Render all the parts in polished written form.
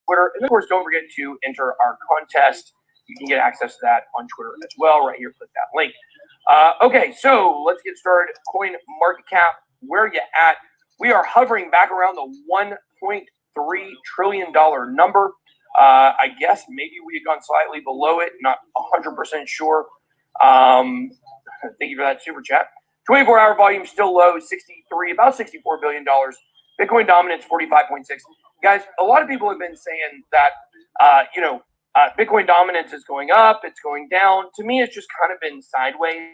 Twitter. And of course, don't forget to enter our contest. You can get access to that on Twitter as well. Right here, click that link. Okay, so let's get started. Coin market cap, where you at? We are hovering back around the $1.3 trillion number. I guess maybe we had gone slightly below it, not 100% sure. Thank you for that super chat. 24-hour volume still low, about $64 billion. Bitcoin dominance, 45.6. Guys, a lot of people have been saying that, Bitcoin dominance is going up, it's going down. To me, it's just kind of been sideways.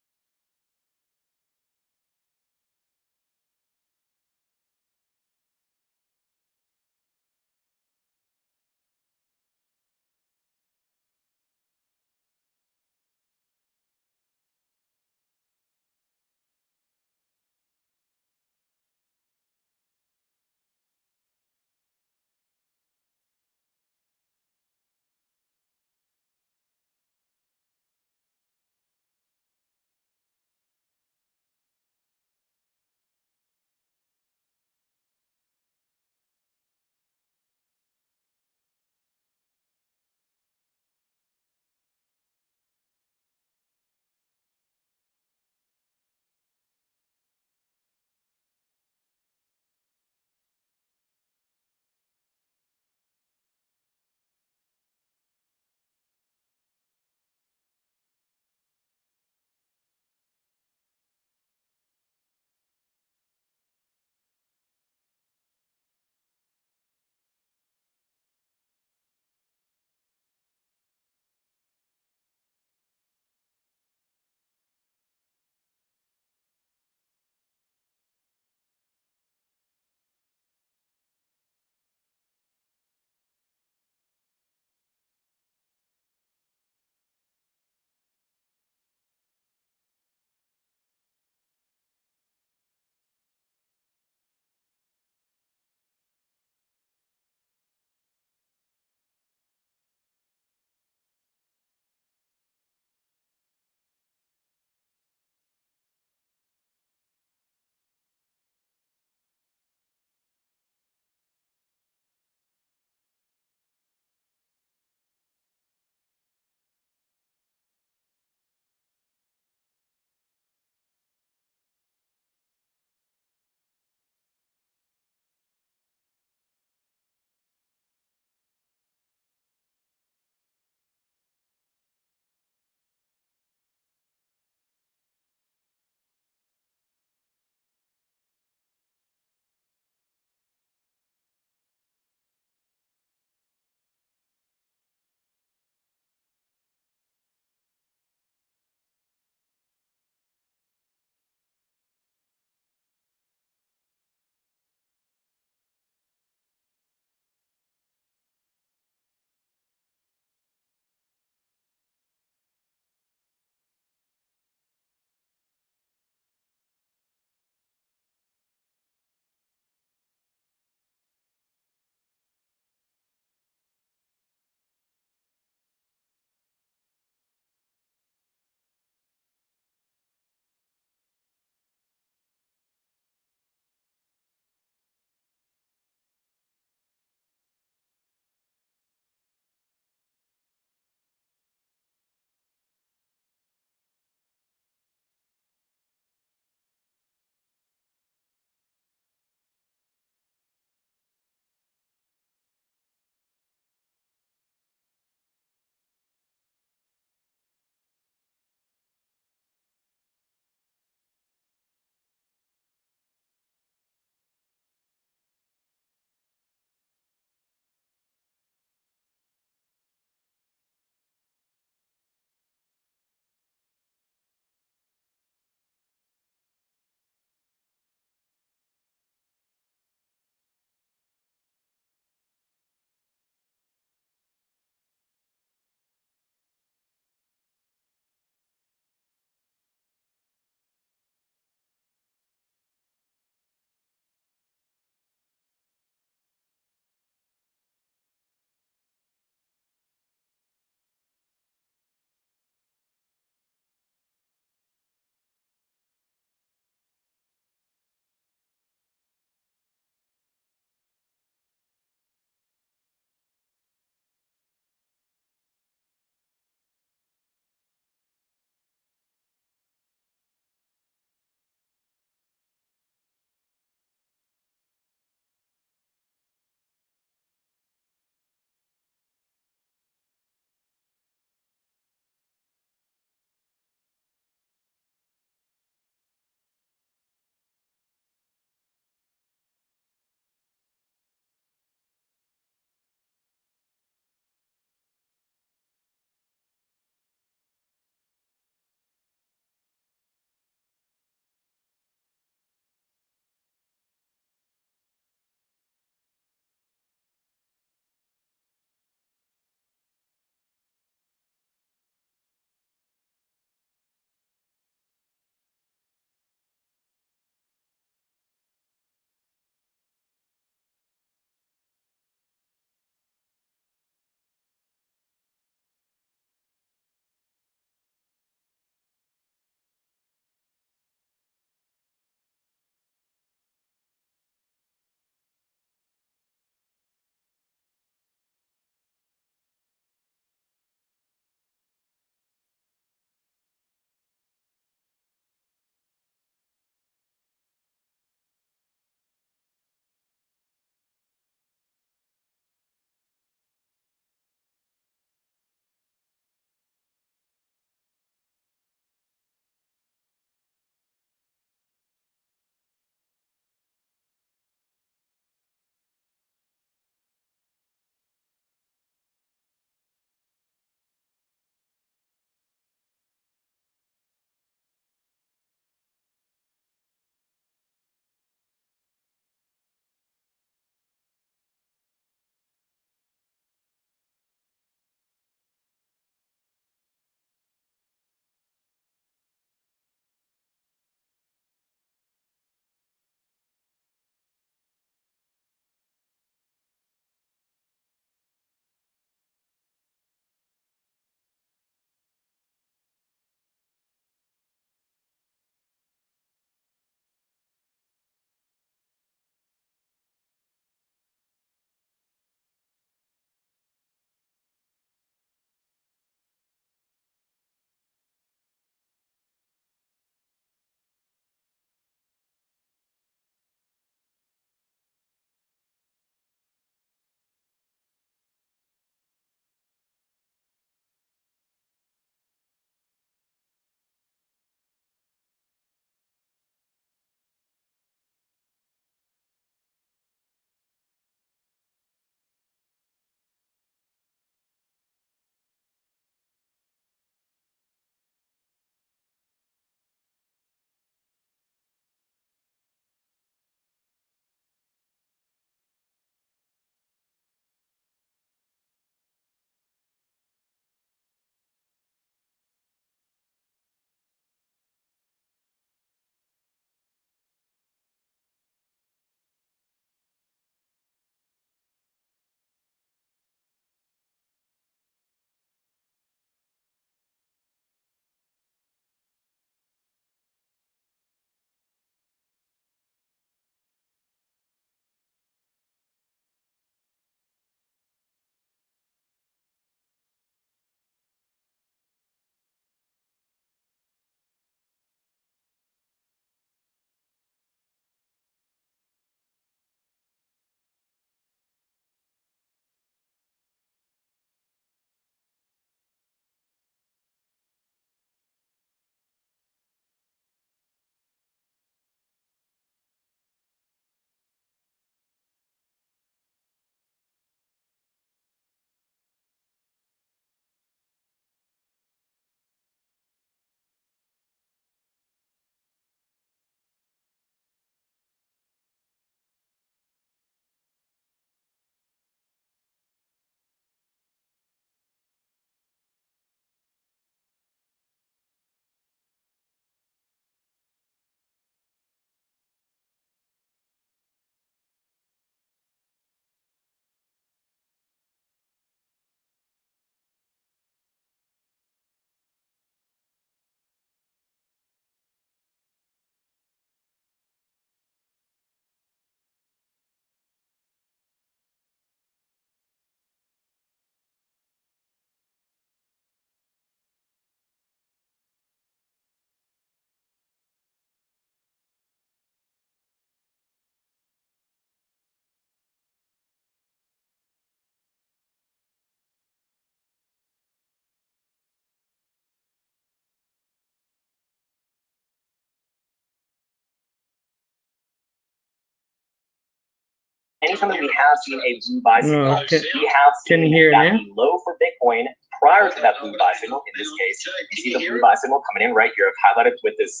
anytime that we have seen a blue buy signal, we have Can you seen hear it that now? the low for Bitcoin prior to that blue buy signal, in this case, you see the blue buy signal coming in right here. I've highlighted with this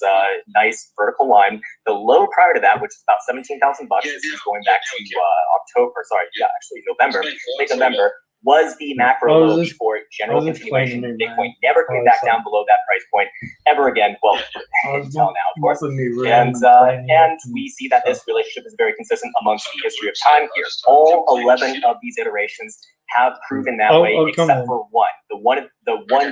nice vertical line. The low prior to that, which is about $17,000, this is going back to November, late November, was the macro low before general continuation. Bitcoin never came back down below that price point ever again. Well, until now, of course. And we see that this relationship is very consistent amongst the history of time here. All 11 of these iterations have proven that way, except for one. The one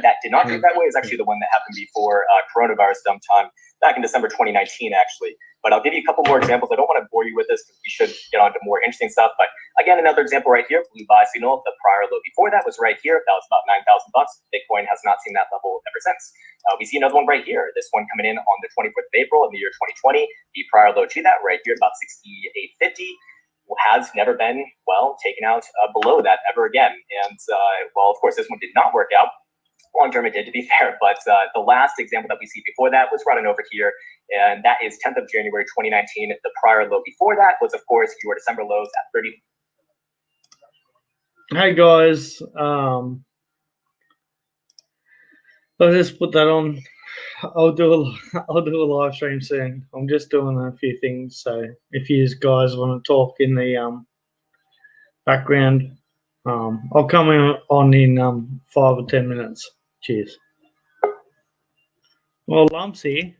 that did not prove that way is actually the one that happened before coronavirus sometime back in December 2019, actually. But I'll give you a couple more examples. I don't want to bore you with this because we should get on to more interesting stuff. But again, another example right here, blue buy signal. The prior low before that was right here. That was about $9,000. Bitcoin has not seen that level ever since. We see another one right here. This one coming in on the 24th of April in the year 2020. The prior low to that right here, about 68.50. Has never been, well, taken out below that ever again. And, well, of course, this one did not work out. Long term, it did, to be fair. But the last example that we see before that was running over here. And that is 10th of January, 2019. The prior low before that was, of course, your December lows at 30. Hey, guys. I'll just put that on. I'll do a live stream soon. I'm just doing a few things. So if you guys want to talk in the background, I'll come on in 5 or 10 minutes. Cheers. Well, Lump's here.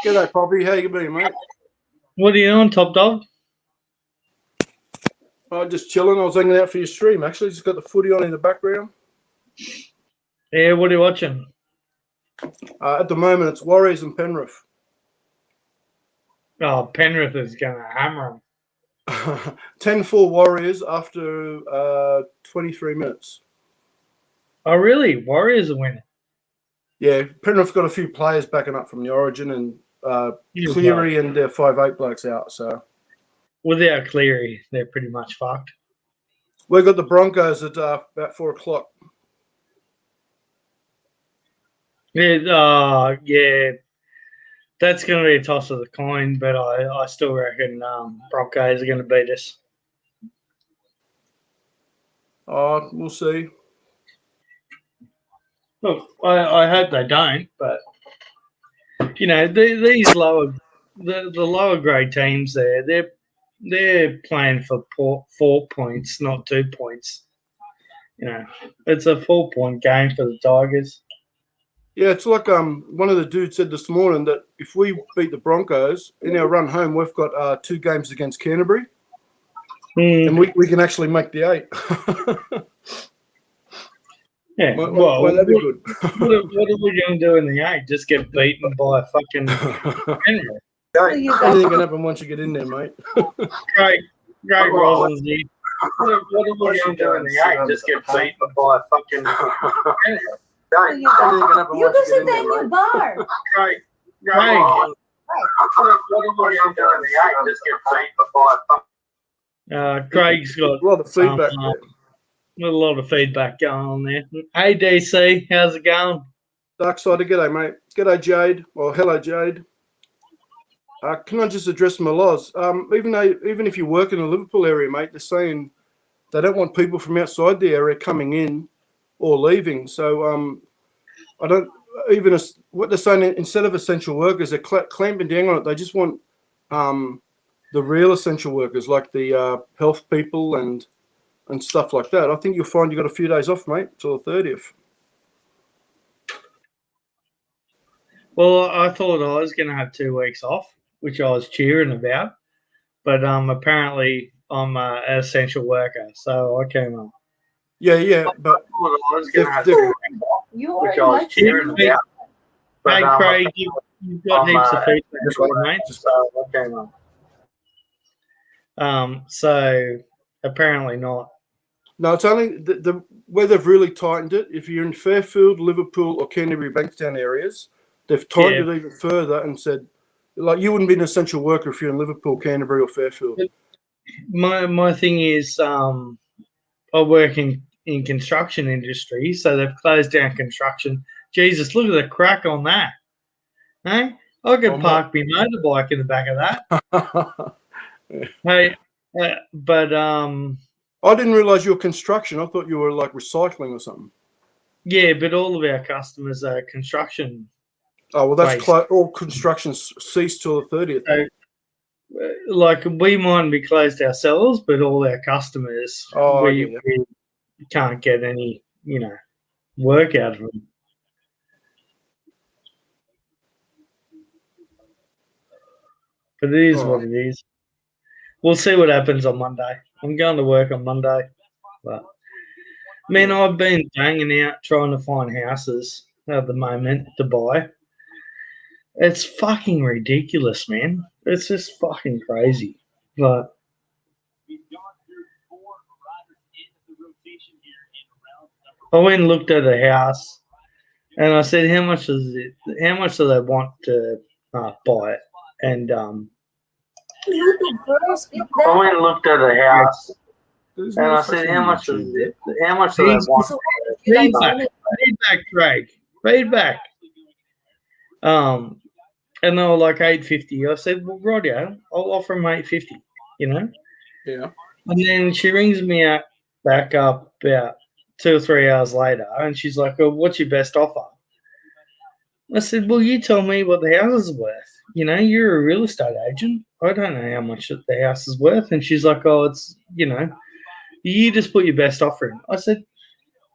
G'day, Poppy. How you been, mate? What are you doing, Top Dog? I'm just chilling. I was hanging out for your stream, actually. Just got the footy on in the background. Yeah, what are you watching? At the moment, it's Warriors and Penrith. Oh, Penrith is going to hammer them. 10-4 Warriors after 23 minutes. Oh, really? Warriors are winning? Yeah, Penrith got a few players backing up from the Origin, and Cleary and their 5'8" blokes out. So without Cleary, they're pretty much fucked. We've got the Broncos at about 4 o'clock. Yeah, that's going to be a toss of the coin, but I still reckon Broncos are going to beat us. We'll see. Look, I hope they don't, but you know these lower grade teams they're playing for 4 points, not 2 points. You know, it's a 4-point game for the Tigers. Yeah, it's like one of the dudes said this morning that if we beat the Broncos in our run home, we've got 2 games against Canterbury, and we can actually make the 8. Yeah, well, that'd be good. What are we going to do in the 8? Just get beaten by a fucking Henry? Anything can happen once you get in there, mate. Great Rosin's here. What are we going to do in the 8? Just get beaten by a fucking Henry? You go sit down in your bar. Craig. What are we going to do in the 8? Just get beaten by a fucking Craig's got a lot of feedback a lot of feedback going on there. Hey, DC, how's it going? Darksider, g'day, mate. G'day, Jade. Well, hello, Jade. Can I just address my laws? Even if you work in the Liverpool area, mate, they're saying they don't want people from outside the area coming in or leaving. So I don't even what they're saying, instead of essential workers, they're clamping down on it. They just want the real essential workers, like the health people and stuff like that. I think you'll find you got a few days off, mate, till the 30th. Well, I thought I was going to have 2 weeks off, which I was cheering about, but apparently I'm an essential worker, so I came on. Yeah, but I was going to have 2 weeks off, which I was cheering about. Hey, Craig, you've got heaps of feedback, mate, so I came on. So apparently not. No, it's only the where they've really tightened it. If you're in Fairfield, Liverpool, or Canterbury, Bankstown areas, they've tightened it even further and said, like, you wouldn't be an essential worker if you're in Liverpool, Canterbury, or Fairfield. My thing is, I work in construction industry, so they've closed down construction. Jesus, look at the crack on that. Hey, I could park my motorbike in the back of that. Hey, but I didn't realise you were construction. I thought you were like recycling or something. yeah, but all of our customers are construction. Oh well, that's Based. all construction ceased till the 30th. So, like we might be closed ourselves, but all our customers, Oh, we can't get any, work out of them. But it is what it is. We'll see what happens on Monday. I'm going to work on Monday, but man, I've been banging out trying to find houses at the moment to buy. It's fucking ridiculous, man. It's just fucking crazy. But I went and looked at a house, and I said, "How much is it? How much do they want to buy it?" And I went and looked at a house, and I said, "How much is it? How much do they want?" Feedback, Craig. Feedback. And they were like $850. I said, "Well, rightio, I'll offer them $850." Yeah. And then she rings me back up about 2 or 3 hours later, and she's like, "Oh, what's your best offer?" I said, "Well, you tell me what the house is worth. You're a real estate agent. I don't know how much the house is worth." And she's like, "Oh, it's, you just put your best offer in." I said,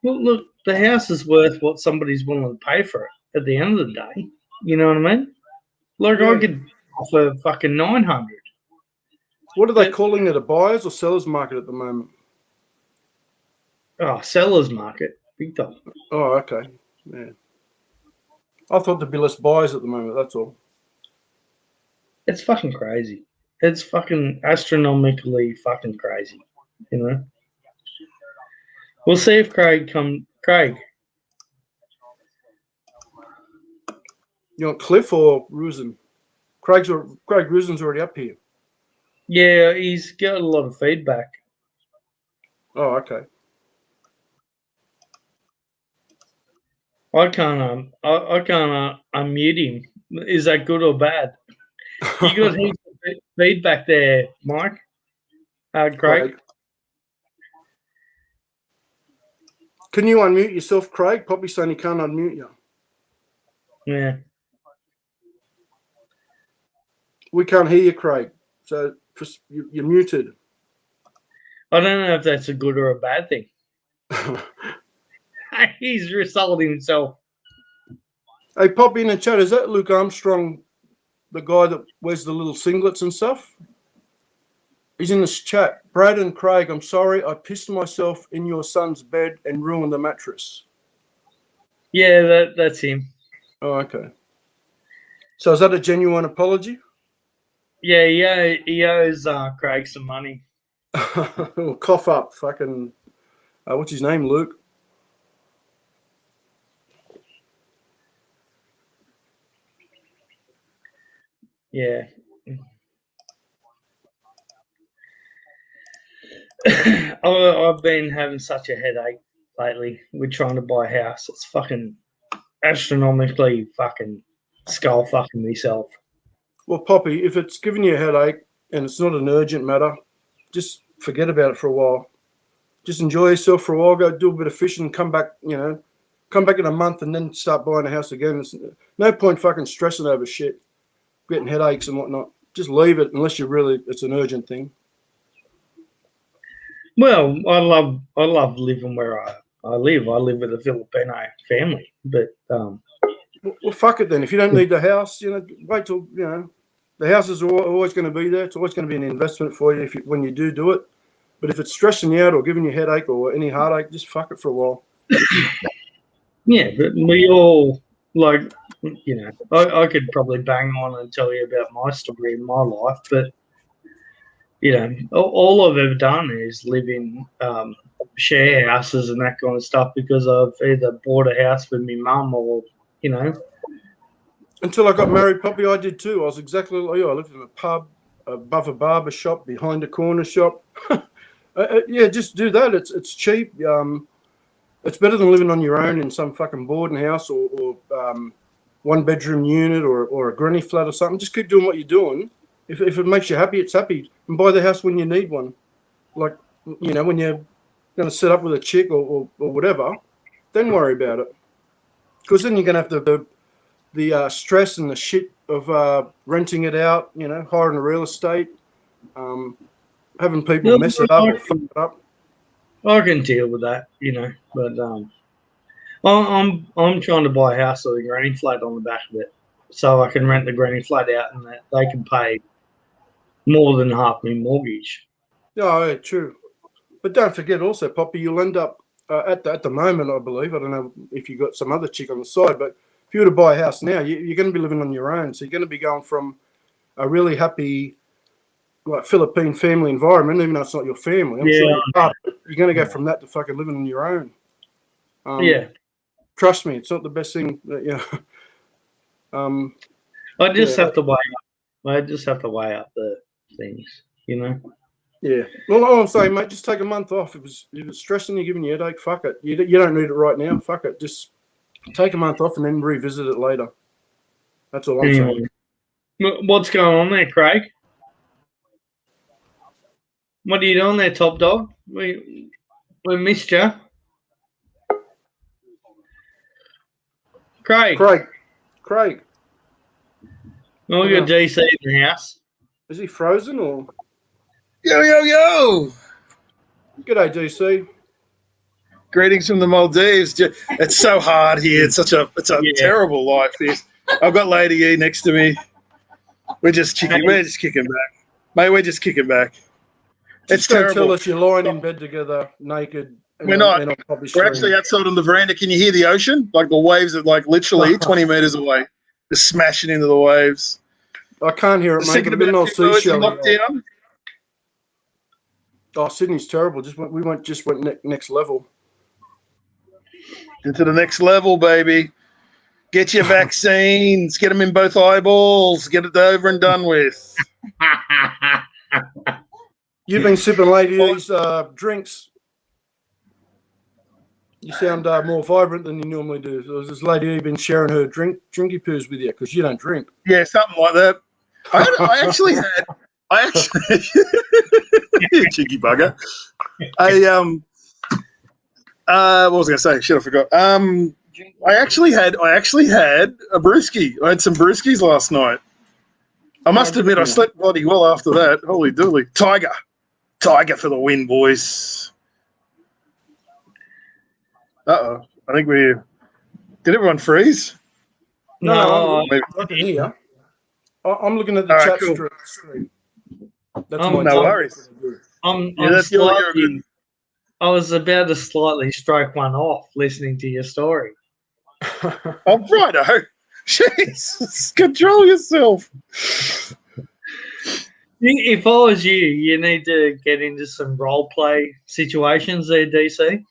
"Well, look, the house is worth what somebody's willing to pay for it at the end of the day. You know what I mean? Like, I could offer fucking 900. What are they calling it? A buyer's or seller's market at the moment? Oh, seller's market. Big time. Oh, okay. Yeah. I thought there'd be less buyers at the moment, that's all. It's fucking crazy. It's fucking astronomically fucking crazy, We'll see if Craig. You want Cliff or Rusin? Craig Rusin's already up here. Yeah, he's got a lot of feedback. Oh, okay. I can't unmute him. Is that good or bad? You got heaps of feedback there, Mike. Craig. Can you unmute yourself, Craig? Poppy saying he can't unmute you. Yeah. We can't hear you, Craig. So you're muted. I don't know if that's a good or a bad thing. He's resolved himself. Hey, Poppy in the chat, is that Luke Armstrong, the guy that wears the little singlets and stuff? He's in this chat. Brad and Craig, I'm sorry, I pissed myself in your son's bed and ruined the mattress. Yeah, that's him. Oh, okay. So is that a genuine apology? Yeah, he owes Craig some money. Cough up, fucking. What's his name, Luke? Yeah. I've been having such a headache lately with trying to buy a house. It's fucking astronomically fucking skull fucking myself. Well, Poppy, if it's giving you a headache and it's not an urgent matter, just forget about it for a while. Just enjoy yourself for a while. Go do a bit of fishing. Come back, come back in a month and then start buying a house again. There's no point fucking stressing over shit, getting headaches and whatnot. Just leave it unless it's an urgent thing. Well, I love living where I live. I live with a Filipino family, but well, fuck it then. If you don't need the house, wait till the house is always going to be there. It's always going to be an investment for you when you do it. But if it's stressing you out or giving you headache or any heartache, just fuck it for a while. Yeah, but we all I could probably bang on and tell you about my story in my life, but all I've ever done is live in share houses and that kind of stuff because I've either bought a house with my mum or Until I got married, Poppy, I did too. I was exactly like you. I lived in a pub, above a barber shop, behind a corner shop. Yeah, just do that. It's cheap. It's better than living on your own in some fucking boarding house or one bedroom unit or a granny flat or something. Just keep doing what you're doing. If it makes you happy, it's happy. And buy the house when you need one. Like, you know, when you're going to set up with a chick or whatever, then worry about it. Because then you're going to have the stress and the shit of renting it out, you know, hiring a real estate, having people mess it up or fuck it up. I can deal with that, you know, but I'm trying to buy a house with a granny flat on the back of it, so I can rent the granny flat out and that they can pay more than half my mortgage. Yeah, true. But don't forget also, Poppy, you'll end up at the moment, I believe. I don't know if you got some other chick on the side, but if you were to buy a house now, you're going to be living on your own. So you're going to be going from a really happy, like Philippine family environment, even though it's not your family. I'm sure you're going to go from that to fucking living on your own. Yeah. Trust me, it's not the best thing. I just have to weigh up. I just have to weigh up the things, you know. Yeah. Well, all I'm saying, mate, just take a month off. If it's stressing you, giving you a headache, fuck it. You don't need it right now. Fuck it. Just take a month off and then revisit it later. That's all I'm saying. What's going on there, Craig? What are you doing there, top dog? We missed you. Craig. Oh, we got DC in the house. Is he frozen or? Yo! G'day, DC. Greetings from the Maldives. It's so hard here. It's a terrible life here. I've got Lady E next to me. We're just kicking back. Mate, we're just kicking back. It's terrible. Tell us you're lying in bed together, naked. We're not. We're actually outside on the veranda. Can you hear the ocean? Like the waves are like literally 20 meters away. Just smashing into the waves. I can't hear it, mate. But a bit of seashell. Oh, Sydney's terrible. We went next level. Into the next level, baby. Get your vaccines. Get them in both eyeballs. Get it over and done with. You've been sipping ladies' drinks. You sound more vibrant than you normally do. So this lady been sharing her drinky poos with you because you don't drink. Yeah, something like that. I actually you cheeky bugger. What was I going to say? Shit, I forgot. I actually had a brewski. I had some brewskis last night. I must admit, I slept bloody well after that. Holy dooly. Tiger for the win, boys. Uh-oh. I think did everyone freeze? No, I can hear. I'm looking at the chat stream. That's no worries. I was about to slightly stroke one off listening to your story. Oh, righto. Jesus, control yourself. If I was you, you need to get into some role play situations there, DC.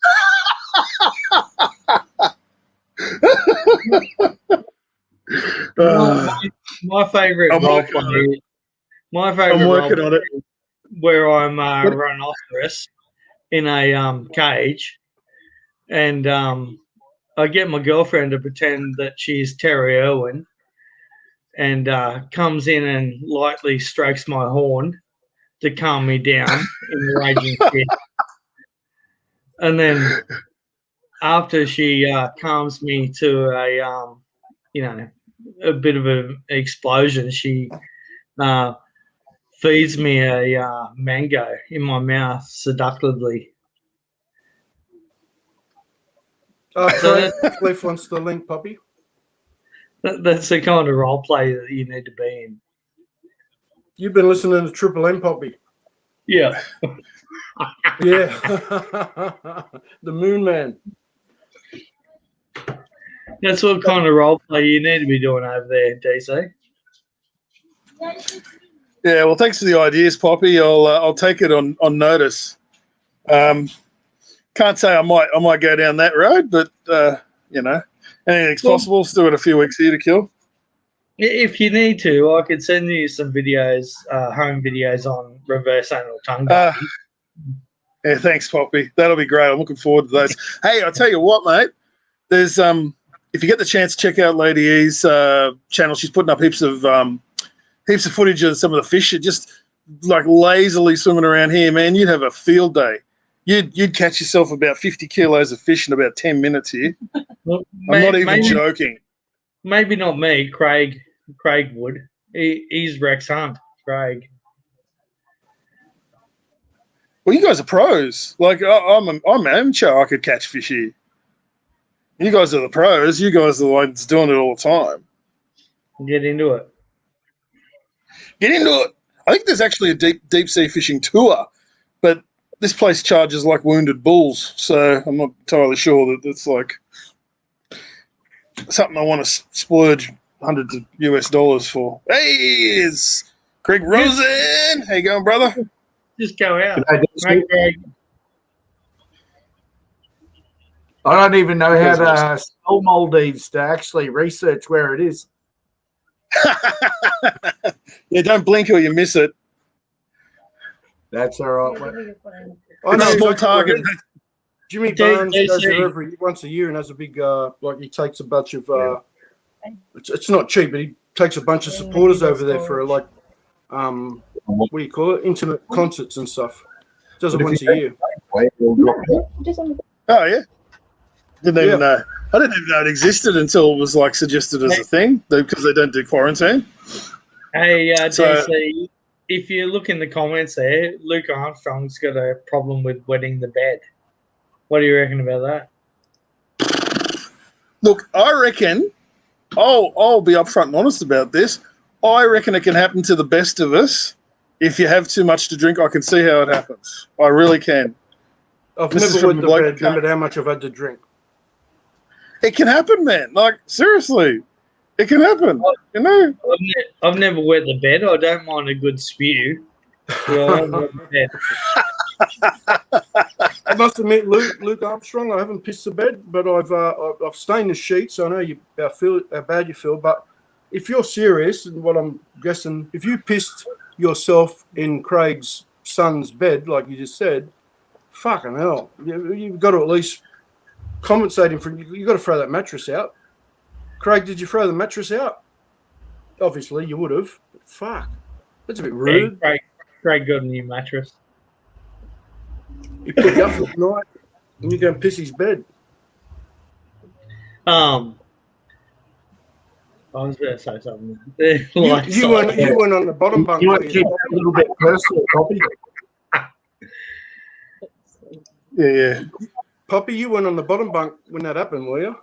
My favorite role play. My favorite role play is where I'm rhinoceros in a cage, and I get my girlfriend to pretend that she's Terry Irwin, and comes in and lightly strokes my horn to calm me down in the raging fit. And then after she calms me to a bit of an explosion, she feeds me a mango in my mouth seductively. Cliff wants the link, Poppy. That's the kind of role play that you need to be in. You've been listening to Triple M, Poppy. Yeah. Yeah. The Moon Man. That's what kind of role play you need to be doing over there, DC. Yeah, well, thanks for the ideas, Poppy. I'll take it on notice. Can't say I might go down that road, but anything's possible. Still got a few weeks here to kill. If you need to, I could send you some videos, home videos on reverse anal tongue. Yeah, thanks, Poppy. That'll be great. I'm looking forward to those. Hey, I'll tell you what, mate. There's if you get the chance, check out Lady E's channel. She's putting up heaps of heaps of footage of some of the fish that just like lazily swimming around here, man. You'd have a field day. You'd catch yourself about 50 kilos of fish in about 10 minutes here. Well, I'm not even joking. Maybe not me. Craig would. He's Rex Hunt. Craig. Well, you guys are pros. Like I'm an amateur. I could catch fish here. You guys are the pros. You guys are the ones doing it all the time. Get into it. Get into it. I think there's actually a deep sea fishing tour, but this place charges like wounded bulls, so I'm not entirely sure that it's like something I want to splurge hundreds of US dollars for. Hey, it's Craig Rosen. How you going, brother? Just go out. Right, Craig. I don't even know how to spell Maldives to actually research where it is. Yeah, don't blink or you miss it. That's all right. Mate. I know Small exactly target. what it is. Jimmy Jay- Barnes Jay- goes Jay- there once a year and has a big he takes a bunch of it's not cheap, but he takes a bunch of supporters over there for like what do you call it? Intimate concerts and stuff. Does it once a year. Oh yeah, didn't even know. I didn't even know it existed until it was like suggested as a thing because they don't do quarantine. Hey, So- DC, if you look in the comments there, Luke Armstrong's got a problem with wetting the bed. What do you reckon about that? Look, I reckon I'll be upfront and honest about this. I reckon it can happen to the best of us. If you have too much to drink, I can see how it happens. I really can. I've This is never from wet the bloke- bed, no matter how much I've had to drink. It can happen, man. Like seriously, it can happen. You know. I've never wet the bed. I don't mind a good spew. But I won't wet the bed. I must admit, Luke Armstrong, I haven't pissed the bed, but I've stained the sheets. So I know how bad you feel. But if you're serious, and what I'm guessing, if you pissed yourself in Craig's son's bed, like you just said, fucking hell, you've got to at least compensate him for. You've got to throw that mattress out. Craig, did you throw the mattress out? Obviously, you would have. But fuck, that's a bit rude. Hey, Craig got a new mattress. He put you up for the night, and you go and piss his bed. I was going to say something. You weren't on the bottom bunk. You were want to keep it a little bit personal, Poppy? Yeah. Poppy, you weren't on the bottom bunk when that happened, were you?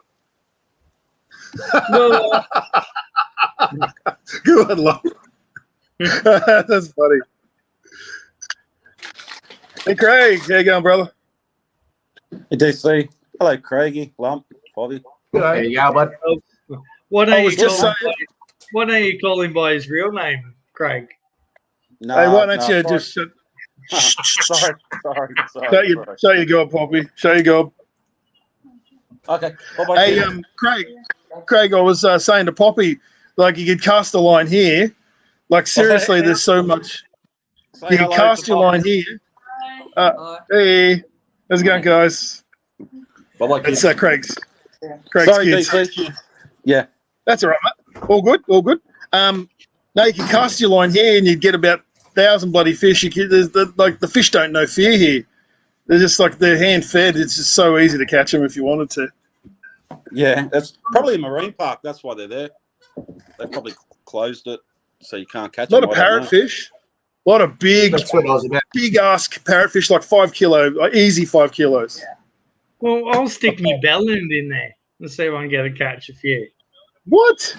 Well, Good luck. That's funny. Hey, Craig. How you going, brother? Hey, DC. Hello, Craigie, Lump, Bobby. There you go, bud. why don't you call him by his real name, Craig? No, Hey, why don't you sorry. just sorry. show your gob, Poppy? Show your gob. Okay. What about Hey, you? Craig, I was saying to Poppy, like you could cast a line here. Like seriously, there's so much. Say You can hello cast to your Poppy. line here. Hey, how's it going, guys? What about It's you? Craig's Sorry, kids. DC. Yeah. That's all right, mate. All good. No, you can cast your line here, and you get about 1,000 bloody fish. The fish don't know fear here. They're just like they're hand fed. It's just so easy to catch them if you wanted to. Yeah. That's probably a marine park. That's why they're there. They probably closed it so you can't catch A lot them. of I don't know. parrotfish. A lot of big That's what I was about. ass parrotfish, like 5 kilo, like easy 5 kilos. Well, I'll stick my bell end in there and see if I can get a catch a few. What,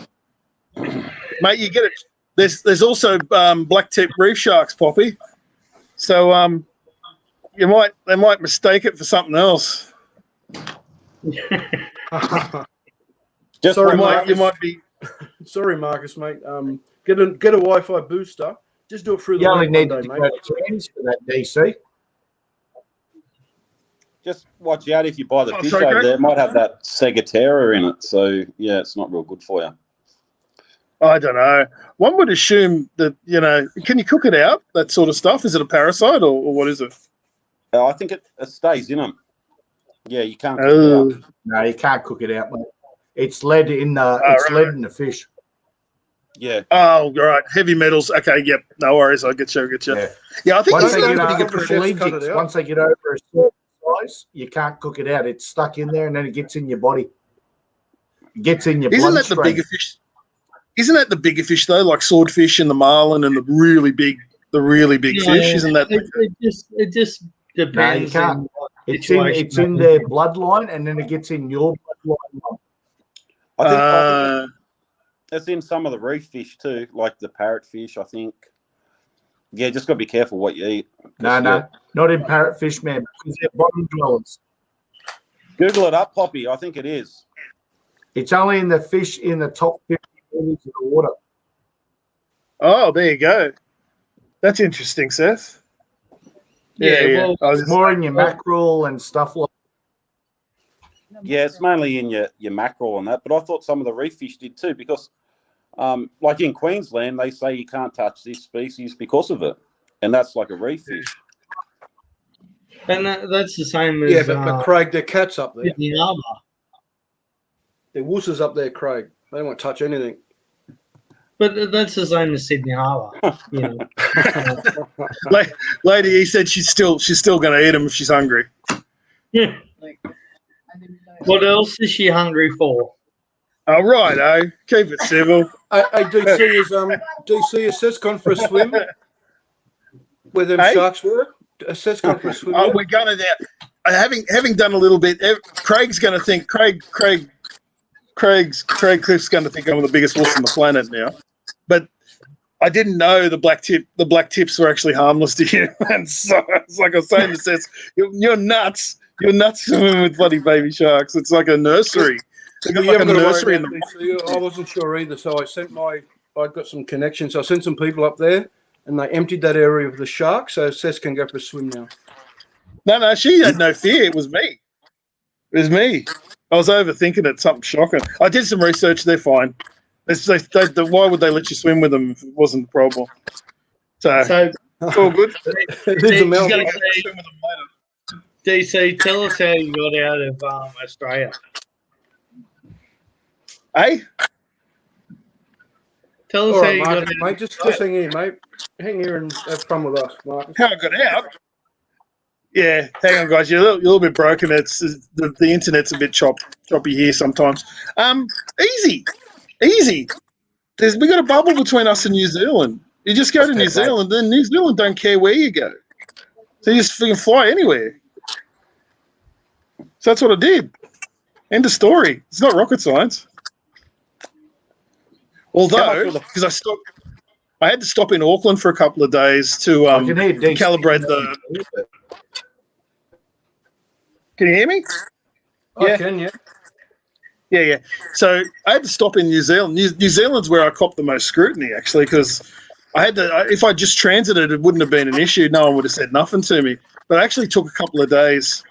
mate? You get it. There's also black tip reef sharks, Poppy. So they might mistake it for something else. Just Sorry, one Mike. You might be. Sorry, Marcus, mate. Get a Wi-Fi booster. Just do it through the You only web need one to day, go mate. to Trans for that, DC. Just watch out if you buy the Oh, fish sorry, over Craig? there. It might have that Segatera in it. So, yeah, it's not real good for you. I don't know. One would assume that can you cook it out? That sort of stuff. Is it a parasite or what is it? I think it stays in them. Yeah, you can't cook Oh. it out. No, you can't cook it out, mate. It's lead in the right. lead in the fish. Yeah. Oh, right. Heavy metals. Okay, yep. No worries. I get you. Yeah. Yeah, I think Once this they is get a pretty over good chefs cut it pelagics, out. once they get over a certain size, you can't cook it out. It's stuck in there, and then it gets in your body. It gets in your Isn't that the bloodstream. bigger fish? Isn't that the bigger fish though, like swordfish and the marlin and the really big fish? Isn't that? It just No, you depends on can't. what It's situation in their bloodline, and then it gets in your bloodline. I think it's in some of the reef fish too, like the parrotfish, I think. Yeah, just got to be careful what you eat. No, not in parrotfish, man, because they're bottom dwellers. Google it up, Poppy. I think it is. It's only in the fish in the top 50 meters of the water. Oh, there you go. That's interesting, Seth. Well, It's more in your mackerel and stuff like Yeah, it's mainly in your mackerel and that. But I thought some of the reef fish did too, because like in Queensland, they say you can't touch this species because of it, and that's like a reef fish. and that's the same as but Craig, their cats up there. Sydney Harbour. Their wusses up there, Craig. They won't touch anything. But that's the same as Sydney Harbour. You know. Lady, he said she's still going to eat them if she's hungry. Yeah. What else is she hungry for? Oh, right, keep it civil. DC has Seth's gone for a swim where them sharks were. Seth's gone for a swim. Oh, we're going to there. Having done a little bit, Craig's going to think Craig Cliff's going to think I'm the biggest wuss on the planet now. But I didn't know the black tips were actually harmless to you. And so it's like I was saying to Seth, you're nuts. You're nuts swimming with bloody baby sharks. It's like a nursery. They got like a nursery in the. I wasn't sure either, so I got some connections. So I sent some people up there, and they emptied that area of the shark, so Seth can go for a swim now. No, she had no fear. It was me. I was overthinking it. Something shocking. I did some research. They're fine. Why would they let you swim with them if it wasn't a problem? So it's all good. DC, tell us how you got out of Australia. Hey? All Tell us how right, you Marcus, got out. mate. Just hang here, mate. Hang here and have fun with us, Marcus. How I got out? Yeah, hang on, guys. You're a little bit broken. It's the internet's a bit choppy here sometimes. Easy. We got a bubble between us and New Zealand. You just go to New Zealand, then New Zealand don't care where you go. So you just can fly anywhere. So that's what I did. End of story. It's not rocket science. Although, because I had to stop in Auckland for a couple of days to calibrate the. Can you hear me? I can, yeah. Yeah. So I had to stop in New Zealand. New Zealand's where I copped the most scrutiny, actually, because I had to. If I just transited, it wouldn't have been an issue. No one would have said nothing to me. But I actually took a couple of days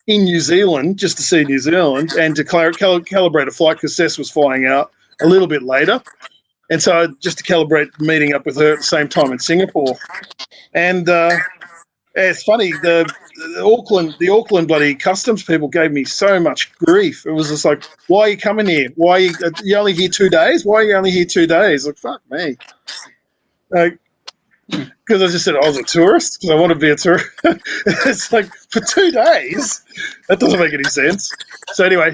in New Zealand just to see New Zealand and to calibrate a flight because Sess was flying out a little bit later. And so just to calibrate meeting up with her at the same time in Singapore. And it's funny, the Auckland bloody customs people gave me so much grief. It was just like, why are you coming here? Why are you only here 2 days? Why are you only here 2 days? Like, fuck me. Because I just said I was a tourist because I want to be a tourist. It's like, for 2 days? That doesn't make any sense. So anyway,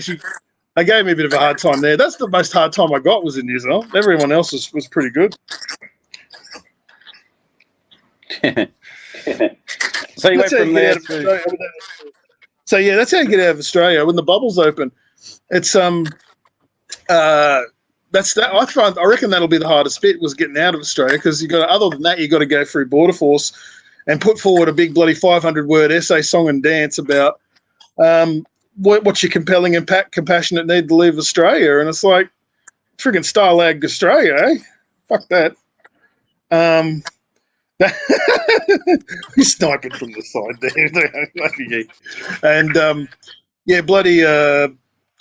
I gave me a bit of a hard time there. That's the most hard time I got was in New Zealand. Everyone else was pretty good. So you went from there So yeah, that's how you get out of Australia when the bubbles open. It's that's that. I reckon that'll be the hardest bit was getting out of Australia because other than that you got to go through Border Force and put forward a big bloody 500-word essay, song and dance about what's your compelling and compassionate need to leave Australia, and it's like friggin' Starlag Australia, eh? Fuck that. He's sniping from the side there. And yeah, bloody I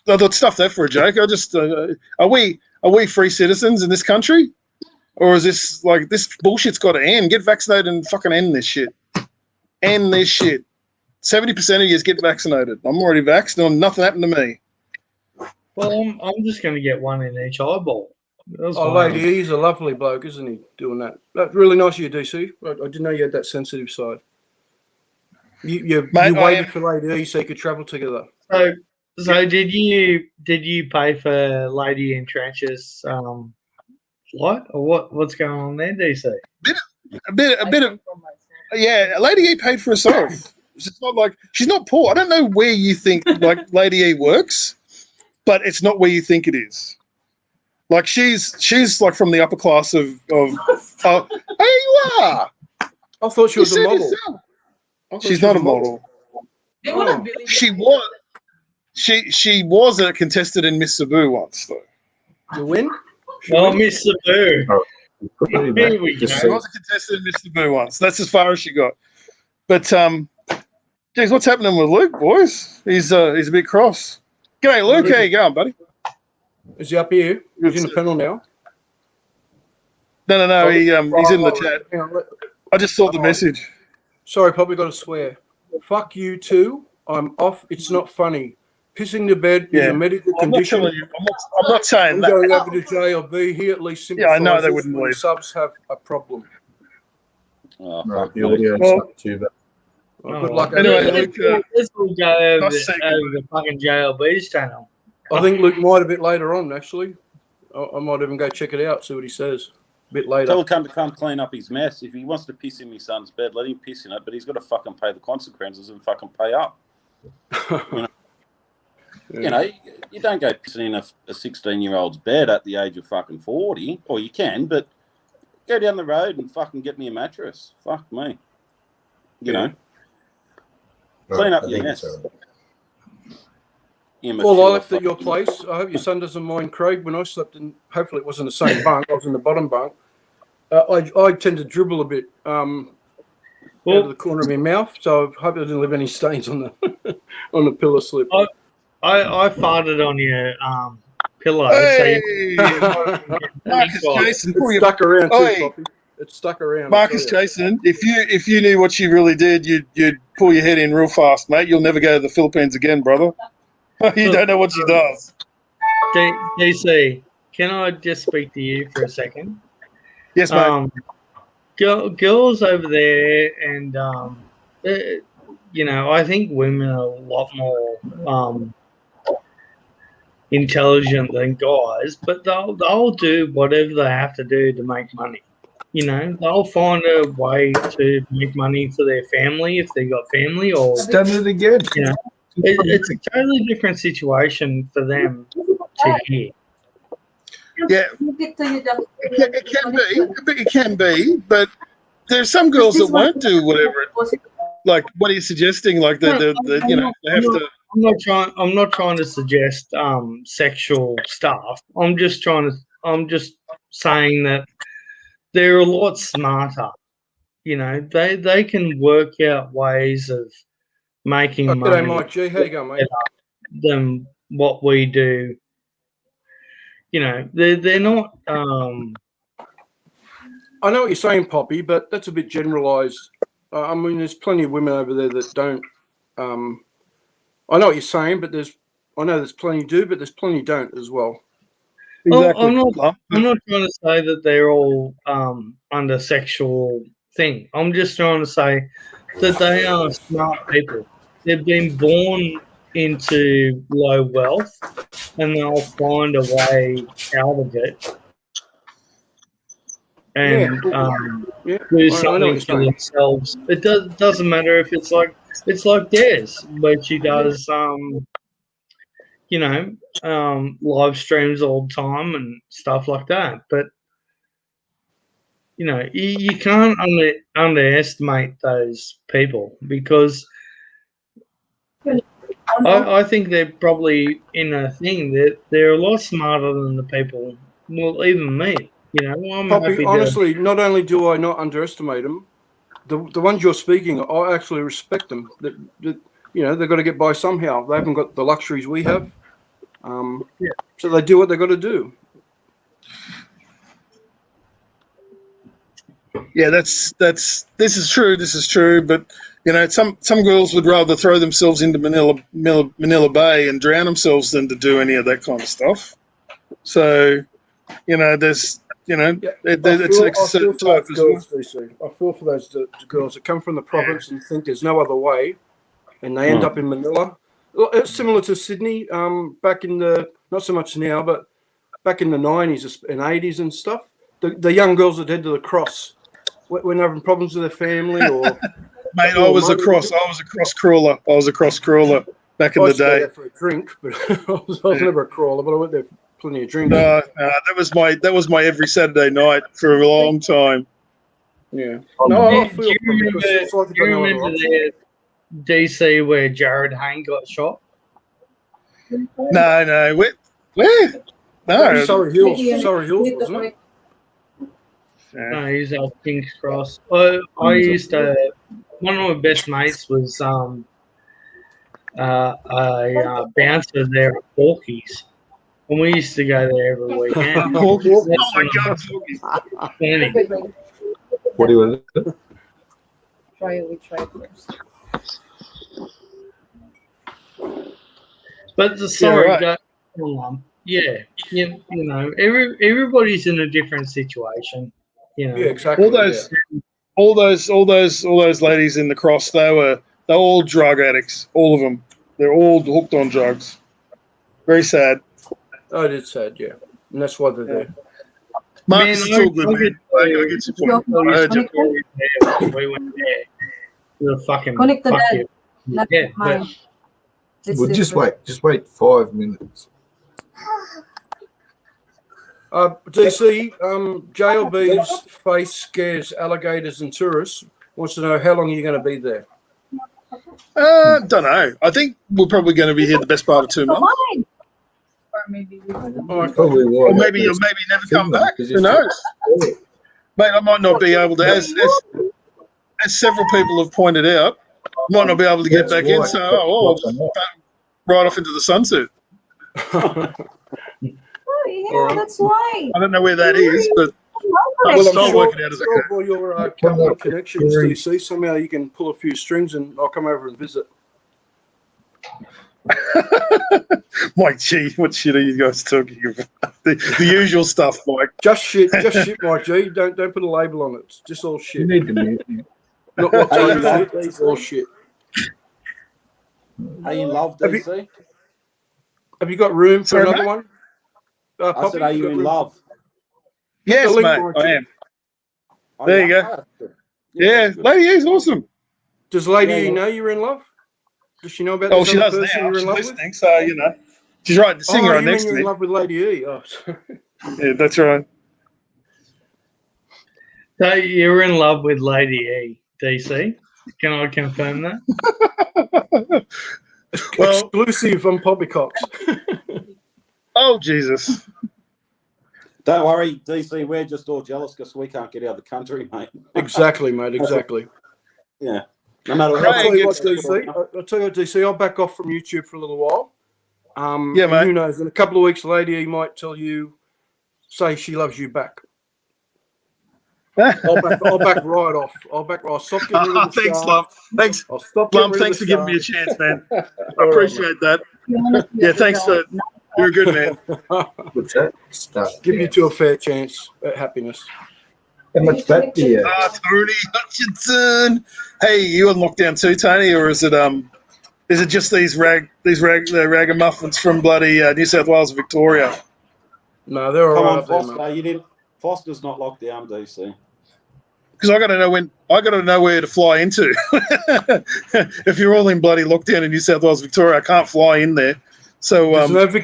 thought stuff that for a joke. I just are we free citizens in this country? Or is this like this bullshit's gotta end? Get vaccinated and fucking end this shit. End this shit. 70% of you get vaccinated. I'm already vaccinated. Nothing happened to me. Well, I'm just going to get one in each eyeball. That was Oh, wild. Lady E's a lovely bloke, isn't he? Doing that. That's really nice of you, DC. I didn't know you had that sensitive side. You Mate, I waited am. for Lady E so you could travel together. So did you pay for Lady in Trenches flight, or what's going on there, DC? A bit of yeah. Lady E paid for herself. It's not like she's not poor. I don't know where you think like Lady E works, but it's not where you think it is. Like she's like from the upper class of oh, hey, you are. I thought she You was a said model. yourself. I thought She's she was not a model. They wouldn't Oh. believe She it. was. She was a contestant in Miss Sabu once though. You win? Oh, Mr. Boo. Put it in Here there. we Just go. She was a contestant in Miss Sabu once. That's as far as she got. But geez, what's happening with Luke, boys? He's a bit cross. G'day, Luke. How you going, buddy? Is he up here? He's in the panel now. No. He's in the chat. Hang on, I just saw the message. sorry, probably got to swear. Fuck you too. I'm off. It's not funny. Pissing the bed is Yeah. a medical I'm not condition. telling you. I'm not saying I'm that. going over to JLB. He at least Yeah, I know sympathises they wouldn't when leave. subs have a problem. Oh, Right, fuck the me. audio's Well- not too bad. Well, good luck. Anyway, over there. Luke, Let's all go over, nice segment, over the fucking JLB's channel. I think Luke might a bit later on, actually. I might even go check it out, see what he says a bit later. Tell him to come clean up his mess. If he wants to piss in his son's bed, let him piss in it, but he's got to fucking pay the consequences and fucking pay up. You know, you don't go pissing in a 16-year-old's bed at the age of fucking 40, or you can, but go down the road and fucking get me a mattress. Fuck me. You know, clean up I your think mess. so. Well, I left at your place. I hope your son doesn't mind, Craig. When I slept in, hopefully it wasn't the same bunk. I was in the bottom bunk. I tend to dribble a bit out of the corner of my mouth, so I hope I didn't leave any stains on the on the pillow slip. I farted on your pillow. Hey, So Marcus Jason, pull It's your stuck around too, Oi. Poppy. It's stuck around. Marcus I tell you. Jason. If you knew what she really did, you'd pull your head in real fast, mate. You'll never go to the Philippines again, brother. You don't know what she does. DC, can I just speak to you for a second? Yes, mate. Girls over there, and you know, I think women are a lot more intelligent than guys, but they'll do whatever they have to do to make money. You know, they'll find a way to make money for their family if they got family, or Done it again. you know, it's a totally different situation for them to hear. Yeah, It it can be, but there's some girls that won't do whatever. Like, what are you suggesting? Like, you know, they have to. I'm not trying to suggest sexual stuff. I'm just saying that they're a lot smarter. You know, they can work out ways of making Oh, money g'day, Mike G. How you going, mate? than what we do. You know, they're not. I know what you're saying, Poppy, but that's a bit generalised. I mean, there's plenty of women over there that don't. I know what you're saying, but I know there's plenty do, but there's plenty don't as well. Exactly. I'm not trying to say that they're all under sexual thing. I'm just trying to say that they are smart people. They've been born into low wealth, and they'll find a way out of it and Yeah, do I know something what you're for saying. themselves. It doesn't matter if it's like Des, where she does you know, live streams all the time and stuff like that. But you know, you can't underestimate those people, because I think they're probably in a thing that they're a lot smarter than the people. Well, even me. You know, I'm happy Poppy, to. honestly, not only do I not underestimate them, the ones you're speaking, I actually respect them. That you know, they've got to get by somehow. They haven't got the luxuries we have. So they do what they've got to do. Yeah, this is true. But you know, some girls would rather throw themselves into Manila Bay and drown themselves than to do any of that kind of stuff. So You know, there's, you know, Yeah, it's a I feel certain for type those as well. girls, DC. I feel for those girls that come from the province and think there's no other way, and they end up in Manila. Well, it's similar to Sydney. Back in the not so much now, but back in the 90s and 80s and stuff. The young girls that head to the cross when they're having problems with their family or Mate, or I was a money. cross crawler. I was a cross crawler back in I the used to go day. there for a drink, but I was never a crawler. But I went there for plenty of drinks. That was my every Saturday night for a long time. Yeah. No, I Do feel you for them because remember, it's like do they you don't know other remember options. the DC where Jared Hayne got shot? No, where? That was No, Surrey Hills, wasn't it? No, he's at King's Cross. I used to. One of my best mates was a bouncer there at Porky's, and we used to go there every weekend. Oh my God! Funny. What do you want to do? We try first. But sorry, right. you know, everybody's in a different situation. You know, Yeah, exactly. All those ladies in the cross, they're all drug addicts. All of them. They're all hooked on drugs. Very sad. Oh, it's sad, yeah. And that's why they're there. Marcus, it's all good, man. I get your point. I heard you. we went there. The fucking Connect the fuck dead. you. Not Yeah, mine. This Well, is just different. wait. Just wait 5 minutes. DC, JLB's face scares alligators and tourists. Wants to know how long are you going to be there? Don't know. I think we're probably going to be here the best part of 2 months. Mine. Or maybe we Probably why. Or maybe you'll never come back. Who knows? Mate, I might not be able to, as several people have pointed out, might not be able to get back in. So, I'll just right off into the sunset. Oh, yeah, that's why. I don't know where that is, but I'll Well, I'm start sure, working out as I sure go. for your company connections, DC, somehow you can pull a few strings and I'll come over and visit. Mike G, what shit are you guys talking about? The usual stuff, Mike. Just shit, Mike G. Don't put a label on it. It's just all You shit. need to mute me. Not what Hey, time you love it is, it's DC? all shit. Are you in love, Have you- DC? Have you got room for Sorry, another mate? one? I Poppy, said, are you got in room? love? Yes, The link, mate, Mike I G. am. Oh, There you yeah? go. Oh, that's good. Yeah, that's good. Lady E's awesome. Does Lady Yeah, E yeah. know you're in love? Does she know about Oh, this she other does person now. you're in She's love listening, with? so, you know. She's right, the singer Oh, right you mean next to you're in me. love with Lady E? Oh, sorry. Yeah, that's right. So you're in love with Lady E, DC. Can I confirm that? Well, Exclusive on Poppycocks. oh, Jesus. Don't worry, DC. We're just all jealous because we can't get out of the country, mate. Exactly, mate. Exactly. Yeah. No matter Craig, I'll tell you what, it's- DC. I'll tell you what, DC. I'll back off from YouTube for a little while. Yeah, and mate. who knows? In a couple of weeks, Lady E might tell you, say she loves you back. I'll back right off. I'll stop getting rid of the Thanks, shaft. Lump. Thanks, I'll stop getting Lump. rid of Thanks the for giving me a shaft. chance, man. I All right, appreciate that. Yeah, thanks for. You're a good man. What's that? Start. Give you two a fair chance at happiness. How much fat do you have? Tony Hutchinson. Hey, you on lockdown too, Tony, or is it just these ragamuffins from bloody New South Wales and Victoria? No, they're all Come right on, up there, Foster. mate. You did. Foster's not locked down, DC. Because I got to know where to fly into. If you're all in bloody lockdown in New South Wales, Victoria, I can't fly in there. So There's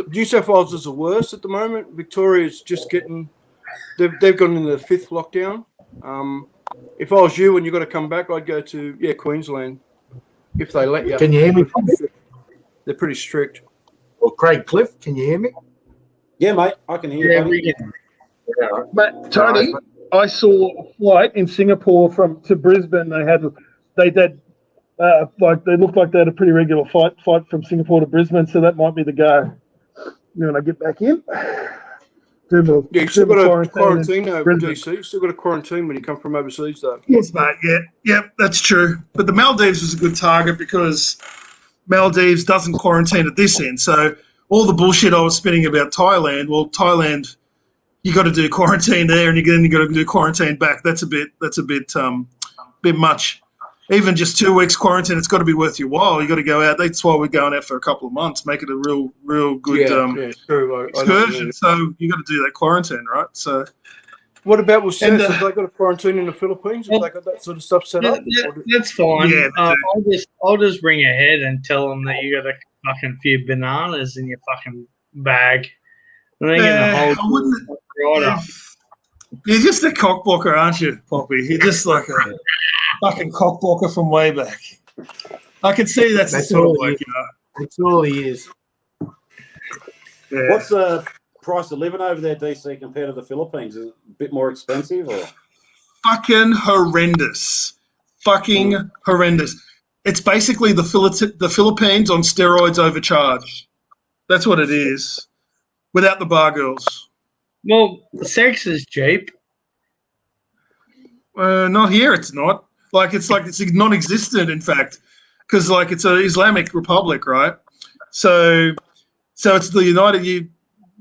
New South Wales is the worst at the moment. Victoria's just getting. They've gone into the 5th lockdown. If I was you and you got to come back, I'd go to Queensland if they let you. Can you hear me? They're pretty strict. Or Craig Cliff, can you hear me? Yeah, mate. I can hear you. Yeah, buddy. we can. But Tony, I saw a flight in Singapore to Brisbane. They looked like they had a pretty regular flight from Singapore to Brisbane, so that might be the go. When I get back in, You still got to quarantine, though, Brisbane. DC. You still got to quarantine when you come from overseas, though. Yes, mate. Yeah, that's true. But the Maldives was a good target because Maldives doesn't quarantine at this end. So all the bullshit I was spinning about Thailand, well, Thailand you got to do quarantine there, and then you got to do quarantine back. That's a bit much. Even just 2 weeks quarantine, it's got to be worth your while. You got to go out. That's why we're going out for a couple of months, make it a real good true. excursion. So you got to do that quarantine, right? So what about with And, Seth? Have they got a quarantine in the Philippines? Have they got that sort of stuff set up? That's fine. Yeah, I'll just bring ahead and tell them that you got a fucking few bananas in your fucking bag. And they're gonna I hold wouldn't. right up. You're just a cockblocker, aren't you, Poppy? You're just like a fucking cockblocker from way back. I can see that's the That's sort of all bloke he you are. That's all he is. Yeah. What's the price of living over there, DC, compared to the Philippines? Is it a bit more expensive, or? Fucking horrendous. Fucking horrendous. It's basically the Philippines on steroids overcharged. That's what it is. Without the bar girls. Well, sex is cheap. Not here, it's not. It's non-existent, in fact, because it's an Islamic republic, right? So it's the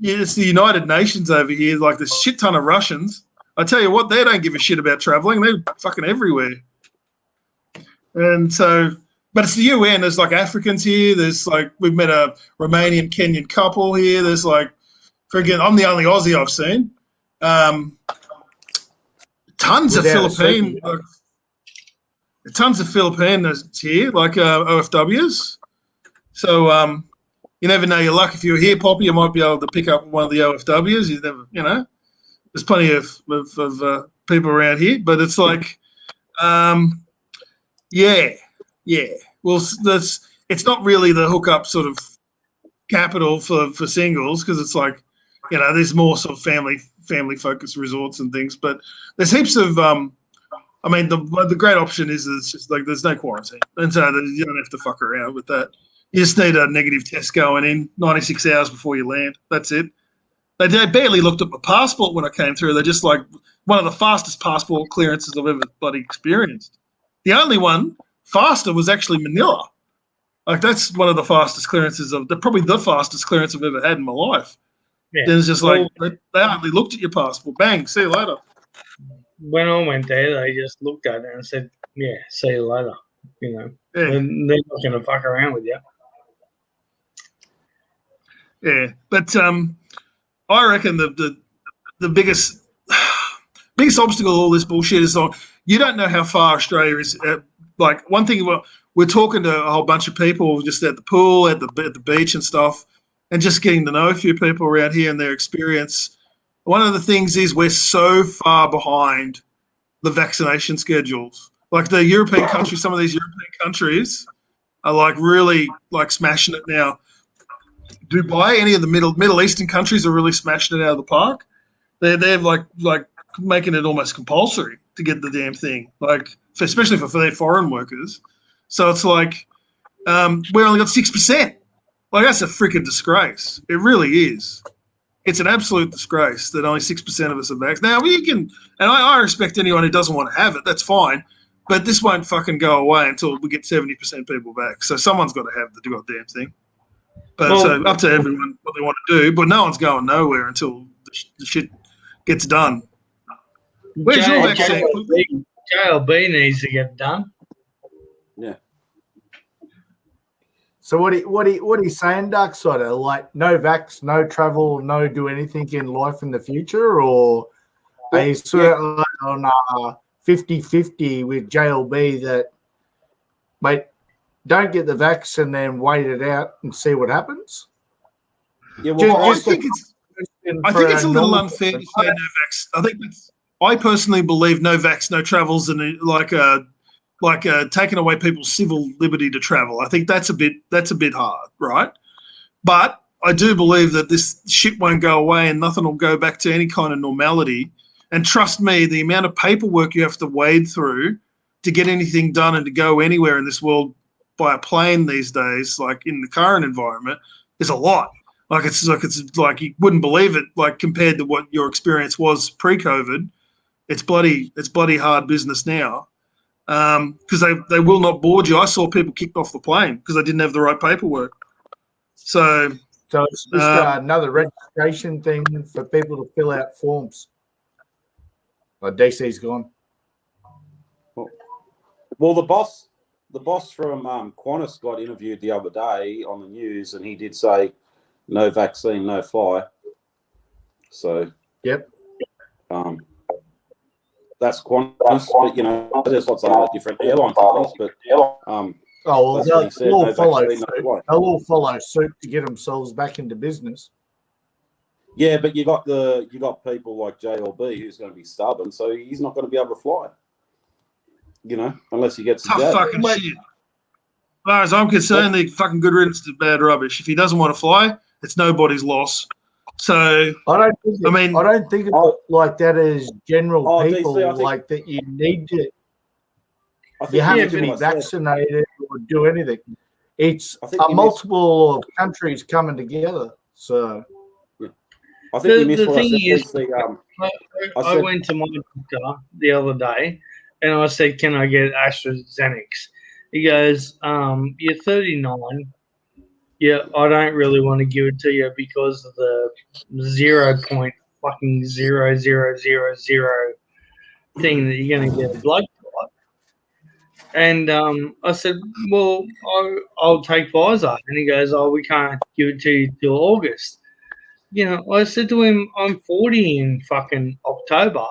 it's the United Nations over here. Like there's a shit ton of Russians. I tell you what, they don't give a shit about traveling. They're fucking everywhere. And so, but it's the UN. There's Africans here. There's we've met a Romanian Kenyan couple here. There's friggin', I'm the only Aussie I've seen. Tons of Philippine, tons of Filipinos here, OFWs. So you never know your luck. If you're here, Poppy, you might be able to pick up one of the OFWs. You never, there's plenty of people around here, but it's yeah. Well, it's not really the hookup sort of capital for singles, because it's there's more sort of family focused resorts and things, but there's heaps of the great option is it's just there's no quarantine, and so you don't have to fuck around with that. You just need a negative test going in 96 hours before you land. That's it. They barely looked at my passport when I came through. They're just one of the fastest passport clearances I've ever bloody experienced. The only one faster was actually Manila. That's one of the fastest clearances probably the fastest clearance I've ever had in my life. Yeah. Then it's just they hardly looked at your passport. Bang, see you later. When I went there, they just looked at it and said, "Yeah, see you later." Yeah. They're not going to fuck around with you. Yeah, but I reckon the biggest obstacle to all this bullshit is you don't know how far Australia is. One thing, we're talking to a whole bunch of people just at the pool, at the beach and stuff, and just getting to know a few people around here and their experience. One of the things is we're so far behind the vaccination schedules. The European countries, some of these European countries are really smashing it now. Dubai, any of the Middle Eastern countries are really smashing it out of the park. They're making it almost compulsory to get the damn thing, especially for their foreign workers. So it's we only got 6%. That's a freaking disgrace. It really is. It's an absolute disgrace that only 6% of us are vaccinated. Now we can, and I respect anyone who doesn't want to have it. That's fine, but this won't fucking go away until we get 70% people back. So someone's got to have the goddamn thing. But so up to everyone what they want to do. But no one's going nowhere until the shit gets done. Where's your vaccine? JLB needs to get done. Yeah. So what he's saying, Dark Side, no vax, no travel, no do anything in life in the future, or are you sort of on 50-50 with JLB that, mate, don't get the vax and then wait it out and see what happens? Yeah, well, I think it's a little unfair to say no vax. I personally believe no vax, no travels, and taking away people's civil liberty to travel. I think that's a bit hard, right? But I do believe that this shit won't go away and nothing will go back to any kind of normality. And trust me, the amount of paperwork you have to wade through to get anything done and to go anywhere in this world by a plane these days, in the current environment, is a lot. It's you wouldn't believe it. Compared to what your experience was pre-COVID, it's bloody hard business now. Because they will not board you. I saw people kicked off the plane because they didn't have the right paperwork. So So it's just another registration thing for people to fill out forms. Well, DC's gone. Well, the boss from Qantas got interviewed the other day on the news, and he did say, "No vaccine, no fly." So, yep. That's Qantas, but you know, there's lots of other different airline companies, but that's what he said. They'll No follow vaccine, suit. no fly. They'll all follow suit to get themselves back into business. Yeah, but you got people like JLB who's going to be stubborn, so he's not going to be able to fly. You know, unless he gets a Tough jab. fucking shit. As far as I'm concerned, they're fucking good riddance to bad rubbish. If he doesn't want to fly, it's nobody's loss. So I don't think it's like that as general people, DC, like that you need to. I think You have to what be I said. vaccinated or do anything. It's I think a you multiple of countries coming together. So I think you missed The what I thing said. is, DC, I went to my doctor the other day and I said, "Can I get AstraZeneca?" He goes, "You're 39. Yeah, I don't really want to give it to you because of the 0.0000 thing that you're going to get a blood clot." And I said, "Well, I'll take Pfizer." And he goes, "Oh, we can't give it to you till August." You know, I said to him, "I'm 40 in fucking October.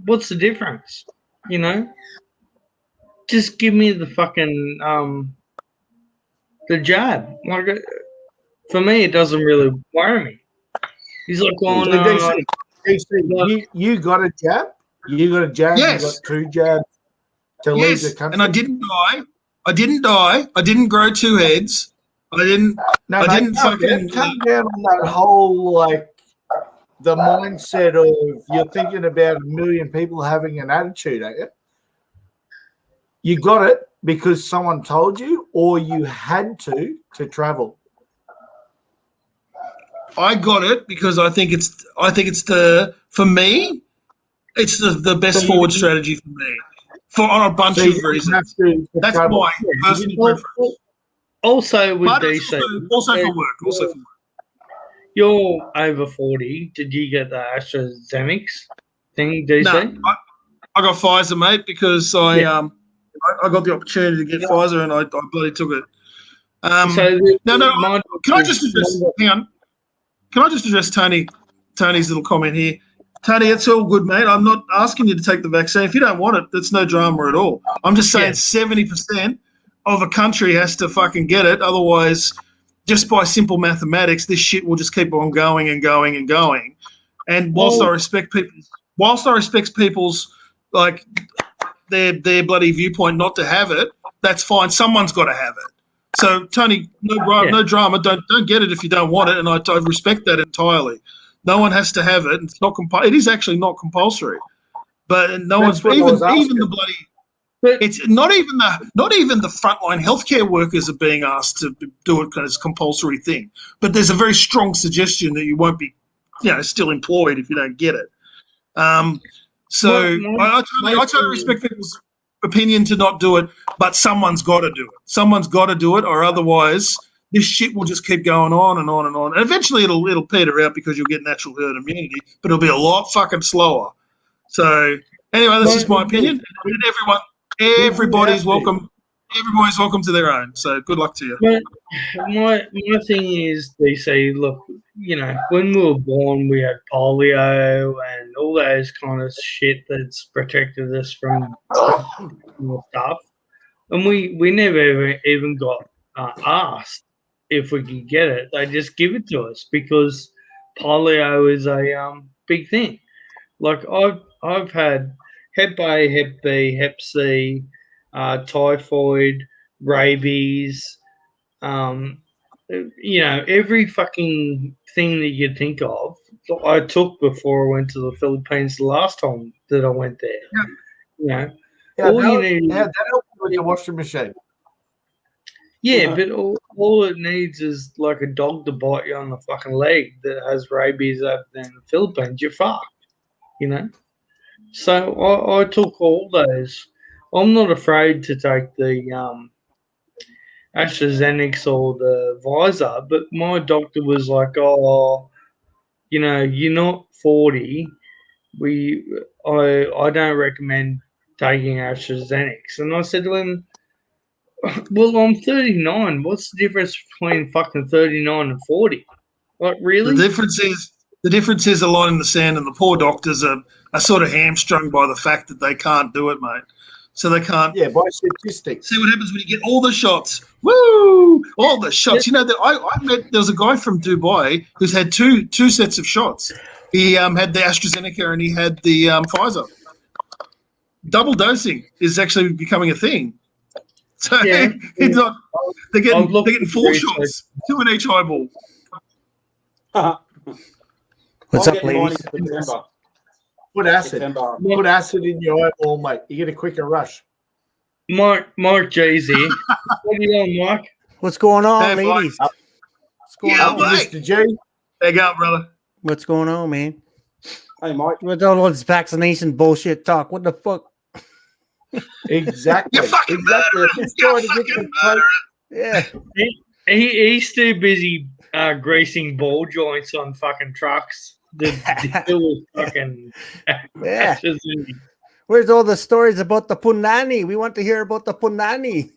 What's the difference? You know, just give me the fucking the jab. Like, for me, it doesn't really worry me." He's like, "Oh So no, DC, you got a jab? You got a jab? Yes. You got 2 jabs to leave the country? And I didn't die. I didn't grow 2 heads. I didn't come down on that whole, like, the mindset of you're thinking about a million people having an attitude, are you? You got it because someone told you, or you had to travel. I got it because I think it's for me, it's the best forward strategy for me. On a bunch of reasons. That's travel. my personal preference. Also with But DC, also for work. You're over 40. Did you get the AstraZeneca thing, DC? No, I got Pfizer, mate, because I got the opportunity to get Pfizer and I bloody took it. Can I just address? Hang on. Can I just address Tony's little comment here? Tony, it's all good, mate. I'm not asking you to take the vaccine. If you don't want it, that's no drama at all. I'm just saying 70% of a country has to fucking get it. Otherwise, just by simple mathematics, this shit will just keep on going and going and going. And whilst I respect people's like their bloody viewpoint not to have it, that's fine. Someone's got to have it. So Tony, no drama. Don't get it if you don't want it, and I respect that entirely. No one has to have it. It's not it is actually not compulsory, but no one's even the bloody. It's not even the frontline healthcare workers are being asked to do it as a compulsory thing. But there's a very strong suggestion that you won't be, still employed if you don't get it. I totally respect people's opinion to not do it, but someone's got to do it. Someone's got to do it, or otherwise this shit will just keep going on and on and on. And eventually it'll peter out because you'll get natural herd immunity, but it'll be a lot fucking slower. So anyway, that's just my opinion. And everybody's welcome. Everybody's welcome to their own. So good luck to you. My thing is, they say, look, when we were born, we had polio and all those kind of shit that's protected us from stuff, and we never even got asked if we could get it. They just give it to us because polio is a big thing. Like I've had Hep A, Hep B, Hep C, typhoid, rabies, every fucking thing that you could think of, I took before I went to the Philippines the last time that I went there. All you need. That helps with your washing machine. Yeah, but all it needs is like a dog to bite you on the fucking leg that has rabies over there in the Philippines. You're fucked, So I took all those. I'm not afraid to take the AstraZeneca or the Pfizer, but my doctor was like, "Oh, you're not 40. I don't recommend taking AstraZeneca." And I said to him, "Well, I'm 39. What's the difference between fucking 39 and 40? Like, really?" The difference is a line in the sand, and the poor doctors are sort of hamstrung by the fact that they can't do it, mate. So they can't. Yeah, by statistics. See what happens when you get all the shots. Woo! All the shots. You know that I met. There was a guy from Dubai who's had two sets of shots. He had the AstraZeneca and he had the Pfizer. Double dosing is actually becoming a thing. So Yeah. it's not. They're getting I've looked they're getting at 4 research. shots, 2 in each eyeball. What's I'm up, getting mine ladies? in September. Put acid. September. Put acid in your eyeball, mate. You get a quicker rush. Mark J's here. What are you on, Mike? What's going on, Hey, Mike. ladies? What's going Yeah, on? mate. Mr. G. There you go, brother. What's going on, man? Hey, Mike. With all this vaccination bullshit talk, what the fuck? Exactly. You fucking exactly. murderer. It's You trying to get fucking the murderer. Yeah. He's too busy greasing ball joints on fucking trucks to deal with fucking Yeah. AstraZeneca. Where's all the stories about the punani? We want to hear about the punani.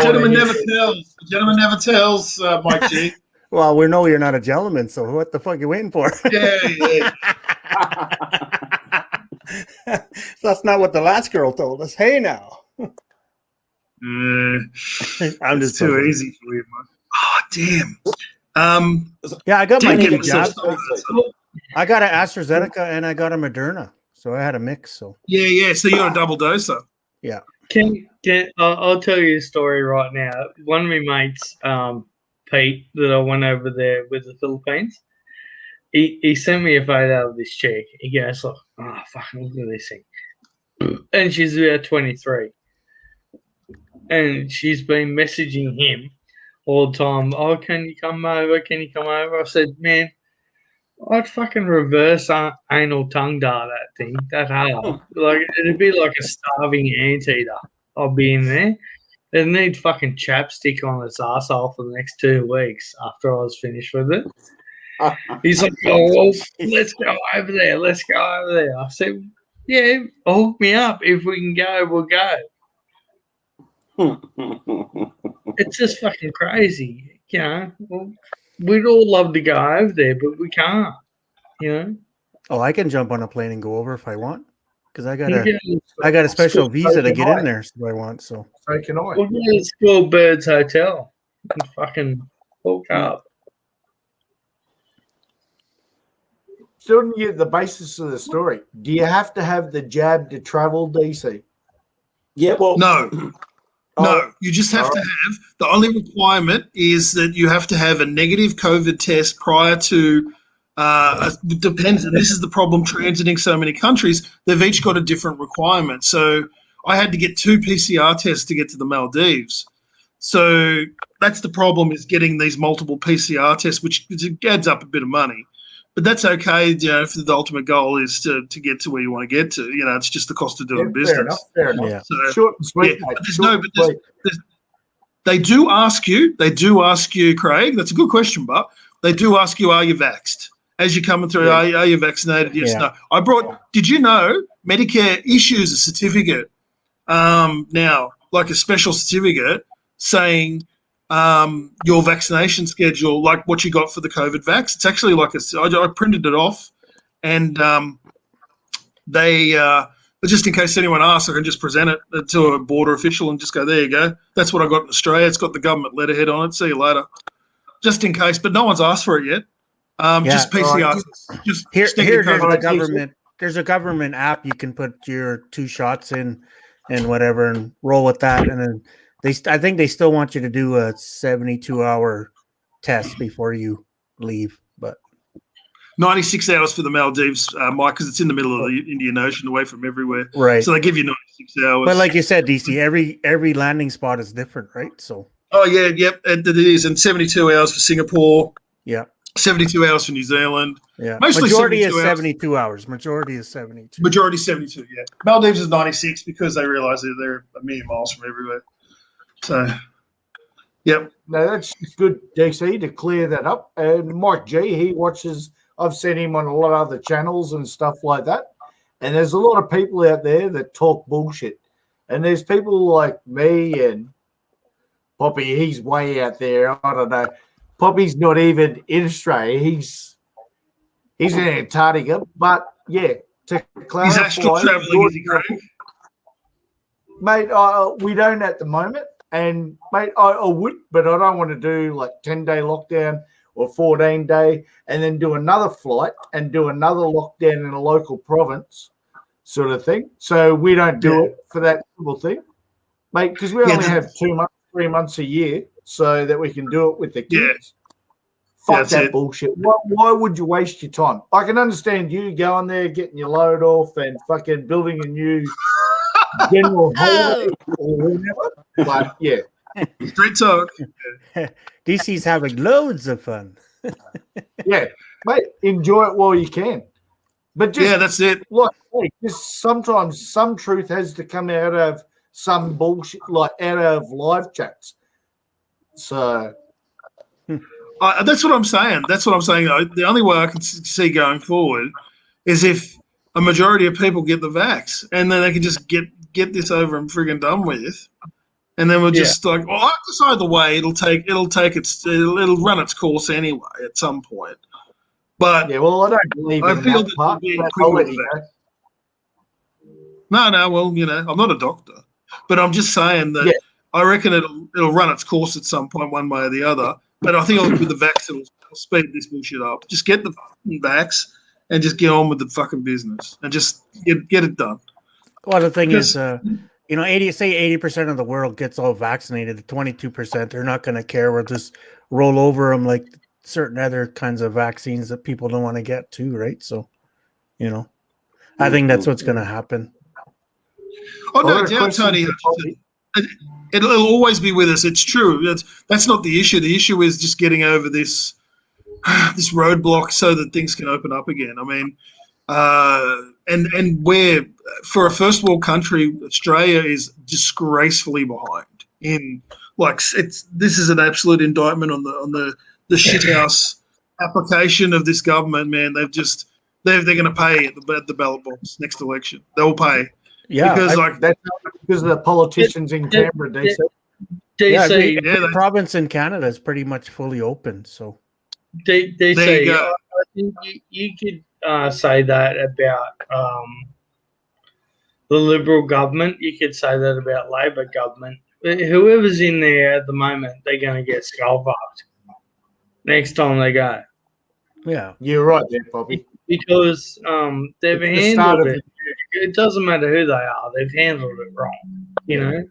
Gentleman never tells. Gentleman never tells, Mike G. Well, we know you're not a gentleman, so what the fuck are you waiting for? Yeah. That's not what the last girl told us. Hey, now. I'm I'm just just too fucking- easy for you, man. Oh, damn. Yeah, I got my Didn't two get jabs. so- I got an AstraZeneca and I got a Moderna, so I had a mix. So Yeah. So you're a double doser. I'll tell you a story right now. One of my mates, Pete, that I went over there with the Philippines, he sent me a photo of this chick. He goes, "Look, fucking look at this thing," and she's about 23, and she's been messaging him all the time. "Oh, can you come over? Can you come over?" I said, "Man, I'd fucking reverse anal tongue dart that thing that hard. Like, it'd be like a starving anteater. I'll be in there. It'd need fucking chapstick on its asshole for the next 2 weeks after I was finished with it." He's like, "Oh, well, let's go over there. Let's go over there." I said, "Yeah, hook me up. If we can go, we'll go." It's just fucking crazy. Well, we'd all love to go over there, but we can't. Oh, I can jump on a plane and go over if I want, because I got We'll a special visa to get can in I. there, so I want. So So can I. go to the School Birds Hotel and fucking hook up. Still didn't get the basis of the story. Do you have to have the jab to travel, DC? Yeah, well, No. Oh. No, you just have to have, the only requirement is that you have to have a negative COVID test prior to, it depends, and this is the problem transiting so many countries, they've each got a different requirement. So I had to get 2 PCR tests to get to the Maldives. So that's the problem, is getting these multiple PCR tests, which adds up a bit of money. But that's okay, if the ultimate goal is to get to where you want to get to. It's just the cost of doing business. Fair enough. yeah, So, Short and sweet, yeah, mate. but Short and sweet. they do ask you, Craig, that's a good question, but they do ask you, are you vaxxed? As you're coming through, Yeah. are you vaccinated? Yes, Yeah. no. Did you know Medicare issues a certificate now, like a special certificate saying your vaccination schedule, like what you got for the COVID vax? It's actually like I printed it off, and they just in case anyone asks, I can just present it to a border official and just go, there you go. That's what I got in Australia. It's got the government letterhead on it. See you later. Just in case, but no one's asked for it yet. Just PCR. Just Here, stick there's your COVID. a government. There's a government app you can put your 2 shots in, and whatever, and roll with that. And then I think they still want you to do a 72-hour test before you leave. But 96 hours for the Maldives, Mike, because it's in the middle of the Indian Ocean, away from everywhere. right. So they give you 96 hours. But like you said, DC, every landing spot is different, right? So oh yeah, yep, it is, and 72 hours for Singapore. yeah, 72 hours for New Zealand. Yeah. Mostly Majority is 72 hours. 72 hours. Majority is 72. Majority 72, yeah. Maldives is 96 because they realise that they're a million miles from everywhere. So, yep. No, that's good, DC, to clear that up. And Mike G, he watches, I've seen him on a lot of other channels and stuff like that. And there's a lot of people out there that talk bullshit. And there's people like me and Poppy, he's way out there. I don't know. Poppy's not even in Australia. He's in Antarctica. But, yeah, to clarify. He's astral travelling, is he, Craig? Mate, we don't at the moment. And, mate, I would, but I don't want to do like 10-day lockdown or 14-day and then do another flight and do another lockdown in a local province sort of thing. So we don't do it for that little thing, mate, because we only have 2 months, 3 months a year so that we can do it with the kids. Fuck that bullshit. Why would you waste your time? I can understand you going there, getting your load off and fucking building a new general holiday or whatever. But yeah. Straight talk. DC's having loads of fun. Yeah, mate, enjoy it while you can. But just that's it. Like, just sometimes some truth has to come out of some bullshit, like out of live chats. So that's what I'm saying. That's what I'm saying. The only way I can see going forward is if a majority of people get the vax, and then they can just get this over and friggin' done with, and then we'll just like, well, I guess either way, it'll run its course anyway at some point. But yeah, well, I don't believe I in feel that part. being I'll quick let with you that. go. No, well, I'm not a doctor, but I'm just saying that I reckon it'll run its course at some point, one way or the other. But I think with the vax, it'll speed this bullshit up. Just get the vax and just get on with the fucking business and just get it done. Well, the thing is, 80% of the world gets all vaccinated. The 22%, they're not going to care. We'll just roll over them like certain other kinds of vaccines that people don't want to get too, right? So, I think that's what's going to happen. Oh, no doubt, Tony. It'll always be with us. It's true. That's not the issue. The issue is just getting over this roadblock so that things can open up again. I mean, and where for a first world country, Australia is disgracefully behind. This is an absolute indictment on the shithouse application of this government. Man, they're going to pay at the ballot box next election. They'll pay. Yeah, because of the politicians in Canberra, DC. The province in Canada is pretty much fully open. So, DC, I think you could say that about the Liberal government. You could say that about Labor government. Whoever's in there at the moment, they're going to get skull fucked next time they go. Yeah, you're right there, Bobby. Because they've handled it. It doesn't matter who they are; they've handled it wrong.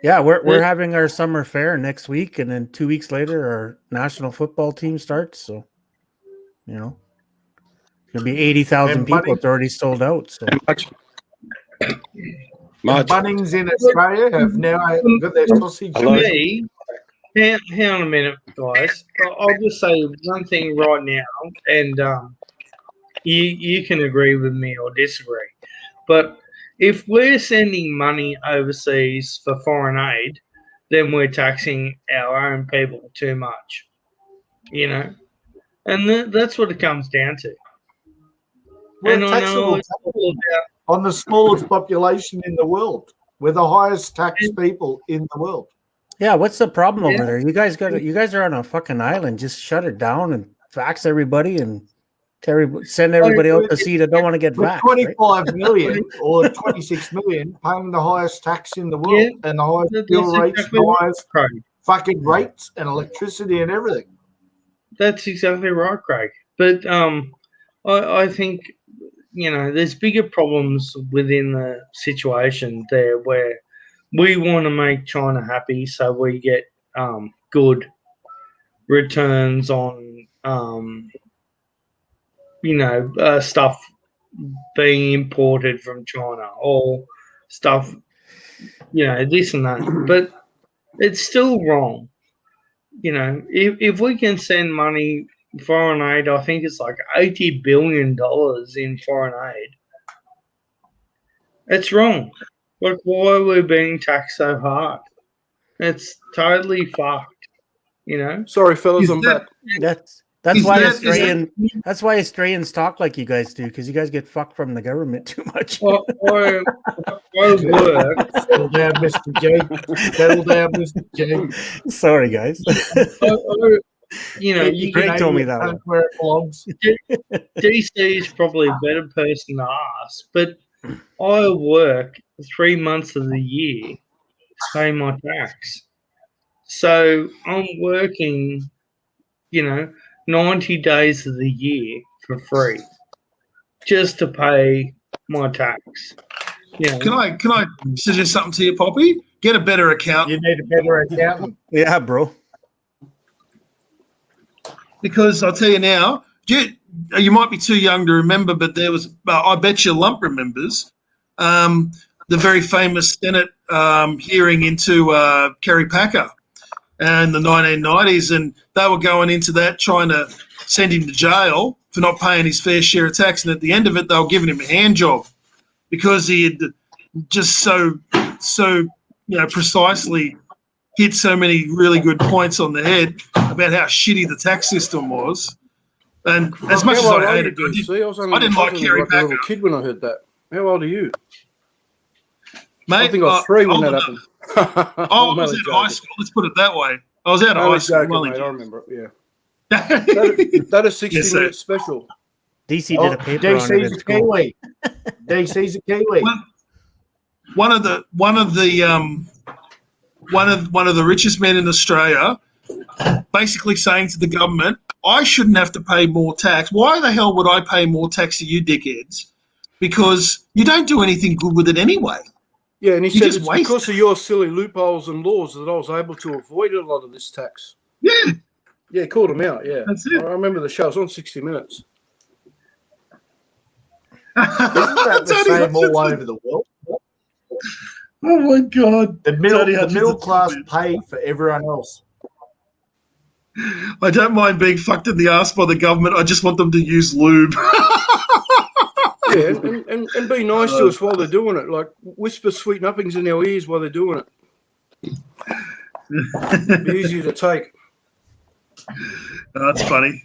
Yeah, we're having our summer fair next week, and then 2 weeks later, our national football team starts. So, it'll be 80,000 people. It's already sold out. So, Bunnings in Australia have now got their sausage. Hang on a minute, guys. I'll just say one thing right now, and you can agree with me or disagree. But if we're sending money overseas for foreign aid, then we're taxing our own people too much. And that's what it comes down to. We're taxable on the smallest population in the world. We're the highest taxed people in the world. Yeah, what's the problem over there? You guys are on a fucking island. Just shut it down and vax everybody and send everybody out to sea that don't want to get vaxxed. 25 million or 26 million paying the highest tax in the world and the highest bill rates, the highest fucking rates and electricity and everything. That's exactly right, Craig. But I think there's bigger problems within the situation there where we want to make China happy, so we get good returns on stuff being imported from China or stuff, this and that. But it's still wrong. If we can send money foreign aid. I think it's like $80 billion in foreign aid. It's wrong. Like, why are we being taxed so hard? It's totally fucked. You know. Sorry, fellas, Is I'm that- back. That's Is why that- is that- That's why Australians talk like you guys do, because you guys get fucked from the government too much. I work. Settle down, Mr. J. Settle down, Mr. J. Sorry, guys. You know, you Greg can, told me that one. Where it belongs. DC is probably a better person to ask, but I work 3 months of the year to pay my tax. So I'm working, 90 days of the year for free just to pay my tax. Can I suggest something to you, Poppy? Get a better account. You need a better accountant. Yeah, bro. Because I'll tell you now, you might be too young to remember, but there was, I bet you Lump remembers, the very famous Senate hearing into Kerry Packer in the 1990s, and they were going into that trying to send him to jail for not paying his fair share of tax, and at the end of it, they were giving him a hand job because he had just so precisely hit so many really good points on the head about how shitty the tax system was. And as much as I hated it, I didn't like Kerry a Packer. little kid when I heard that. How old are you? Mate, I think I was 3 when older that than- happened. I was in high school. Let's put it that way. I was out of high school. Joking, Only mate, I joking. remember it, yeah. That is 60 Yes, sir. minutes special. DC did a paper on it DC's in a school. Kiwi. DC's a Kiwi. One of the richest men in Australia basically saying to the government, I shouldn't have to pay more tax. Why the hell would I pay more tax to you dickheads? Because you don't do anything good with it anyway. Yeah, and he You said just it's waste because of your silly loopholes and laws that I was able to avoid a lot of this tax. Yeah. Yeah, called him out, yeah. That's it. I remember the show. It was on 60 Minutes. Isn't that the Tony same Hutchinson. all over the world? Oh my God. The Tony Hutchinson's middle class stupid. pay for everyone else. I don't mind being fucked in the ass by the government. I just want them to use lube. Yeah, and be nice to us while they're doing it. Like, whisper sweet nothings in our ears while they're doing it. Be easier to take. That's funny.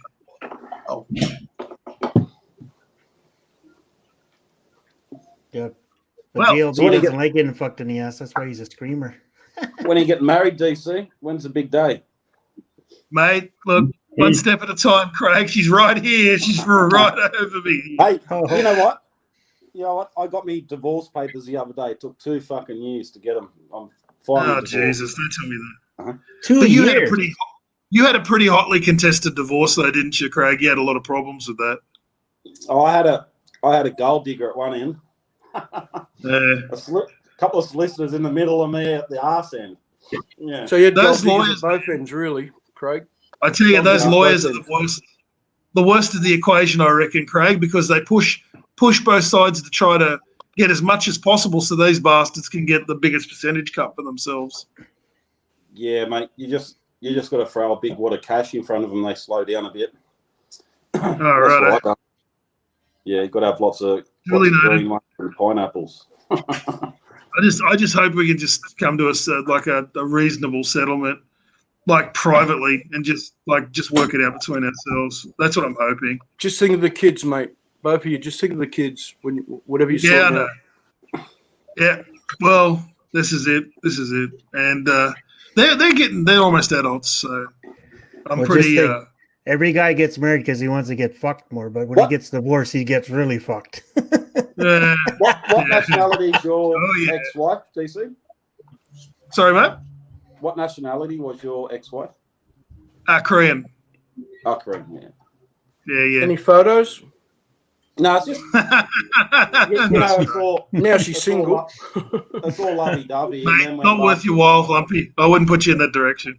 Yeah. But Well, GLB so what do you doesn't like getting fucked in the ass. That's why he's a screamer. When are you getting married, DC? When's the big day? Mate, look, one step at a time, Craig. She's right here. She's right over me. Hey, Oh. you know what? You know what? I got me divorce papers the other day. It took 2 fucking years to get them. I'm finally Oh, divorced. Jesus. Don't tell me that. 2 But years. you had a pretty hotly contested divorce, though, didn't you, Craig? You had a lot of problems with that. Oh, I had a gold digger at one end. A couple of solicitors in the middle of me at the arse end. Yeah. So you had Those gold lawyers- diggers at both ends, really, Craig. I tell you, those Yeah, lawyers are both the worst. The worst of the equation, I reckon, Craig, because they push both sides to try to get as much as possible so these bastards can get the biggest percentage cut for themselves. Yeah, mate. You just got to throw a big wad of cash in front of them. They slow down a bit. All That's right. what I done. Yeah, you've got to have lots of Duly noted. green ones and pineapples. I just hope we can just come to a reasonable settlement, like privately, and just work it out between ourselves. That's what I'm hoping. Just think of the kids, mate. Both of you, just think of the kids when whatever you Yeah, I sort know. out. Yeah. Well, this is it. And they're almost adults, so I'm Well, pretty. just think, every guy gets married because he wants to get fucked more, but when What? he gets divorced, he gets really fucked. What nationality is your Oh, yeah. ex-wife, DC? Sorry, mate. What nationality was your ex-wife? Korean. Oh, Korean, yeah. Yeah. Any photos? No, it's just, it's all... Now she's it's all single. It's all lovey-dovey. Mate, not worth your while, Lumpy. I wouldn't put you in that direction.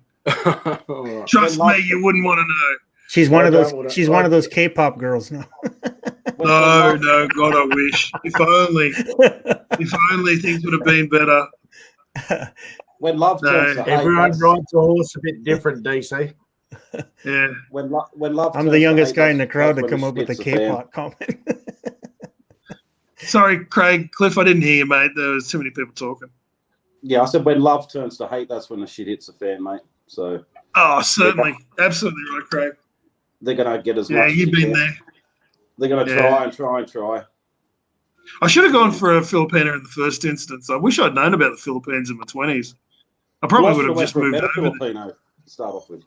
All right. Trust When love- me, you wouldn't want to know. She's one I of don't wanna- those. She's one of those K-pop girls now. No, God, I wish. If only things would have been better. When love No. turns to hate, Everyone that's- rides a horse a bit different, DC. Yeah. When love. I'm turns the to youngest hate, guy in the that's crowd to when come the up with the shit's a fan. K-pop comment. Sorry, Craig, Cliff, I didn't hear you, mate. There was too many people talking. Yeah, I said when love turns to hate, that's when the shit hits the fan, mate. So Oh, certainly. Absolutely right, Craig. they're gonna get as Yeah, much as you've you been can. there. They're gonna Yeah. try and try and try. I should have gone for a Filipino in the first instance. I wish I'd known about the Philippines in my 20s. I probably Well, I would should have went just for a moved better over Filipino to start off with.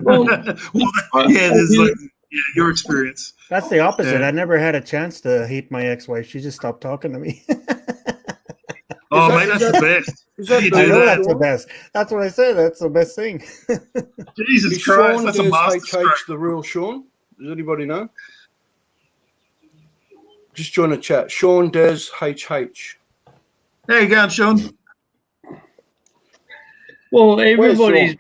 Well, yeah, there's like your experience. That's the opposite. Yeah. I never had a chance to hate my ex-wife. She just stopped talking to me. Oh, that- mate, is that's that- the best. Is that You I do know that. that's the best. That's what I said. That's the best thing. Jesus Is Christ, Sean that's a Des master HH stroke. the real Sean? Does anybody know? Just join the chat. Sean Des HH. There you go, Sean. well, everybody's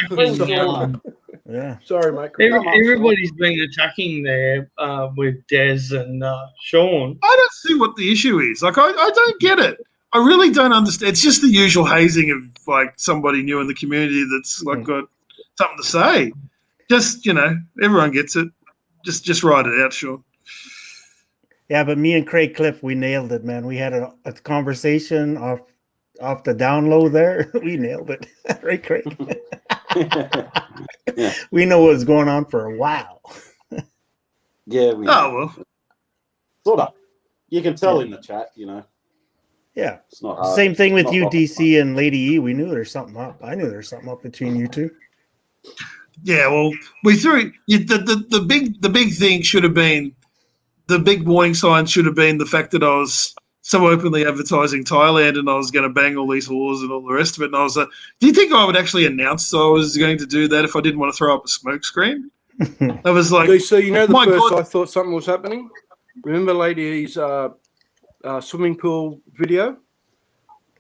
Bring been Sean up. Yeah. Sorry, mate. Come on, everybody's been attacking there with Des and Sean. I don't see what the issue is. Like, I don't get it. I really don't understand. It's just the usual hazing of like somebody new in the community that's like got something to say. Just everyone gets it. Just write it out, Sean. Yeah, but me and Craig Cliff, we nailed it, man. We had a conversation off the down low there. We nailed it. Right, Craig? Yeah. We know what's going on for a while. Yeah, we Oh well. sort of. You can tell in the chat, Yeah. It's not hard. Same thing with Not you, rocket DC and Lady E. We knew there's something up. I knew there's something up between you two. Yeah, well, we threw the big thing should have been the big warning sign should have been the fact that I was so openly advertising Thailand and I was going to bang all these whores and all the rest of it. And I was like, do you think I would actually announce I was going to do that if I didn't want to throw up a smoke screen? I was like, DC, you know the my first God. I thought something was happening? Remember Lady's swimming pool video?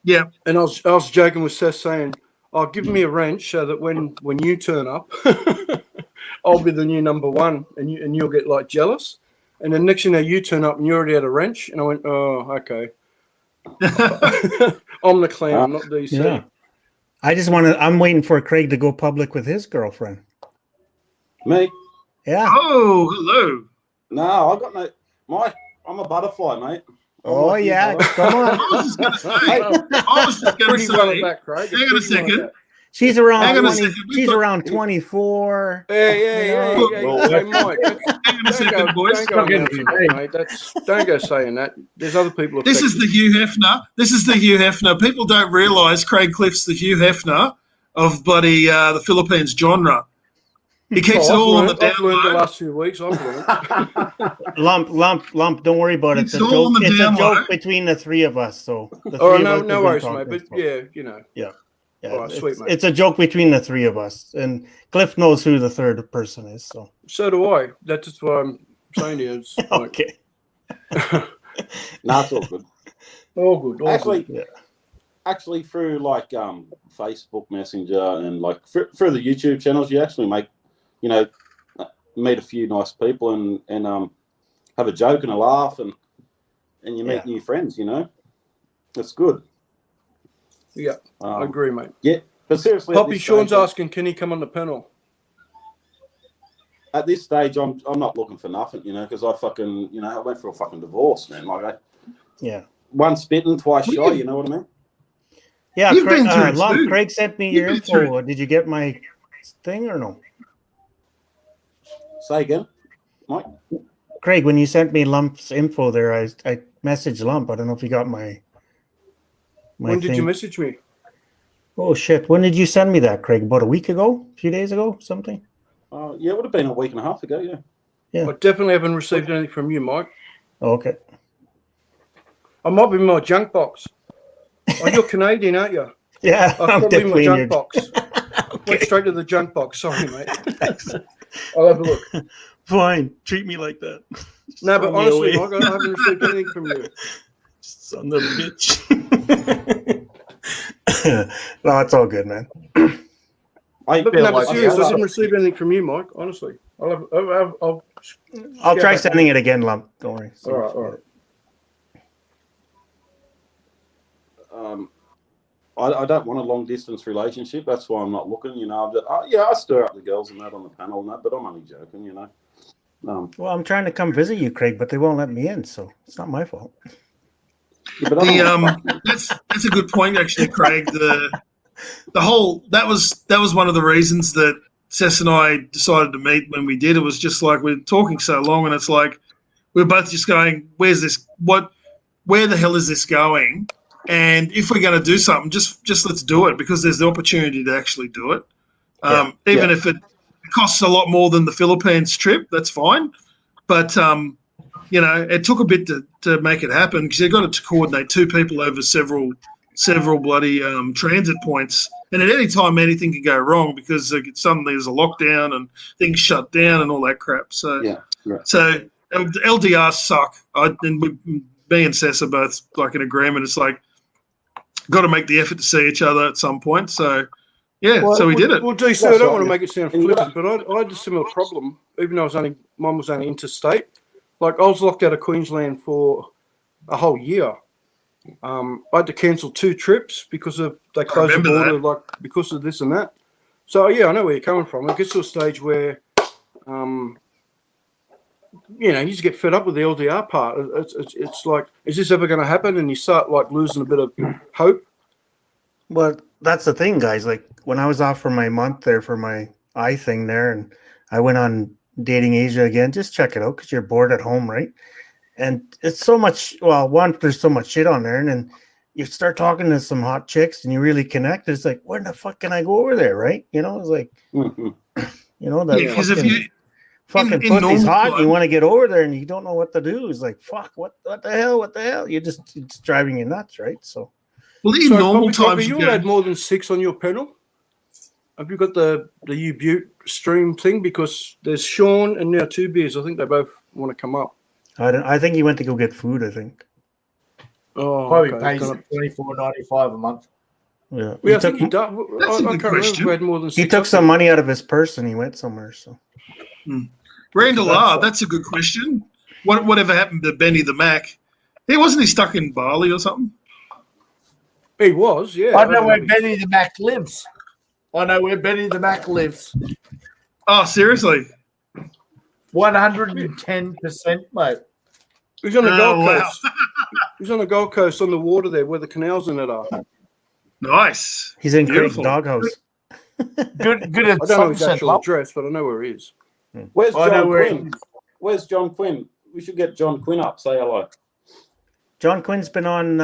Yeah. And I was joking with Seth saying, "Oh, give me a wrench so that when you turn up, I'll be the new number one, and you'll get like jealous." And then next thing you know, you turn up and you already had a wrench, and I went, "Oh, okay." I'm the clown, I'm not DC. Yeah. I'm waiting for Craig to go public with his girlfriend. Me? Yeah. Oh, hello. No, I got no. I'm a butterfly, mate. I'm Oh, like you, yeah. brother. Come on. I was just going to Pretty well at say, that, Craig. hang on a second. She's Hang around on a 20, second. she's around 24. Yeah. Well, Hey, Mike, Hang on a second, boys. don't go announcing that, mate. Don't go saying that. There's other people. This is the Hugh Hefner. This is the Hugh Hefner. People don't realise Craig Cliff's the Hugh Hefner of bloody the Philippines genre. He keeps it all on the down I've learned the low. last few weeks. I've learned. Lump. Don't worry about it. It's It's a all joke. on the It's a down low. joke between the three of us. So the Oh three no, of us no have worries, been mate. talking, But so. yeah. Yeah, All right, sweet, mate. it's a joke between the three of us, and Cliff knows who the third person is. So So do I. That's just what I'm saying to you. It's like, okay, No, it's all good. all good. All Actually, good. actually, through like Facebook Messenger and like through the YouTube channels, you actually make, meet a few nice people and have a joke and a laugh and you meet new friends. That's good. Yeah, I agree, mate. Yeah, but seriously, at Poppy this Sean's stage, asking, can he come on the panel? At this stage, I'm not looking for nothing, because I fucking, I went through a fucking divorce, man. Like, once bitten, twice shy. You know what I mean? yeah. You've Craig, been through it too. Craig sent me You've your been through info. Did you get my thing or no? Say again, Mike. Craig, when you sent me Lump's info there, I messaged Lump. I don't know if you got my When did you thing. message me? Oh shit! When did you send me that, Craig? About a week ago? A few days ago? Something? Yeah, it would have been a week and a half ago. Yeah. I definitely haven't received anything from you, Mike. Oh, okay. I might be in my junk box. Oh, you're Canadian, aren't you? Yeah, I'll I'm probably in my definitely in your junk box. Went straight to the junk box. Sorry, mate. I'll have a look. Fine. Treat me like that. No, but Throw me honestly, away. Mike, I haven't received anything from you. Son of a bitch. No, it's all good, man. I But feel no, but like seriously, I didn't receive anything from you, Mike. Honestly, I'll I'll try back sending it again, Lump. Don't worry. All right. I don't want a long distance relationship. That's why I'm not looking. You know, I stir up the girls and that on the panel and that, but I'm only joking. You know. Well, I'm trying to come visit you, Craig, but they won't let me in, so it's not my fault. Yeah, but That's a good point, actually, Craig. The whole that was one of the reasons that Sess and I decided to meet when we did. It was just like we're talking so long, and it's like we're both just going, "Where's this? Where the hell is this going?" And if we're going to do something, just let's do it, because there's the opportunity to actually do it. Even if it costs a lot more than the Philippines trip, that's fine. But it took a bit to make it happen, because you've got to coordinate two people over several bloody transit points, and at any time anything can go wrong, because suddenly there's a lockdown and things shut down and all that crap. So so LDRs suck. Me and Sess are both like in agreement. It's like got to make the effort to see each other at some point. So so we did it. Well, DC, I don't want to make it sound flippant, but I had a similar problem, even though mine was only interstate. Like, I was locked out of Queensland for a whole year. I had to cancel 2 trips because they closed the border, because of this and that. So I know where you're coming from. It gets to a stage where, you just get fed up with the LDR part. It's like, is this ever going to happen? And you start like losing a bit of hope. Well, that's the thing, guys. Like, when I was off for my month there for my eye thing there, and I went on Dating Asia again, just check it out, because you're bored at home, right? And it's so much, there's so much shit on there, and then you start talking to some hot chicks and you really connect. It's like, where the fuck can I go over there, right? It's like, because if you fucking pussy's hot and you want to get over there and you don't know what to do. It's like, fuck, what the hell? It's driving you nuts, right? So, well, in normal times, you had more than 6 on your panel. Have you got the U-Butte stream thing? Because there's Sean and now 2 beers. I think they both want to come up. I think he went to go get food, I think. Oh, probably pays $24.95 a month. Yeah, I think he does. I can't remember if we had more than 6. He took some money out of his purse and he went somewhere. So, Randall, that's a good question. Whatever happened to Benny the Mac? Wasn't he stuck in Bali or something? He was, yeah. I know where Benny the Mac lives. Oh, seriously? 110%, mate. He's on the Gold Coast. He's on the Gold Coast on the water there where the canals in it are. Nice. He's in Craig's doghouse. Good at I don't know his actual address, but I know where he is. Where's John Quinn? Where's John Quinn? We should get John Quinn up. Say hello. John Quinn's been on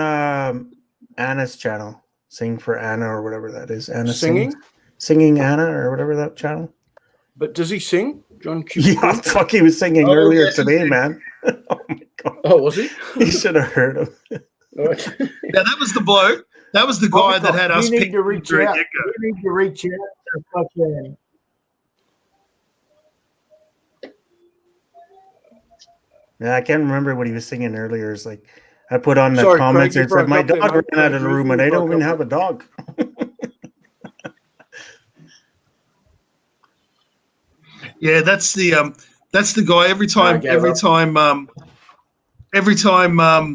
Anna's channel. Sing for Anna or whatever that is. Anna Singing Anna or whatever that channel. But does he sing? John Q. Yeah, fuck, he was singing earlier today, man. Oh my god. Oh, was he? You should have heard him. Yeah, that was the bloke. That was the guy that had us. We need to reach out. We need to reach out. Yeah, I can't remember what he was singing earlier. It's like I put on the comments and it said my dog ran out of the room and I don't even have a dog. Yeah, that's the guy. Every time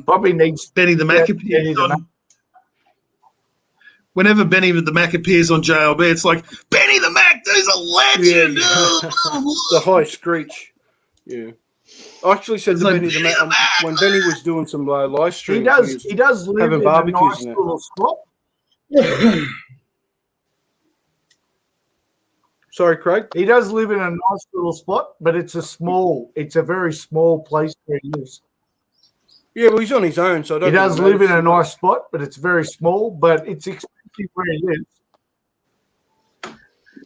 Bobby needs Benny the Mac appears on. Whenever Benny the Mac appears on JLB, it's like, Benny the Mac, there's a legend. The high screech. Yeah. I actually said to Benny the Mac when Benny was doing some live streams. He does live in a nice little spot. Sorry, Craig. He does live in a nice little spot, but it's a very small place where he lives. Yeah, well, he's on his own, so I don't. He does live in a nice spot, but it's very small. But it's expensive where he lives.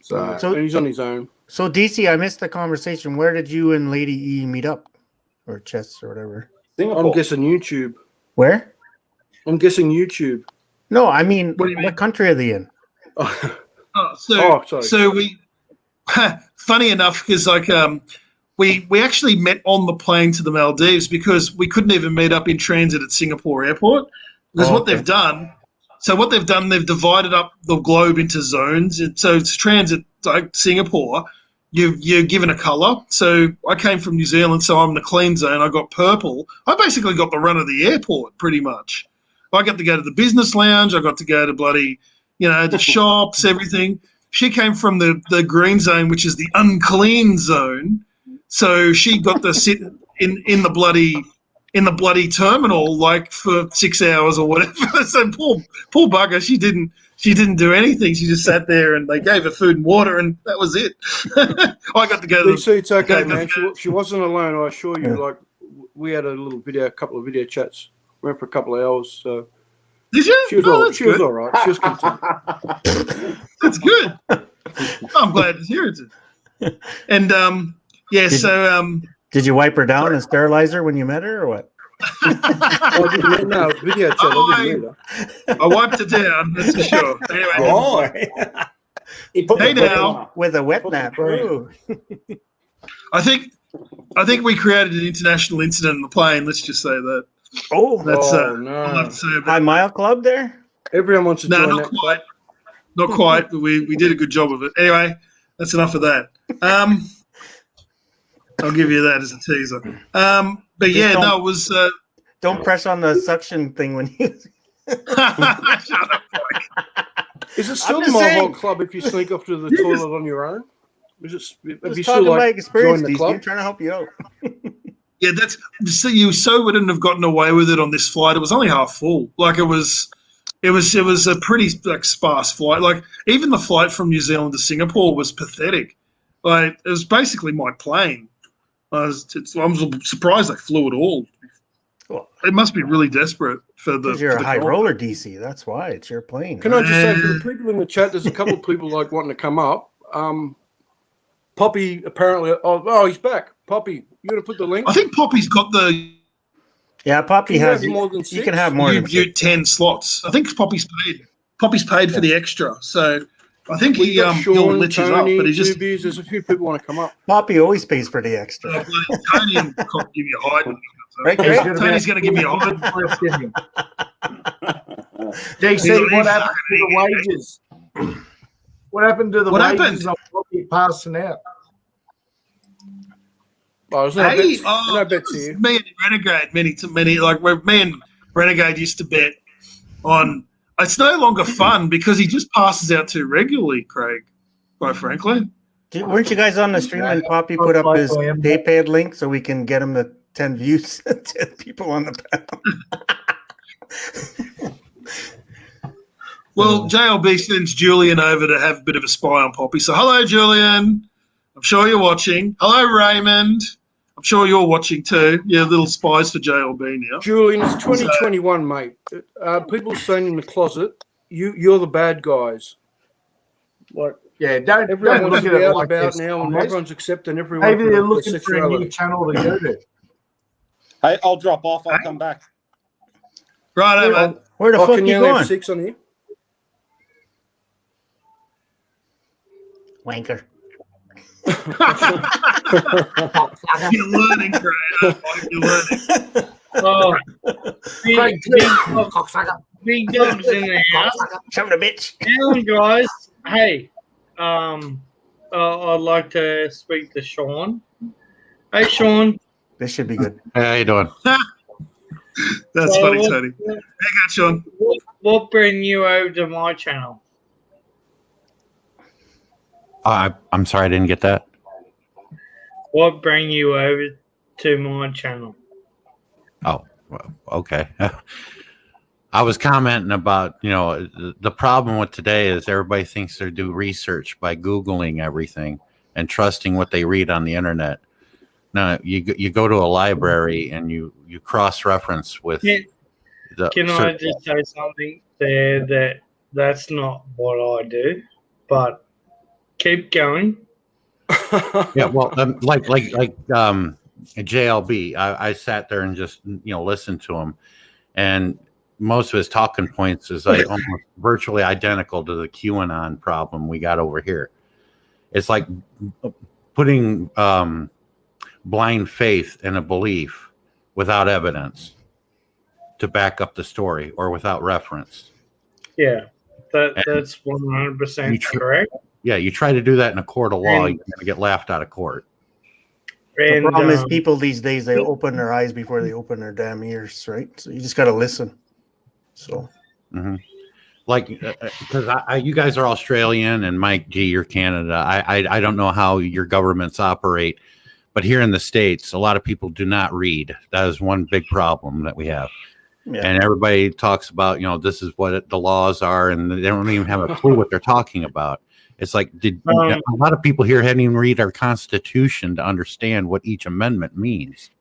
So he's on his own. So DC, I missed the conversation. Where did you and Lady E meet up, or Chess, or whatever? I'm guessing YouTube. Where? I'm guessing YouTube. No, I mean, what country are they in? So we. Funny enough, because we actually met on the plane to the Maldives because we couldn't even meet up in transit at Singapore airport. Because what they've done, they've divided up the globe into zones. So it's transit like Singapore. You're given a colour. So I came from New Zealand, so I'm in the clean zone. I got purple. I basically got the run of the airport pretty much. I got to go to the business lounge. I got to go to bloody, the shops, everything. She came from the green zone, which is the unclean zone. So she got to sit in the bloody terminal like for 6 hours or whatever. So poor bugger, she didn't do anything. She just sat there and they gave her food and water and that was it. I got to go to DC, it's okay, man. She wasn't alone, I assure you. Like, we had a couple of video chats. Went for a couple of hours. So did you? She was all right. She was content. That's good. I'm glad to hear it. And did you wipe her down and sterilize her when you met her, or what? No, video chat. I didn't meet her. I wiped it down. That's for sure. Anyway, Oh, hey now, with a wet nap. Ooh. I think we created an international incident on the plane. Let's just say that. Oh, that's no. I'll have to say about High Mile Club there. Everyone wants to No, join not that quite. club. Not quite, but we did a good job of it. Anyway, that's enough of that. I'll give you that as a teaser. But Just yeah, don't- no, it was. Don't press on the suction thing when you. Shut up, Is it still I'm the just Mohawk saying. Club if you sneak off to the toilet on your own? Is it? I Have was you still talking my like experience, joined the DC. club? I'm trying to help you out. Yeah, that's so you wouldn't have gotten away with it on this flight. It was only half full. Like it was a pretty sparse flight. Like even the flight from New Zealand to Singapore was pathetic. Like it was basically my plane. I was surprised they flew at all. Well, It must be really desperate for the. because you're for a the high content. roller, DC. That's why it's your plane. Can I just say for the people in the chat, there's a couple of people like wanting to come up. Poppy apparently. Oh, he's back. Poppy, you gonna put the link? I think Poppy's got the Yeah, Poppy Can you has. have more than You six? can have more than Ute 10 slots. I think Poppy's paid for the extra. So I think We got he'll Sean, lich us up, Tony, but he's just Two Beers. There's a few people want to come up. Poppy always pays for the extra. Tony and Cock give you a hide. Right, He's Greg? gonna Tony's be going to give me a hide. DC, what happened to the wages? What happened to the What wages happened? of Poppy passing out? Oh, there's no Hey, bets. No bets here. me and Renegade, many like where me and Renegade used to bet on. It's no longer fun because he just passes out too regularly, Craig. Quite frankly, Weren't you guys on the stream when Poppy put up his PayPal link so we can get him the 10 views, 10 people on the panel? well, JLB sends Julian over to have a bit of a spy on Poppy. So, hello, Julian. I'm sure you're watching. Hello, Raymond. I'm sure you're watching too. Yeah, little spies for JLB now. Julian, it's 2021, mate. People saying in the closet, you're the bad guys. Like, Yeah, don't everyone's look at it out like about this. now, and guys. everyone's accepting everyone. Maybe for they're their looking for a new sexuality. channel to go to. Hey, I'll drop off. I'll come back. Right, man. Where the fuck can you you only have going? 6 on here? Wanker. You're learning, Craig. You're learning. Oh, Craig, big dogs in the house. Show the bitch. Hang on, guys. Hey, I'd like to speak to Sean. Hey, Sean. This should be good. Hey, how you doing? That's So funny, what- Tony. Hang on, Sean. What bring you over to my channel? I'm sorry, I didn't get that. What bring you over to my channel? Oh, well, okay. I was commenting about, the problem with today is everybody thinks they do research by Googling everything and trusting what they read on the internet. No, you go to a library and you cross-reference with the. Can I just say something there that's not what I do, but keep going. Yeah, well, like JLB, I sat there and just listened to him, and most of his talking points is like almost virtually identical to the QAnon problem we got over here. It's like putting blind faith in a belief without evidence to back up the story or without reference. Yeah, that's 100% correct. Yeah, you try to do that in a court of law, And- you're going to get laughed out of court. The And problem is people these days, they open their eyes before they open their damn ears, right? So you just got to listen. So, like, because you guys are Australian, and Mike G, you're Canada. I don't know how your governments operate, but here in the States, a lot of people do not read. That is one big problem that we have. yeah. And everybody talks about, this is what the laws are, and they don't even have a clue what they're talking about. It's like, a lot of people here hadn't even read our Constitution to understand what each amendment means.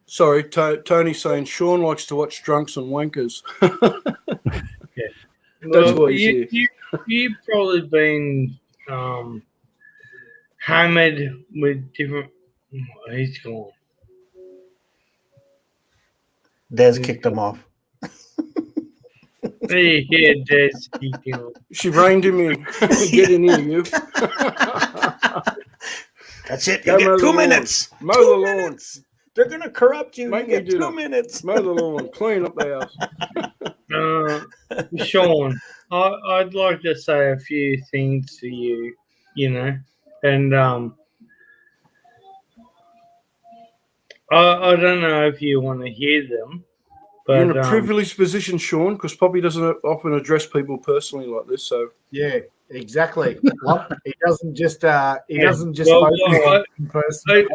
Sorry, Tony's saying Sean likes to watch drunks and wankers. Yeah. That's Well, what he's here. you've probably been hammered with different. Oh, he's gone. Des kicked him off. Yeah, Des kicked him off. She reined him in. Get in here, you. That's it. Go You get mow the 2 lawn. minutes. Mow 2 the lawn. minutes. They're gonna corrupt you. Make You me get do 2 that. minutes. Mow the lawn. Clean up the house. Sean, I'd like to say a few things to you, and I don't know if you want to hear them, but You're in a privileged position, Sean, because Poppy doesn't often address people personally like this. So Yeah, exactly. Well, he doesn't just focus well, on person.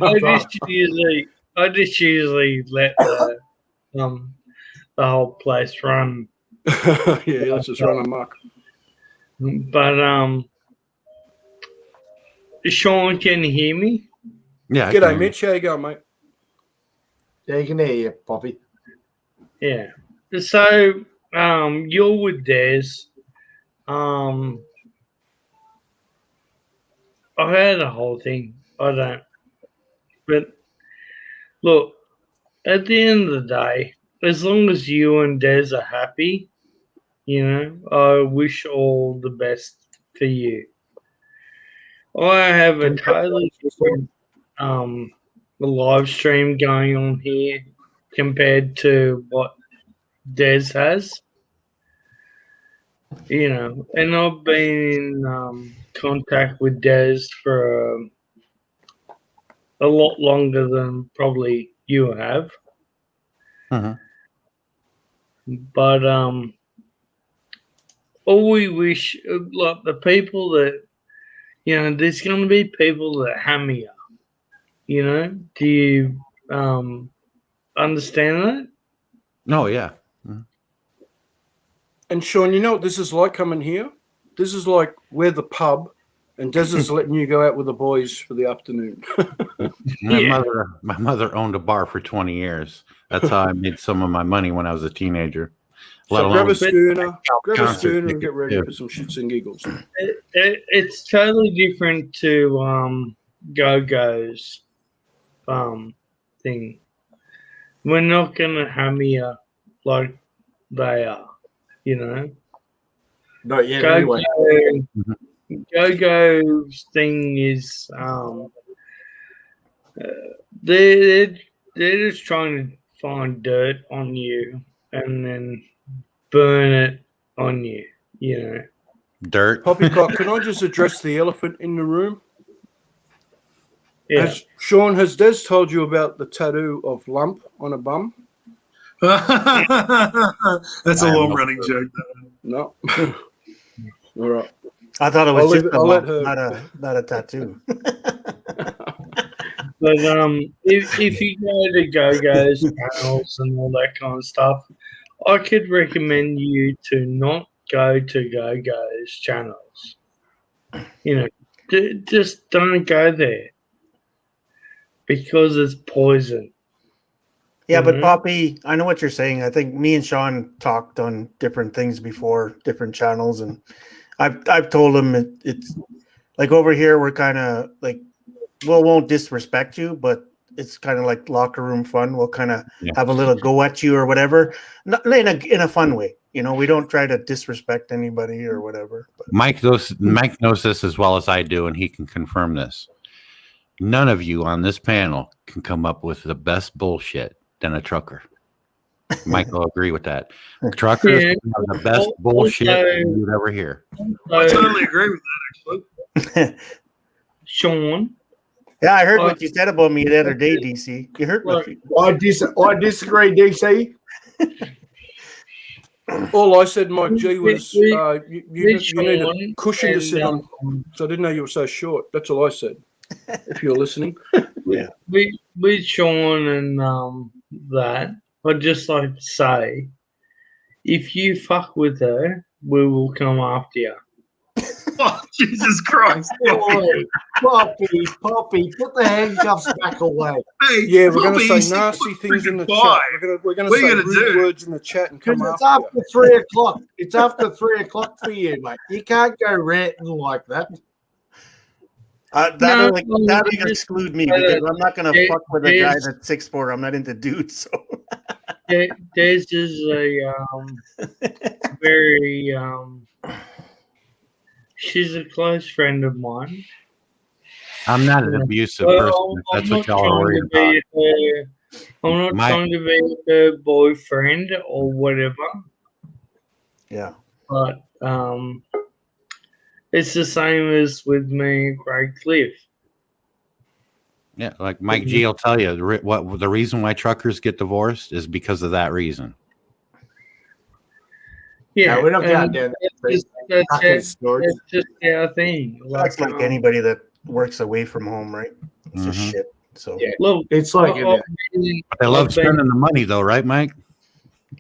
I just usually let the whole place run. yeah, let's just run amok. But Sean, can you hear me? Yeah. G'day, Mitch. How you going, mate? Yeah, you can hear you, Poppy. Yeah. So you're with Des. I heard the whole thing. I don't. But look, at the end of the day, as long as you and Des are happy, I wish all the best for you. I have a totally different live stream going on here compared to what Des has. And I've been in contact with Des for a lot longer than probably you have. But all we wish, like the people that, there's going to be people that hammer you. Do you understand that? No, yeah. And Sean, you know what this is like coming here? This is like we're the pub, and Des is letting you go out with the boys for the afternoon. My mother owned a bar for 20 years. That's how I made some of my money when I was a teenager. So grab a schooner and get ready for some shits and giggles. It's totally different to Go-Go's thing. We're not going to hammer you like they are, Not yet, anyway. Go-Go's thing is they're just trying to find dirt on you and then burn it on you, Dirt. Poppycock, can I just address the elephant in the room? Yeah. Sean, has Des told you about the tattoo of lump on a bum? That's a long running joke. No. All right. I thought it was just I'll let her. not a tattoo. But if you go to Go-Go's channels and all that kind of stuff, I could recommend you to not go to Go-Go's channels. Just don't go there because it's poison. Yeah, but Poppy, I know what you're saying. I think me and Sean talked on different things before, different channels, and I've told him it's like over here we're kind of like, won't disrespect you, but it's kind of like locker room fun. We'll kind of have a little go at you or whatever, not in a fun way. We don't try to disrespect anybody or whatever. But. Mike knows this as well as I do, and he can confirm this. None of you on this panel can come up with the best bullshit than a trucker. Mike will agree with that. Truckers have the best bullshit you'd ever hear. I totally agree with that, actually. Sean. Yeah, I heard what you said about me the other day, DC. You hurt my feelings. I disagree, DC. All I said, Mike G, was We- you With need a Sean cushion to and, sit on. So I didn't know you were so short. That's all I said. If you're listening. with Sean and that, I'd just like to say, if you fuck with her, we will come after you. Oh, Jesus Christ. Boy, Poppy, put the handcuffs back away. Hey, Yeah, we're going to Poppy, say nasty things in the goodbye. chat. We're going What to are say you gonna rude do? words in the chat and come Because it's after you. after 3 o'clock. It's after 3 o'clock for you, mate. You can't go ranting like that. That'll just exclude me because I'm not gonna fuck with a guy that's 6'4". I'm not into dudes. So Des is a very she's a close friend of mine. I'm not an abusive Well, person. If that's what y'all are worried about. I'm not trying to be her boyfriend or whatever, yeah. but it's the same as with me and Craig Cliff. Yeah, like Mike G will tell you, the reason why truckers get divorced is because of that reason. Yeah, No, we're not going and down that's just our thing. That's like anybody that works away from home, right? It's just Mhm. shit. So Yeah. Look, It's like I've But they love spending the money, though, right, Mike?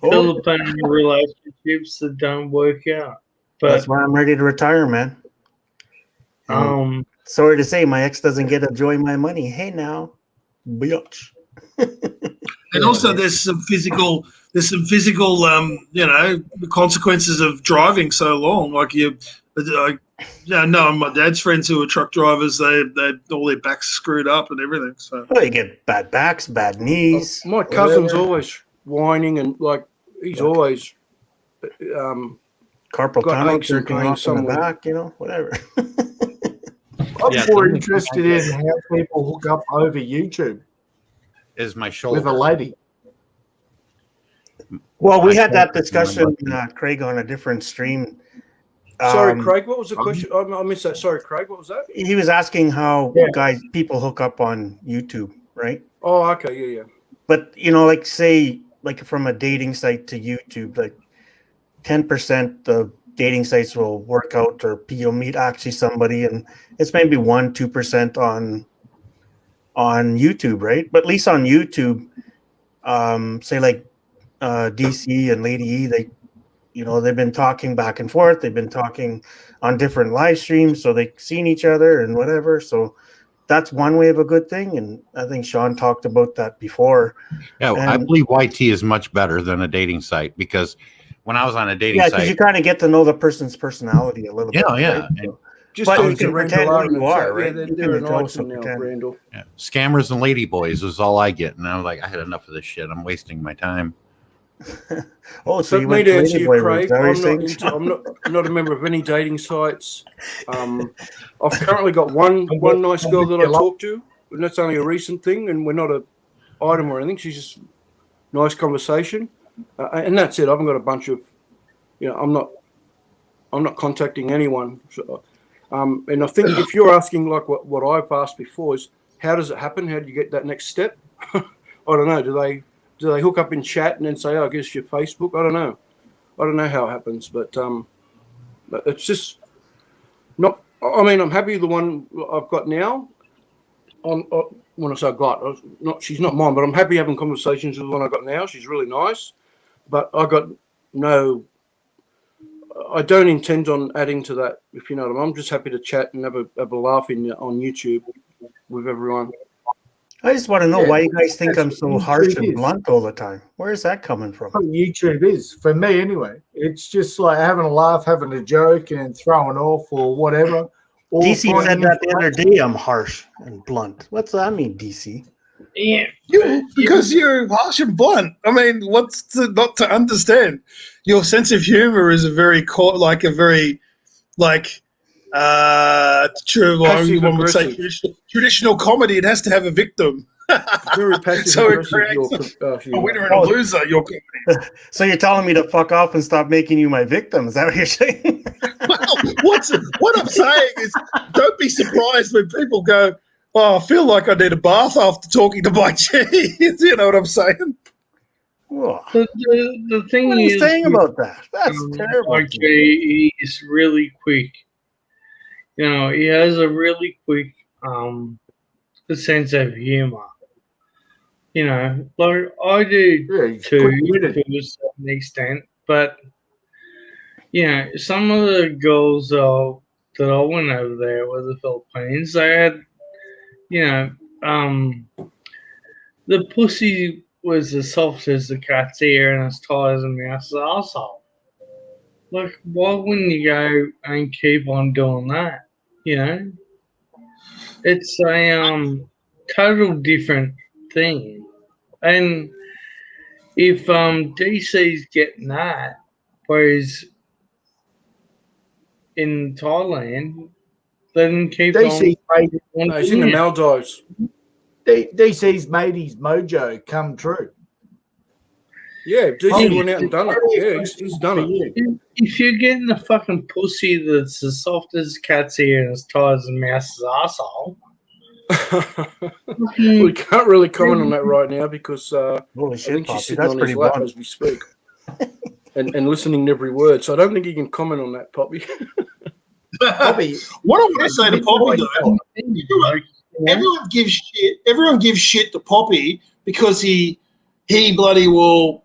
Philippine relationships that don't work out. that's But why I'm ready to retire, man. And sorry to say, my ex doesn't get to enjoy my money. Hey now, bitch. And also, there's some physical, consequences of driving so long. Like I know my dad's friends who are truck drivers. They all their backs screwed up and everything. So Well, you get bad backs, bad knees. My cousin's always whining and he's always carpal got tunnel aches and jerking pains off in the somewhere. back, whatever. I'm more interested in how people hook up over YouTube Is my shoulder with a lady. Well, we had that discussion, Craig, on a different stream. Sorry, Craig, what was the question? I missed that. Sorry, Craig, what was that? He was asking how people hook up on YouTube, right? Oh, okay, yeah. But like say, like from a dating site to YouTube, like 10% of dating sites will work out, or you'll meet actually somebody, and it's maybe 1-2% on YouTube, right? But at least on YouTube, say like DC and Lady E, they've been talking back and forth. They've been talking on different live streams, so they've seen each other and whatever. So that's one way of a good thing. And I think Sean talked about that before. Yeah, I believe YT is much better than a dating site, because when I was on a dating site, because you kind of get to know the person's personality a little bit. Yeah. Right? Just but go you to can pretend Randall who you are, right? Yeah, You they're can an also item now, pretend. Randall. Yeah. Scammers and ladyboys is all I get, and I was like, I had enough of this shit. I'm wasting my time. Oh, so But you me went to to answer you, Ladyboy Craig, Roads, I'm not a member of any dating sites. I've currently got one nice girl that I talk to, and that's only a recent thing, and we're not a item or anything. She's just nice conversation, and that's it. I haven't got a bunch of, I'm not contacting anyone. So, and I think if you're asking like what I've asked before is, how does it happen? How do you get that next step? I don't know. Do they hook up in chat and then say, I guess your Facebook? I don't know. I don't know how it happens, but it's just not. I mean, I'm happy with the one I've got now. When I say she's not mine, but I'm happy having conversations with the one I got now. She's really nice, but I don't intend on adding to that. If you know what I mean, I'm just happy to chat and have a laugh on YouTube with everyone. I just want to know why you guys think I'm so harsh and blunt all the time. Where is that coming from? YouTube is, for me anyway. It's just like having a laugh, having a joke, and throwing off or whatever. DC said that the other day, I'm harsh and blunt. What's that mean, DC? Yeah, because you're harsh and blunt. I mean, what's not to understand? Your sense of humor is traditional comedy. It has to have a victim. Very passive So it aggressive. creates a winner and a loser. Your comedy. So you're telling me to fuck off and stop making you my victim? Is that what you're saying? Well, what I'm saying is, don't be surprised when people go, "Oh, I feel like I need a bath after talking to my G." You know what I'm saying? Whoa. The thing What are you is, saying about that? That's terrible. like he's really quick. You know, he has a really quick sense of humor. You know, like I do Yeah, too, quick-witted. to a certain extent, but you know, some of the girls that I went over there were the Philippines. They had, you know, the pussy was as soft as the cat's ear and as tight as a mouse's arsehole. Like, why wouldn't you go and keep on doing that? You know, it's a total different thing. And if DC's getting that, whereas in Thailand, let him keep DC's made, No, he's in the Maldives. DC's made his mojo come true. Yeah, DC Probably- went out and done it. Yeah, he's done it. If you're getting a fucking pussy that's as soft as a cat's ear and as tight as a mouse's arsehole, We can't really comment on that right now because Holy I shit, think Poppy. she's sitting That's on pretty his lap blunt. as we speak and listening to every word. So I don't think he can comment on that, Poppy. Poppy, What I want to say to Poppy though, everyone gives shit. Everyone gives shit to Poppy because he bloody well,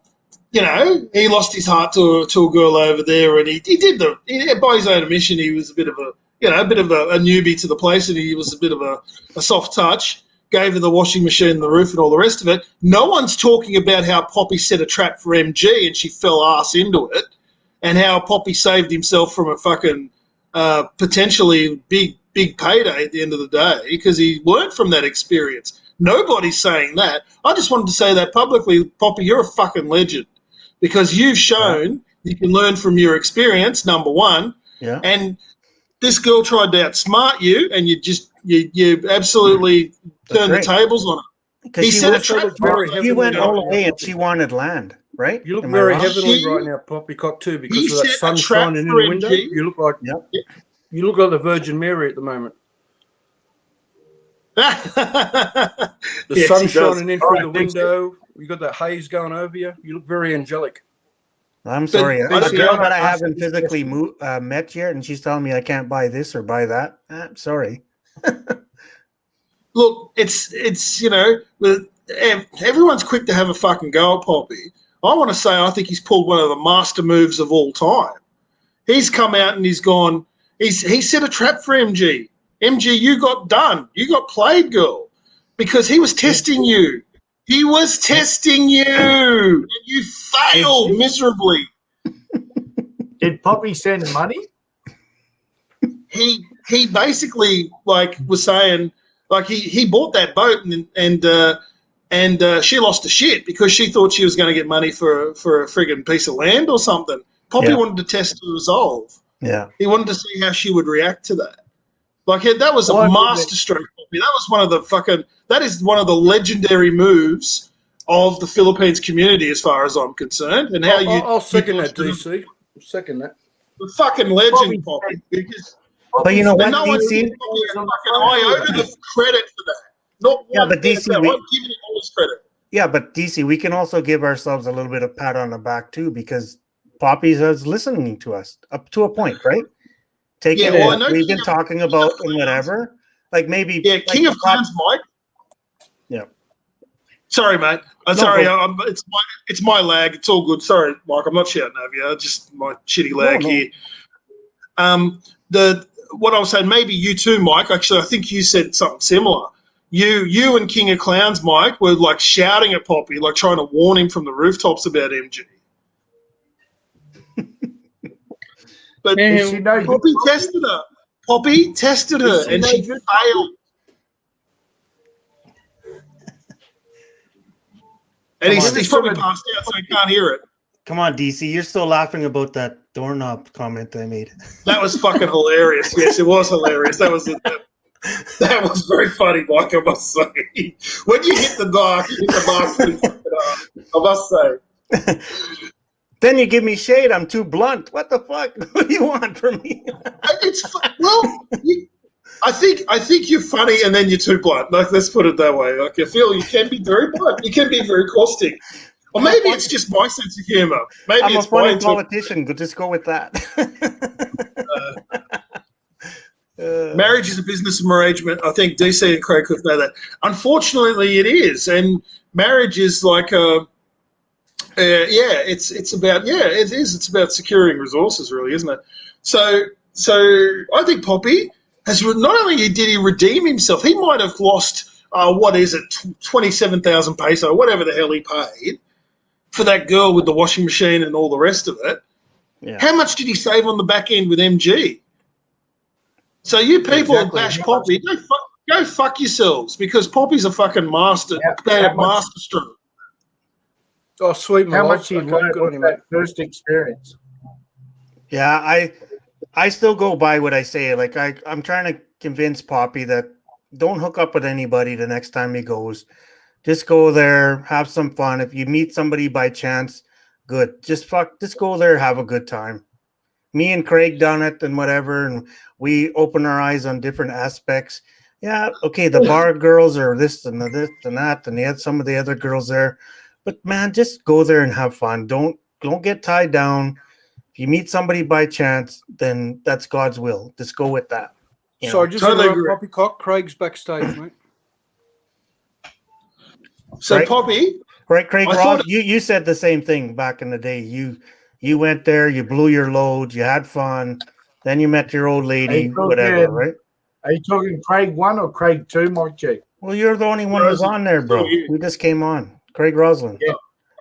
you know, he lost his heart to a girl over there, and he did by his own admission he was a bit of a newbie to the place, and he was a bit of a soft touch. Gave her the washing machine and the roof and all the rest of it. No one's talking about how Poppy set a trap for MG and she fell ass into it, and how Poppy saved himself from a fucking potentially big payday at the end of the day because he learned from that experience. Nobody's saying that. I just wanted to say that publicly, Poppy, you're a fucking legend because you've shown you can learn from your experience, number one. Yeah. And this girl tried to outsmart you, and you absolutely turned the tables on her. Because He she said went, a trap very she went heavily all right the way now, and she wanted land, right? You look Am I very wrong? heavenly She- right now, Poppycock, too, because He of that set a sun trap shining in for the window. MG. You look like you look like the Virgin Mary at the moment. The Yes, sun he does. shining in through Alright, the thanks, window. You got that haze going over you. You look very angelic. I'm sorry. I A don't girl know. that I haven't physically met yet, and she's telling me I can't buy this or buy that. I'm sorry. Look, it's you know, everyone's quick to have a fucking go at Poppy. I want to say I think he's pulled one of the master moves of all time. He's come out and he's gone. He set a trap for MG. MG, you got done. You got played, girl, because he was testing you. He was testing you. And you failed miserably. did Poppy send money? He basically was saying he bought that boat and she lost the shit because she thought she was going to get money for a friggin' piece of land or something. Poppy wanted to test the resolve. Yeah. He wanted to see how she would react to that. That was a Why would master stroke. Poppy. That is one of the legendary moves of the Philippines community, as far as I'm concerned. And how I'll second that, DC. Second that. the fucking legend, Poppy. Because But you know what, no one's DC? giving Poppy a fucking iota of credit for that. Not Yeah, one but bit DC, of that. I'm giving him all his credit. Yeah, but DC, we can also give ourselves a little bit of pat on the back too, because Poppy's is listening to us up to a point, right? Taking Yeah, well, I what know we've King been of- talking about and whatever. Like maybe Yeah, like King of Clans, Mike. Yeah. Sorry, mate. I'm No, sorry. go- It's my lag. It's all good. Sorry, Mike. I'm not shouting over you. Just my shitty lag No. here. What I was saying, maybe you too, Mike. Actually, I think you said something similar. You and King of Clowns, Mike, were like shouting at Poppy, like trying to warn him from the rooftops about MG. But Man, Is she no good? Poppy tested her. Poppy tested her, Is she and no she good? failed. And Come on. he's probably passed out, so he can't hear it. Come on, DC, you're still laughing about that doorknob comment I made. That was fucking hilarious. Yes, it was hilarious. That was very funny, Mike. I must say. When you hit the mark, you hit the mark pretty fucking hard. I must say. Then you give me shade. I'm too blunt. What the fuck? What do you want from me? I think you're funny, and then you're too blunt. Like, let's put it that way. Like, I feel you can be very blunt. You can be very caustic. Or maybe it's just my sense of humour. Maybe I'm a it's my funny interpretation. politician. Just go with that. Marriage is a business of arrangement. I think DC and Craig Cliff know that. Unfortunately, it is, and marriage is like a it's about it is. It's about securing resources, really, isn't it? So I think Poppy has not only did he redeem himself, he might have lost 27,000 peso, whatever the hell he paid for that girl with the washing machine and all the rest of it. Yeah. How much did he save on the back end with MG? So you people Exactly. bash Poppy, go fuck yourselves, because Poppy's a fucking master. They have master stroke. Oh, sweet. How Milos. much he Okay, learned good on with you, that mate. first experience. Yeah, I still go by what I say. Like I'm trying to convince Poppy that don't hook up with anybody the next time he goes. Just go there, have some fun. If you meet somebody by chance, good. Just go there, have a good time. Me and Craig done it and whatever, and we open our eyes on different aspects. Yeah, okay, the bar girls are this and that, and they had some of the other girls there. But man, just go there and have fun. Don't get tied down. If you meet somebody by chance, then that's God's will. Just go with that. You Sorry, know? just Totally interrupt agree. Poppycock. Craig's backstage, mate. So Right. Poppy, Right, Craig I Ross, thought- you said the same thing back in the day. You went there, you blew your load, you had fun, then you met your old lady, Hey, look, whatever, right? Are you talking Craig 1 or Craig 2, Mike G? Well, you're the only one who's on there, bro. You just came on, Craig Roslin. Yeah.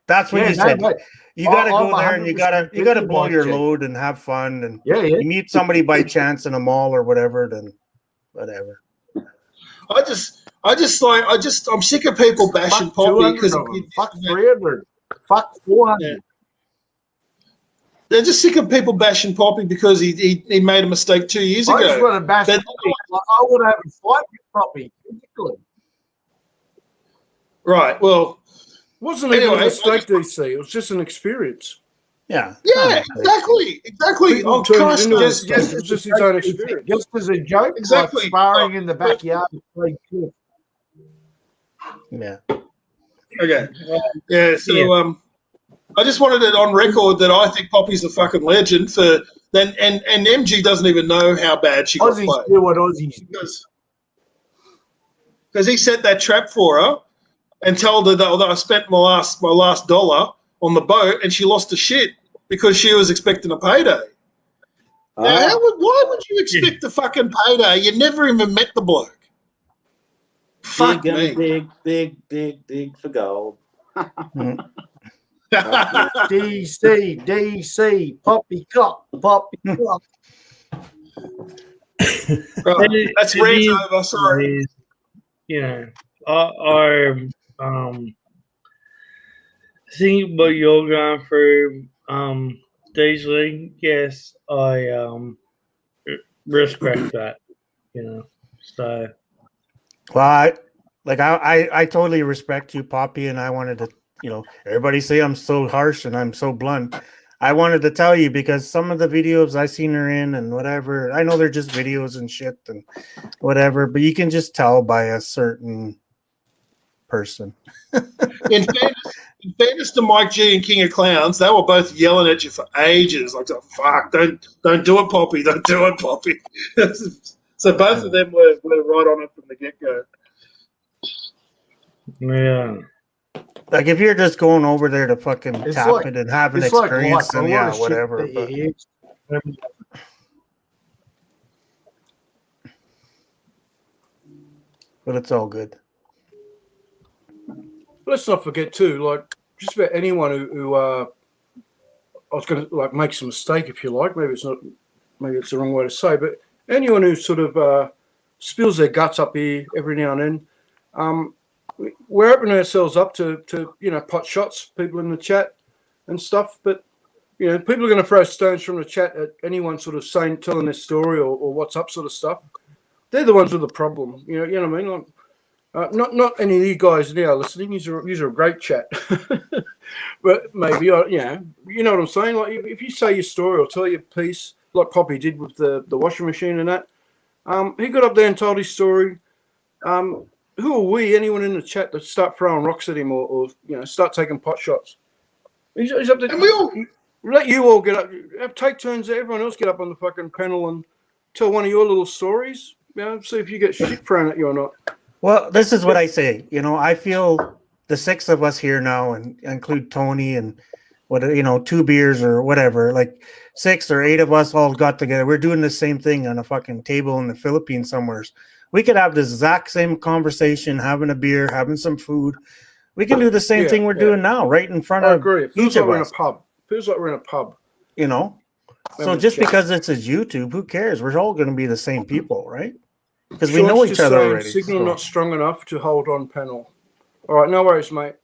That's what Yeah, you no, said. no. You got to I'm go there and you 100% got to with you, blow Mike your G. load and have fun. And Yeah. you meet somebody by chance in a mall or whatever, then whatever. I'm sick of people bashing Fuck Poppy 200 because of them. Fuck 300. Fuck 400. they're just sick of people bashing Poppy because he made a mistake 2 years I just ago. want to bash But- Poppy. I would have a fight with Poppy. Physically. Right. Well, Wasn't even Anyway, a mistake, DC. It was just an experience. Yeah. yeah, exactly. People Oh, turned it Christ, into a just, mistake. It was just his own experience. Just as a joke, Exactly. like sparring in the backyard with Craig Cliff. Yeah. okay. Yeah. So I just wanted it on record that I think Poppy's a fucking legend for then, and MG doesn't even know how bad she got Aussies played do what Aussies do. because he set that trap for her and told her that I spent my last dollar on the boat and she lost her shit because she was expecting a payday. Now, why would you expect a fucking payday? You never even met the bloke. Fuck Dig me. and dig, dig, dig, dig for gold. DC, poppycock. Right, that's It rant is- over. Sorry. is, you know, I think what you're going through, Deasley, yes, I respect that, you know. So Well, I totally respect you, Poppy, and I wanted to, everybody say I'm so harsh and I'm so blunt. I wanted to tell you because some of the videos I seen her in and whatever, I know they're just videos and shit and whatever, but you can just tell by a certain person. In fairness to Mike G and King of Clowns, they were both yelling at you for ages. Like, oh, fuck, don't do it, Poppy. Don't do it, Poppy. So both of them were right on it from the get-go. yeah. Like if you're just going over there to fucking It's tap like- it and have an It's like experience, life. A then lot yeah, of shit whatever. that you But hear. it's all good. Let's not forget too, like just about anyone who I was going to like makes a mistake, if you like. Maybe it's the wrong way to say, but anyone who sort of spills their guts up here every now and then, we're opening ourselves up to pot shots, people in the chat and stuff. But people are going to throw stones from the chat at anyone sort of telling their story or what's up sort of stuff. They're the ones with the problem. You know what I mean? Like, not any of you guys now listening. These are a great chat, but maybe you know what I'm saying. Like if you say your story or tell your piece, like Poppy did with the washing machine and that, he got up there and told his story. Who are we? Anyone in the chat that start throwing rocks at him or start taking pot shots? He's up there. And we all Let you all get up. Take turns. Everyone else get up on the fucking panel and tell one of your little stories. See if you get shit thrown at you or not. Well, this is what I say. I feel the 6 of us here now, and include Tony and 2 beers or whatever, like 6 or 8 of us all got together. We're doing the same thing on a fucking table in the Philippines somewhere. We could have the exact same conversation, having a beer, having some food. We can do the same thing we're doing now, right in front I of agree. It feels each like of we're us. in a pub. Feels like we're in a pub. So Having just a chat. because it's YouTube, who cares? We're all going to be the same people, right? Because we Sean's know each just other saying, already. Signal so. not strong enough to hold on panel. All right, no worries, mate.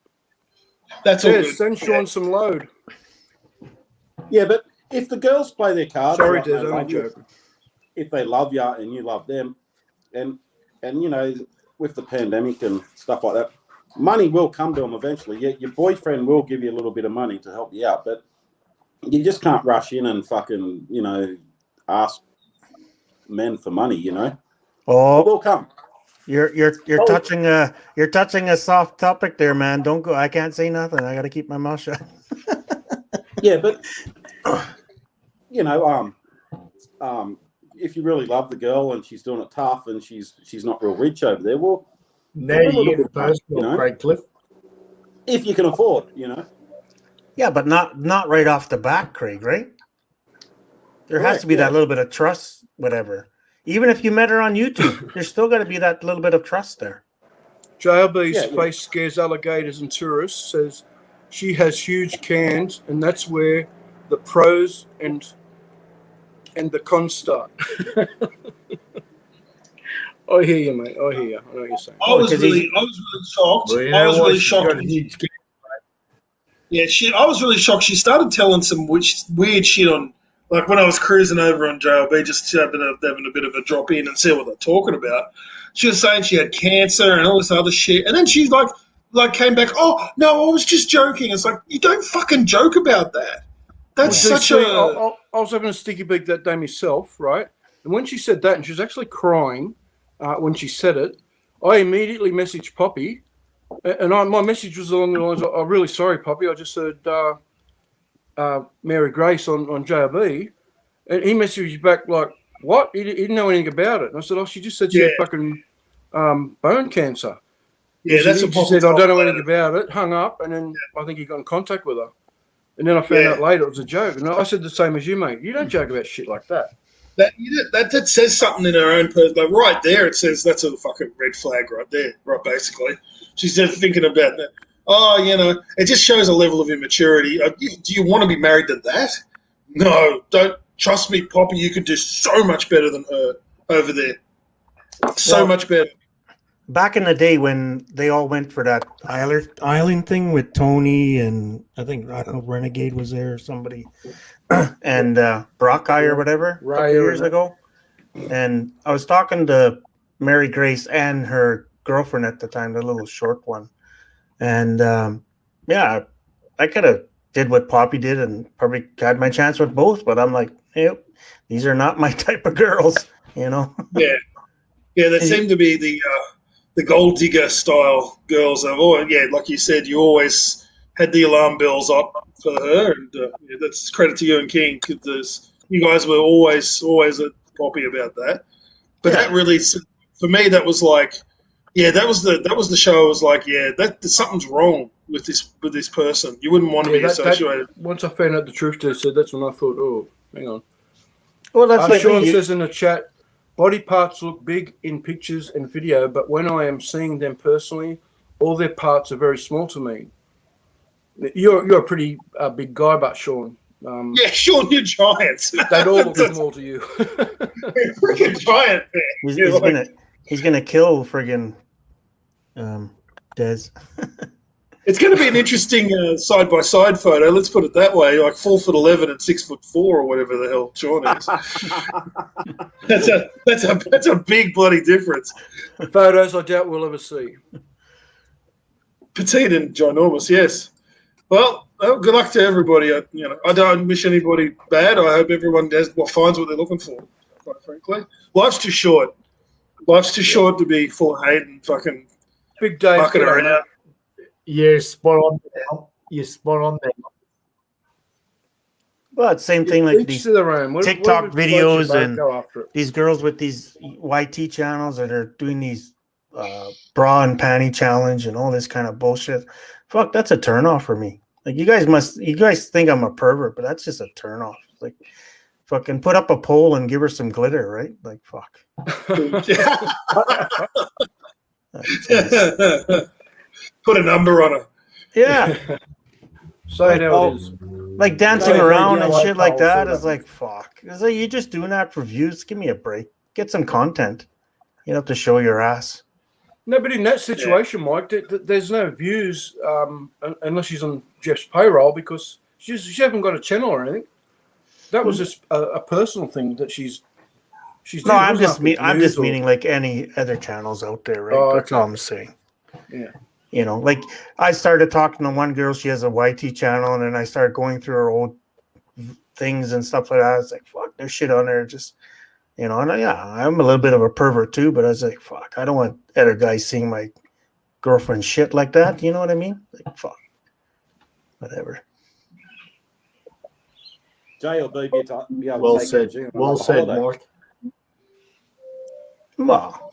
that's all Des, good. send Sean some load. Yeah, but if the girls play their cards, Sorry, right, Des, they I'm love you. joking. If they love you and you love them, and with the pandemic and stuff like that, money will come to them eventually. Yeah, your boyfriend will give you a little bit of money to help you out, but you just can't rush in and fucking ask men for money. It Oh, will come. you're touching a soft topic there, man. Don't go. I can't say nothing. I got to keep my mouth shut. Yeah, but if you really love the girl and she's doing it tough and she's not real rich over there, well, Now give her a little you bit get of money, personal, Craig Cliff. if you can afford, Yeah, but not right off the bat, Craig. Right? There has to be that little bit of trust, whatever. Even if you met her on YouTube, there's still got to be that little bit of trust there. JLB's face scares alligators and tourists. Says she has huge cans, and that's where the pros and the cons start. I hear you, mate. I hear you. I know what you're saying. I was really shocked. Well, you I know was what? really She's shocked. got a huge kid. Yeah, I was really shocked. She started telling some weird shit on, like when I was cruising over on JLB, just having a bit of a drop in and see what they're talking about. She was saying she had cancer and all this other shit, and then she's like came back. Oh no, I was just joking. It's like, you don't fucking joke about that. That's such a. I was having a sticky beak that day myself, right? And when she said that, and she was actually crying when she said it, I immediately messaged Poppy, and my message was along the lines of, "I'm really sorry, Poppy. I just heard Mary Grace on JRB," and he messaged back like, "What? He didn't know anything about it." And I said, "Oh, she just said she had fucking bone cancer." Yeah, that's what she Poppy said. I told don't know me anything about it. Hung up, and then I think he got in contact with her. And then I found out later it was a joke. And I said the same as you, mate. You don't joke about shit like that. That says something in her own person. Like right there, it says that's a fucking red flag right there, right, basically. She's just thinking about that. Oh, it just shows a level of immaturity. Do you want to be married to that? No, don't. Trust me, Poppy, you could do so much better than her over there. So much better. Back in the day when they all went for that island thing with Tony and I don't know, Renegade was there or somebody and Brockeye or whatever a couple years ago. And I was talking to Mary Grace and her girlfriend at the time, the little short one. And I could have did what Poppy did and probably had my chance with both, but I'm like, these are not my type of girls, Yeah, they seem to be the gold digger style girls. Like you said, you always had the alarm bells up for her, and that's credit to you and King because you guys were always at Poppy about that. But that really, for me, that was like, that was the show. I was like, that something's wrong with this person. You wouldn't want to be associated. Once I found out the truth, they said that's when I thought, oh, hang on. Well, that's like Sean says in the chat, body parts look big in pictures and video, but when I am seeing them personally, all their parts are very small to me. You're a pretty big guy, but Sean. Sean, you're giant. They'd all look small to you. You're freaking giant, man. He's gonna kill friggin' Des. It's going to be an interesting side-by-side photo. Let's put it that way, like 4'11" and 6'4" or whatever the hell Sean is. that's a big bloody difference. Photos I doubt we'll ever see. Petite and ginormous, yes. Well, good luck to everybody. I don't wish anybody bad. I hope everyone finds what they're looking for. Quite frankly, life's too short. Life's too short to be full of hate and fucking big Dave fucking around. You're spot on there. You're spot on there. Well, it's same thing like Each these to their own. TikTok Whatever floats your videos boat, and go after it. these girls with these YT channels that are doing these bra and panty challenge and all this kind of bullshit. Fuck, that's a turnoff for me. Like you guys think I'm a pervert, but that's just a turnoff. Like fucking put up a pole and give her some glitter, right? Like fuck. Put a number on her. Yeah. Say it how it is. Like dancing Yeah, around yeah, and like shit like Paul that said, is like fuck. It's like you're just doing that for views. Give me a break. Get some content. You don't have to show your ass. No, but in that situation, Mike, there's no views unless she's on Jeff's payroll because she hasn't got a channel or anything. That was just a personal thing that she's. No, I'm doing. just meaning like any other channels out there, right? Oh, That's okay. all I'm saying. Yeah. You know, like I started talking to one girl. She has a YT channel, and then I started going through her old things and stuff like that. I was like, "Fuck, there's shit on there." Just you know, and I'm a little bit of a pervert too. But I was like, "Fuck, I don't want other guys seeing my girlfriend shit like that." You know what I mean? Like, fuck, whatever. Jay will be able to Well take said. Jay on Well another said, holiday. Mike. Well,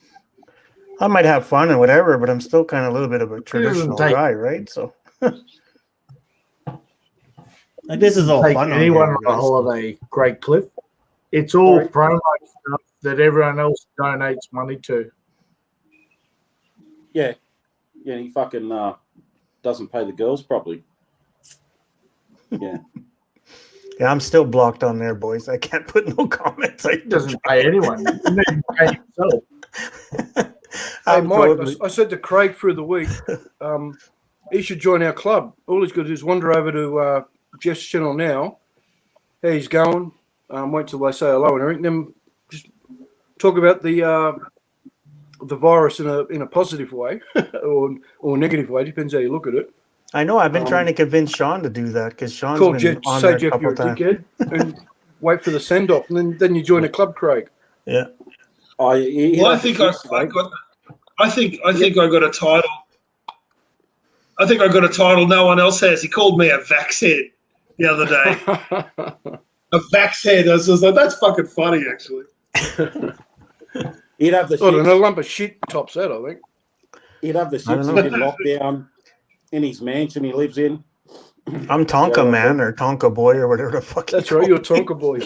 I might have fun and whatever, but I'm still kind of a little bit of a traditional take- guy, right? So, like, this is all Take fun. anyone on on here, a guys. holiday, Great Cliff. It's all Sorry? promo stuff that everyone else donates money to. Yeah, he fucking doesn't pay the girls properly. Yeah. Yeah, I'm still blocked on there, boys. I can't put no comments. I He doesn't pay anyone. He doesn't even pay himself. Hey, I'm Mike, totally- I said to Craig through the week, he should join our club. All he's got to do is wander over to Jeff's channel now. How he's going. Wait till they say hello and everything. Then just talk about the virus in a positive way or negative way, depends how you look at it. I know. I've been trying to convince Sean to do that because Sean's Call been Jeff, on say there a Jeff couple you're a times. dickhead, and wait for the send off, and then you join a club, Craig. Yeah. Oh, Well, I think I got a title. I think I got a title no one else has. He called me a vax head the other day. A vax head. I was just like, that's fucking funny, actually. He'd have the Oh, and a shits. lump of shit tops that, I think. He'd have the I don't shits know. in lockdown in his mansion he lives in. I'm Tonka Yeah, man or Tonka boy or whatever the fuck. That's right, you're a Tonka boy.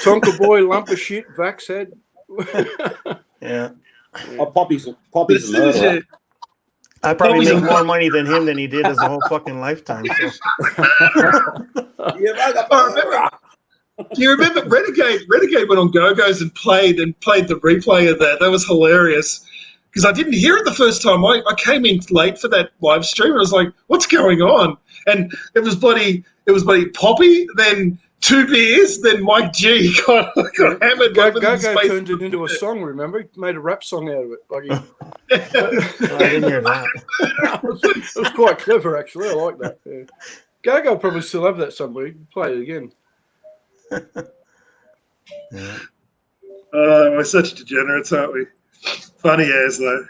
Tonka boy, lump of shit, vax head. Yeah. Oh, Poppy's a But as soon as murderer. you, I probably Always make a- more money than him than he did his whole fucking lifetime. So. do you remember Renegade? Renegade went on Go-Go's and played the replay of that. That was hilarious because I didn't hear it the first time. I came in late for that live stream and I was like, "What's going on?" And it was bloody Poppy, then 2 beers, then Mike G got hammered. Go-Go like, with his face. turned it into a song, remember? He made a rap song out of it. Like I didn't hear that. it was quite clever, actually. I like that. Yeah. Go-Go probably still have that somewhere. You can play it again. Yeah. We're such degenerates, aren't we? Funny as though.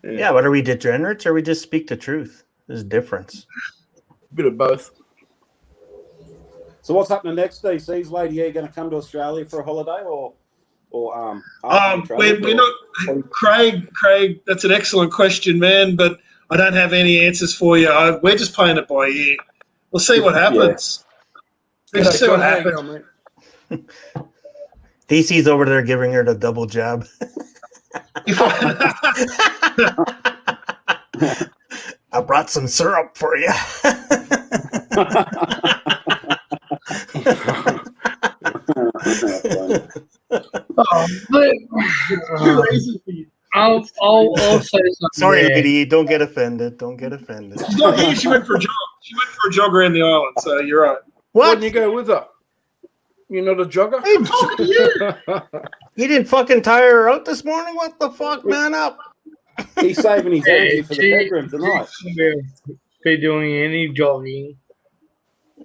Yeah, but are we degenerates or we just speak the truth? There's a difference. Bit of both. So what's happening next, DC's lady? Are you going to come to Australia for a holiday or We're not, Craig. That's an excellent question, man. But I don't have any answers for you. We're just playing it by ear. We'll see what happens. We'll see what happens. DC's over there giving her the double jab. I brought some syrup for you. I'll say something. Sorry, there. lady. Don't get offended. Don't get offended. She's not here. She went for a jog. She went for a jog around the island. So you're right. Why What? didn't you go with her? You're not a jogger? I'm talking to you. You didn't fucking tire her out this morning? What the fuck, man up? He's saving his energy for the she- bedroom tonight. Be doing any jogging.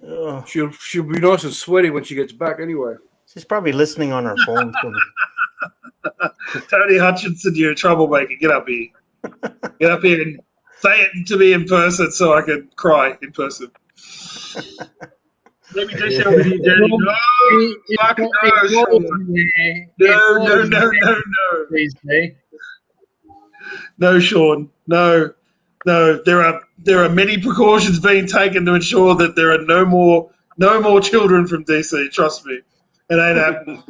Ugh. She'll be nice and sweaty when she gets back anyway. She's probably listening on her phone. Tony Hutchinson, you're a troublemaker. Get up here. Get up here and Say it to me in person so I can cry in person. Let me do something with you, Daddy. No, fuck no, Sean. No. No, Sean. No. There are many precautions being taken to ensure that there are no more children from DC. Trust me, it ain't happening.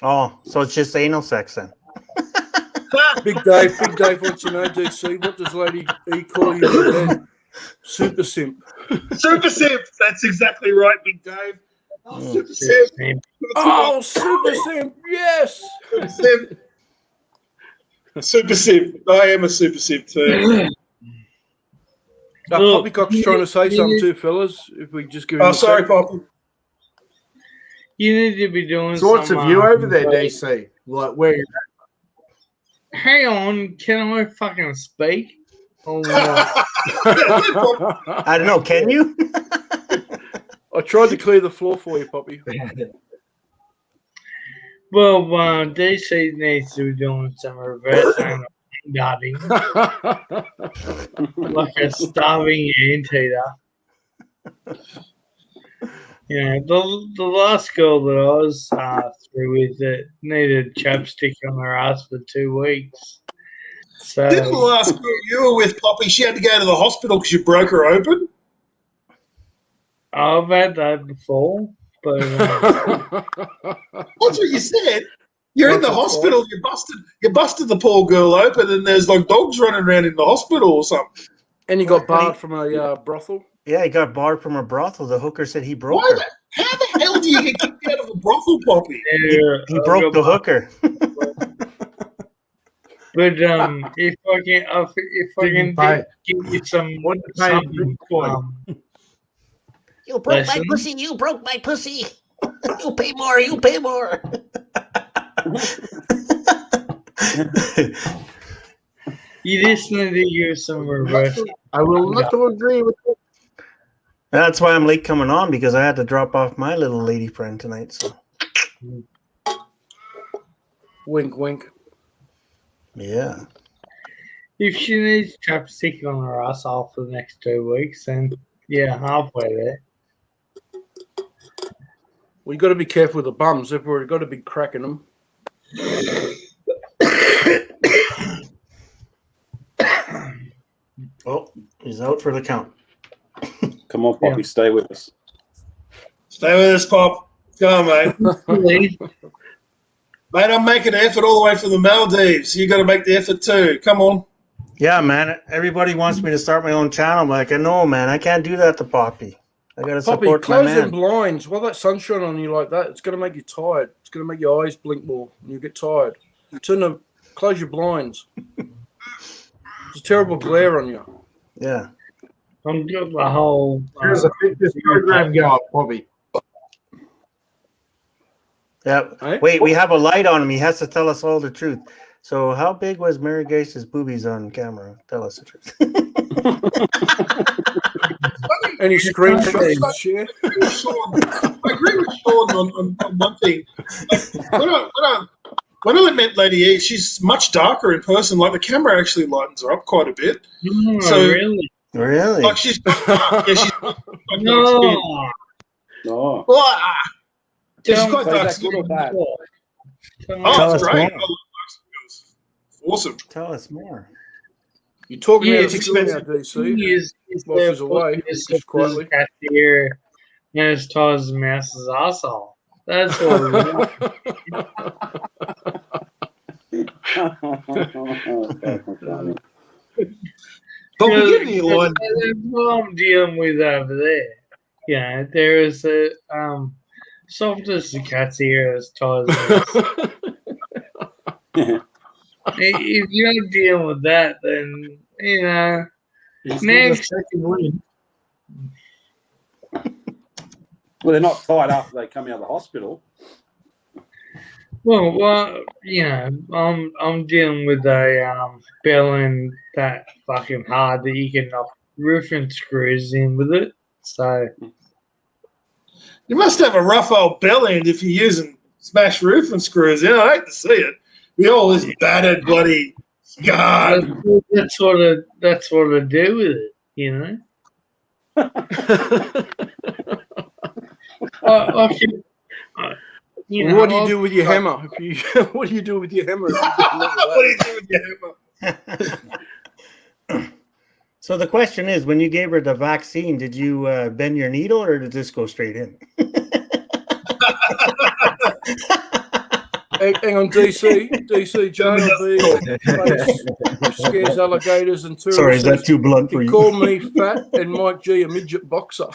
Oh, so it's just anal sex then? Big Dave wants to know, DC, what does Lady E call you in bed? Super simp. Super simp. That's exactly right, Big Dave. Super simp. Oh, super simp. Yes. Super simp. Super simp. I am a super simp too. Poppycock's trying to say something too, fellas. If we just give him a sorry, sec. Poppy. You need to be doing Sorts some, of you over there, DC. Like where? Hang on, can I fucking speak? Oh, I don't know. Can you? I tried to clear the floor for you, Poppy. well, DC needs to be doing some reverse anal nodding, like a starving anteater. Yeah, the last girl that I was through with that needed chapstick on her ass for 2 weeks. So Didn't the last girl you were with, Poppy, she had to go to the hospital because you broke her open? I've had that before, but That's what you said. You're in the hospital. You busted the poor girl open, and there's like dogs running around in the hospital or something. And you got barred from a brothel? Yeah, he got barred from a brothel. The hooker said he broke Why her. how the hell do you get kicked out of a brothel, Poppy? He broke the hooker. But if I can give you some You broke my lessons. pussy. You broke my pussy. You pay more. You pay more. You just need to give some reverse. I will not agree with it. That's why I'm late coming on, because I had to drop off my little lady friend tonight. So Wink, wink. yeah. If she needs chapstick on her ass for the next 2 weeks, then yeah, halfway there. We got to be careful with the bums. If we've got to be cracking them. Oh, he's out for the count. Come on, Poppy, stay with us. Stay with us, Pop. Go on, mate. Mate, I'm making an effort all the way from the Maldives. You got to make the effort too. Come on. Yeah, man. Everybody wants me to start my own channel. I'm like, no, man, I can't do that to Poppy. I got to Poppy, support my close man. them blinds. While that sunshine on you like that, it's going to make you tired. It's going to make your eyes blink more and you get tired. Close your blinds. It's a terrible glare on you. Yeah. I'm doing the whole. There's a fitness program going, Poppy. Yeah. Hey? Wait, we have a light on him. He has to tell us all the truth. So, how big was Mary Grace's boobies on camera? Tell us the truth. Any screenshots to share? Sean, I agree with Sean on one thing. When I met Lady E, she's much darker in person. Like the camera actually lightens her up quite a bit. Oh, So- really? Really? Like she's she's No. Oh, well, she's Don't quite say dark that skin. good or bad. Oh, Tell it's us great. more. I love dark skin girls. Awesome. Tell us more. You're talking Yeah, out it's of school now, Thing DC. is While she's away, just quietly. Here, and as tall as the mouse's asshole. That's what we want. But we're getting in line. That's what I'm dealing with over there. Yeah, there is a soft as the cat's ear, as tall as the mouse. If you're dealing with that, then you know. Next. well, they're not tied after they come out of the hospital. Well, you know, I'm dealing with a belling that fucking hard that you can knock roofing screws in with it. So You must have a rough old bell end if you're using smash roof and screws. Yeah, I hate to see it. We all this battered bloody God. That's what I do with it, you know. I can, you know, what do you do with your hammer? If you, what do you do with your hammer? If you do What do you do with your hammer? So the question is, when you gave her the vaccine, did you bend your needle or did this go straight in? Hang on, DC, JLB, face scares alligators and tourists. Sorry, is that too blunt for He you? called me fat and Mike G a midget boxer.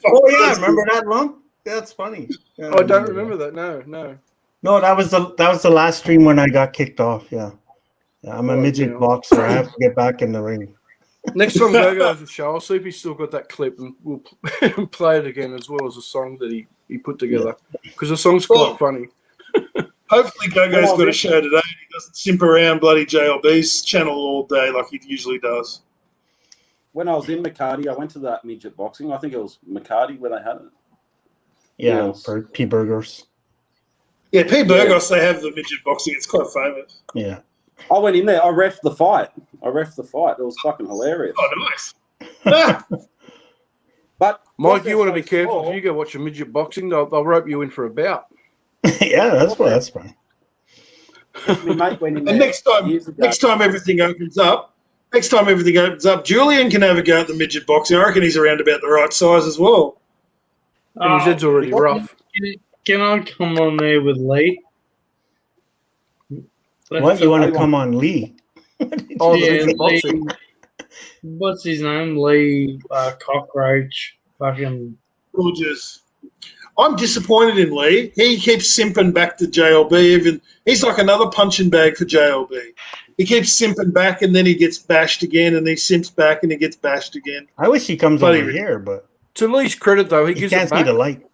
Oh yeah, remember that one? That's funny. Yeah, I don't remember that. No. No, that was the last stream when I got kicked off. Yeah, I'm a midget boxer. I have to get back in the ring. Next time Gogo has a show, I'll see if he's still got that clip and we'll play it again as well as a song that he put together because the song's quite funny. Hopefully Gogo's got a show today. He doesn't simp around bloody JLB's channel all day like he usually does. When I was in McCarty, I went to that midget boxing. I think it was McCarty where they had it. Yeah, P Burgers. Yeah, P Burgos, they have the midget boxing. It's quite famous. Yeah. I went in there. I reffed the fight. It was fucking hilarious. Oh, nice. But Mike, you want to be careful. If you go watch a midget boxing, they'll rope you in for a bout. Yeah, that's fine. My mate went in there And next time everything opens up, Julian can have a go at the midget boxing. I reckon he's around about the right size as well. And his head's already rough. Can I come on there with Lee? What, you want to come on Lee? Oh, Yeah, the boxing. What's his name? Lee Cockroach. Fucking Gorgeous. I'm disappointed in Lee. He keeps simping back to JLB. He's like another punching bag for JLB. He keeps simping back and then he gets bashed again and he simps back and he gets bashed again. I wish he comes over here, but to Lee's credit though, he gives can't it back. see the light.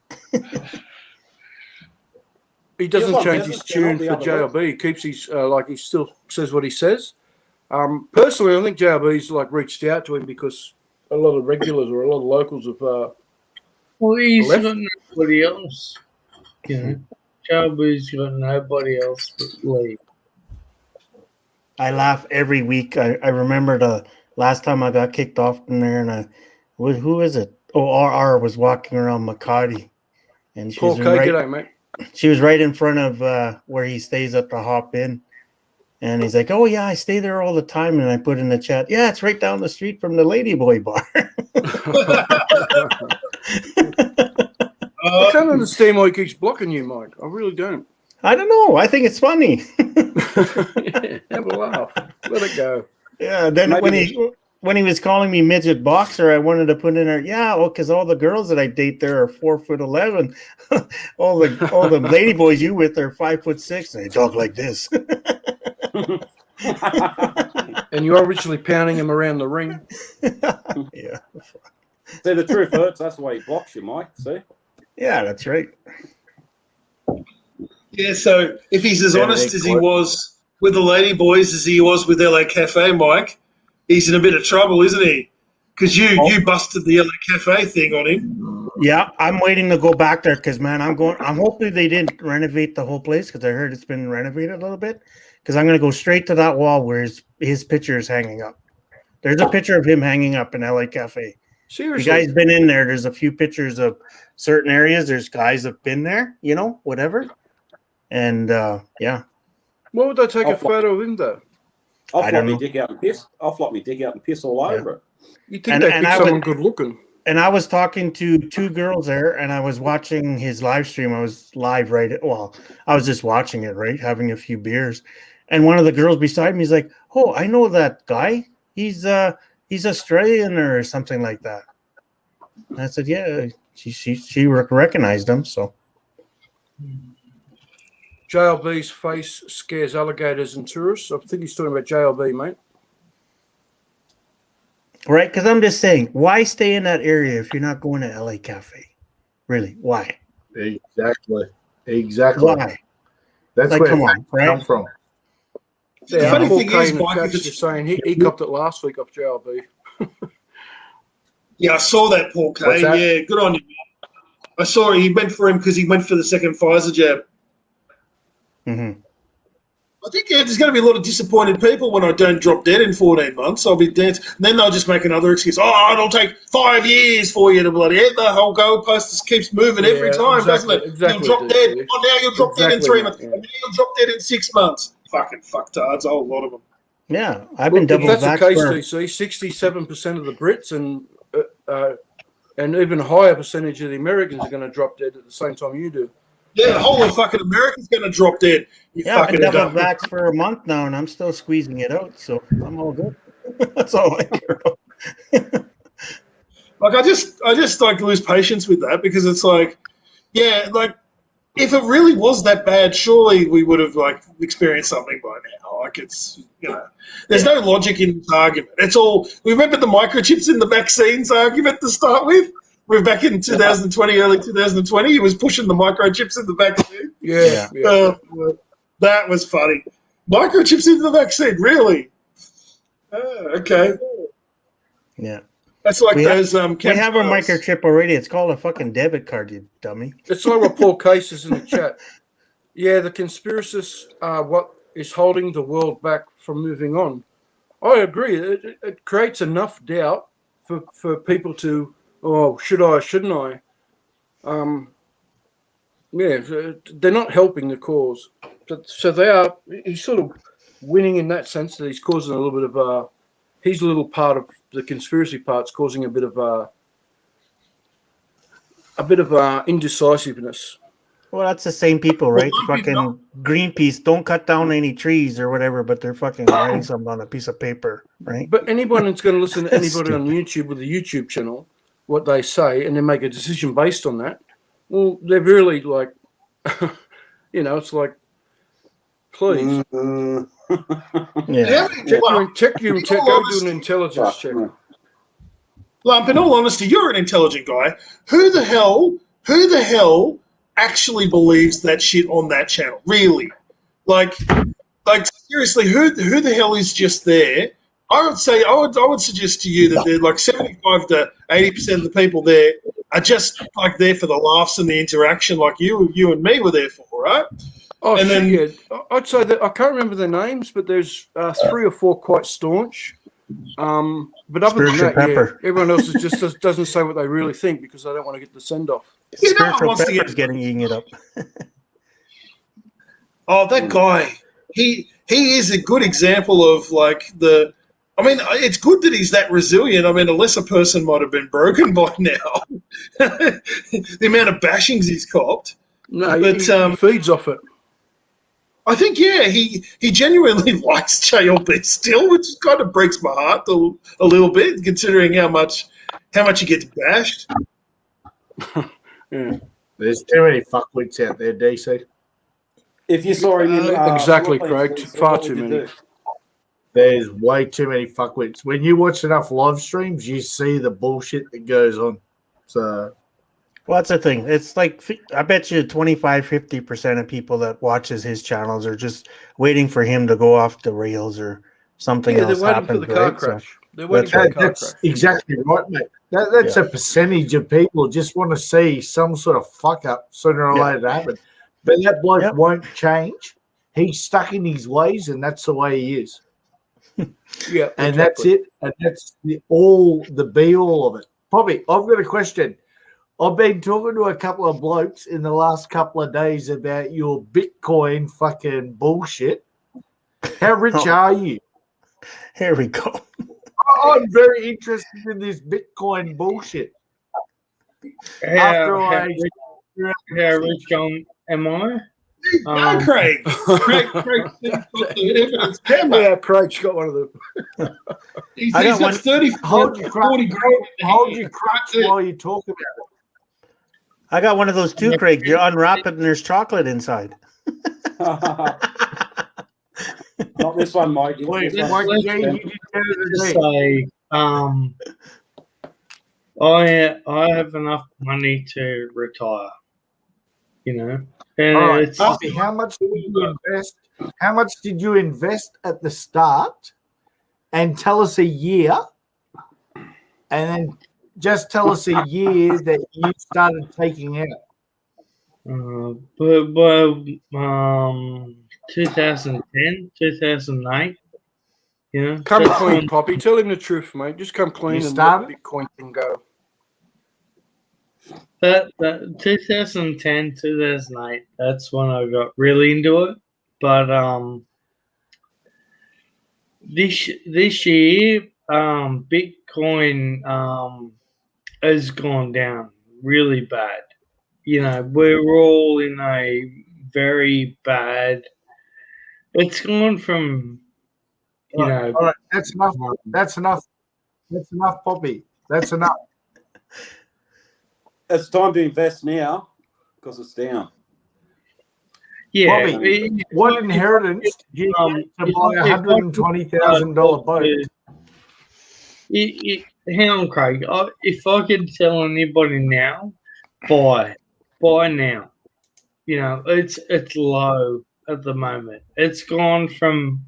He doesn't change his tune for JLB. He keeps his he still says what he says. Personally, I think JLB's reached out to him because a lot of regulars or a lot of locals have. Well, he's left. got nobody else. You know, JLB's got nobody else but Lee. I laugh every week. I remember the last time I got kicked off from there, and who is it? Oh, RR was walking around Makati, and she was G'day, mate. She was right in front of where he stays at the Hop Inn. And he's like, oh, yeah, I stay there all the time. And I put in the chat, yeah, it's right down the street from the Ladyboy bar. I can't understand why he keeps blocking you, Mike. I really don't. I don't know. I think it's funny. Have a laugh. Let it go. Yeah, then when he was calling me midget boxer, I wanted to put in there, because all the girls that I date there are 4'11". all the ladyboys you with are 5'6", and they talk like this. And you're originally pounding him around the ring. Yeah. See, the truth hurts. That's why he blocks you, Mike. See? Yeah, that's right. Yeah, so if he's as honest as he was with the ladyboys as he was with LA Cafe, Mike, he's in a bit of trouble, isn't he? Because you busted the LA Cafe thing on him. Yeah, I'm waiting to go back there because, man, I'm hoping they didn't renovate the whole place because I heard it's been renovated a little bit. Because I'm going to go straight to that wall where his picture is hanging up. There's a picture of him hanging up in LA Cafe. Seriously? The guy's been in there. There's a few pictures of certain areas. There's guys that have been there, whatever. And, yeah. Why would they take a photo of him, though? I'll flop my dick out and piss. I'll flop my dick out and piss all over it. You think they pick someone good looking? And I was talking to two girls there, and I was watching his live stream. I was live I was just watching it, right, having a few beers. And one of the girls beside me is like, "Oh, I know that guy. He's Australian or something like that." And I said, "Yeah." She recognized him. So JLB's face scares alligators and tourists. I think he's talking about JLB, mate. Right, because I'm just saying, why stay in that area if you're not going to LA Cafe? Really, why? Exactly. Why? That's like, where come it comes from. The funny thing is, Mike, just saying he copped it last week off JLB. Yeah, I saw that, Paul Kane. Yeah, good on you, man. I saw he went for him because he went for the second Pfizer jab. Mm-hmm. I think there's going to be a lot of disappointed people when I don't drop dead in 14 months. I'll be dead. And then they'll just make another excuse. Oh, it'll take 5 years for you to bloody hit. The whole goalpost just keeps moving every time, doesn't it? Exactly. You'll drop dead. Oh, now you'll drop dead in 3 months. Yeah. And then you'll drop dead in 6 months. Fucking fucktards, a whole lot of them. Yeah, I've been If double that's the vaxxed case, for. DC, 67% of the Brits and even higher percentage of the Americans are going to drop dead at the same time you do. Yeah, the whole of fucking America's going to drop dead. You Yeah, I've fucking been double dumb. vaxxed for a month now, and I'm still squeezing it out, so I'm all good. That's all I care about. Like I just like lose patience with that because it's like, yeah, like if it really was that bad, surely we would have like experienced something by now. Like it's there's no logic in this argument. It's all we remember the microchips in the vaccines argument to start with. We're back in 2020, early 2020. He was pushing the microchips in the vaccine. Yeah. That was funny. Microchips in the vaccine, really? Okay. Yeah. That's like We those have a microchip already. It's called a fucking debit card, you dummy. It's like what Paul Case is in the chat. Yeah, the conspiracists are what is holding the world back from moving on. I agree. It creates enough doubt for people to, oh, should I, shouldn't I? Yeah, they're not helping the cause. So they are, he's sort of winning in that sense that he's causing a little bit of, he's a little part of the conspiracy part's causing a bit of indecisiveness. Well, that's the same people, right? Fucking Greenpeace don't cut down any trees or whatever, but they're fucking writing something on a piece of paper, right? But anyone that's going to listen to anybody on YouTube with a YouTube channel, what they say, and then make a decision based on that, well, they're really like, it's like, please. Yeah. Check go do an intelligence check. Lump, in all honesty, you're an intelligent guy. Who the hell actually believes that shit on that channel? Really? Like seriously, who the hell is just there? I would suggest to you that they're like 75 to 80% of the people there are just like there for the laughs and the interaction, like you and me were there for, right? Oh, and shit, yeah. I'd say that I can't remember their names, but there's 3 or 4 quite staunch. But other than that, everyone else just doesn't say what they really think because they don't want to get the send off. Spiritual Pepper's eating it up. Oh, that guy. He is a good example of like the. I mean, it's good that he's that resilient. I mean, a lesser person might have been broken by now. The amount of bashings he's copped. No, but he feeds off it. I think, yeah, he genuinely likes JLB still, which kind of breaks my heart a little bit, considering how much he gets bashed. Yeah. There's too many fuckwits out there, DC. If you saw him in exactly, Craig, far too many. There's way too many fuckwits. When you watch enough live streams, you see the bullshit that goes on. So, well, that's the thing. It's like, I bet you 25-50% of people that watches his channels are just waiting for him to go off the rails or something else happens. They're waiting for the car crash. They're waiting for the car crash. Exactly right, mate. That's a percentage of people just want to see some sort of fuck up sooner or later happen. But that bloke won't change. He's stuck in his ways, and that's the way he is. Yeah, and that's it. And that's the be all of it. Bobby, I've got a question. I've been talking to a couple of blokes in the last couple of days about your Bitcoin fucking bullshit. How rich are you? Here we go. I'm very interested in this Bitcoin bullshit. How rich am I? Craig. Craig's got one of them. He's got 30, hold your 40 grand. Hold your crutch while you talk about it. I got one of those too, Craig. You unwrap it and there's chocolate inside. Not this one, Mike. Let's say, I have enough money to retire. And all right, Bobby, how much did you invest? How much did you invest at the start? And tell us a year, and then just tell us a year that you started taking out. 2010, 2008. You know, Come that's clean, when- Poppy. Tell him the truth, mate. Just come clean You and started? let Bitcoin thing go. that 2010, 2008. That's when I got really into it. But this year, Bitcoin has gone down really bad. You know, we're all in a very bad. It's gone from, you know, All right, that's enough. That's enough. That's enough, Poppy. That's enough. It's time to invest now because it's down. yeah. Bobby, what inheritance did you get to buy a $120,000 boat? Hang on, Craig. If I could tell anybody now, buy now. You know, it's low at the moment. It's gone from,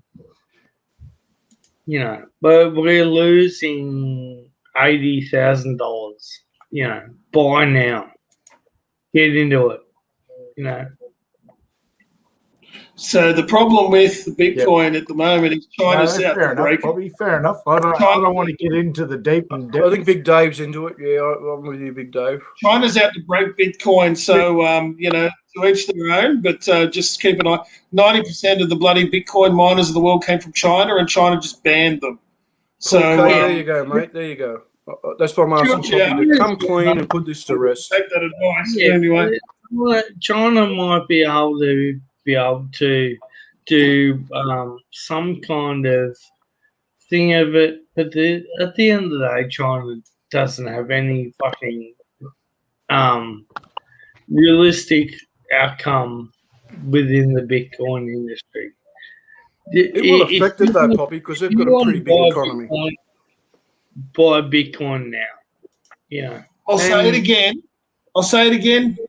you know, but we're losing $80,000. You know, buy now. Get into it. You know. So the problem with Bitcoin at the moment is No, China's out fair to enough, break it. Bobby. Fair enough. I don't want to get into the deep and I think Big Dave's into it. Yeah, I'm with you, Big Dave. China's out to break Bitcoin, so you know, to each their own. But just keep an eye. 90% of the bloody Bitcoin miners of the world came from China, and China just banned them. So Okay, there you go, mate. There you go. That's why I'm asking Poppy to come clean and put this to rest. take that advice. Yeah, Anyway, China might be able to do some kind of thing of it, but at the end of the day, China doesn't have any fucking realistic outcome within the Bitcoin industry. It will affect it though, Poppy, because they've got a pretty big economy. Buy Bitcoin now. You know. I'll say it again.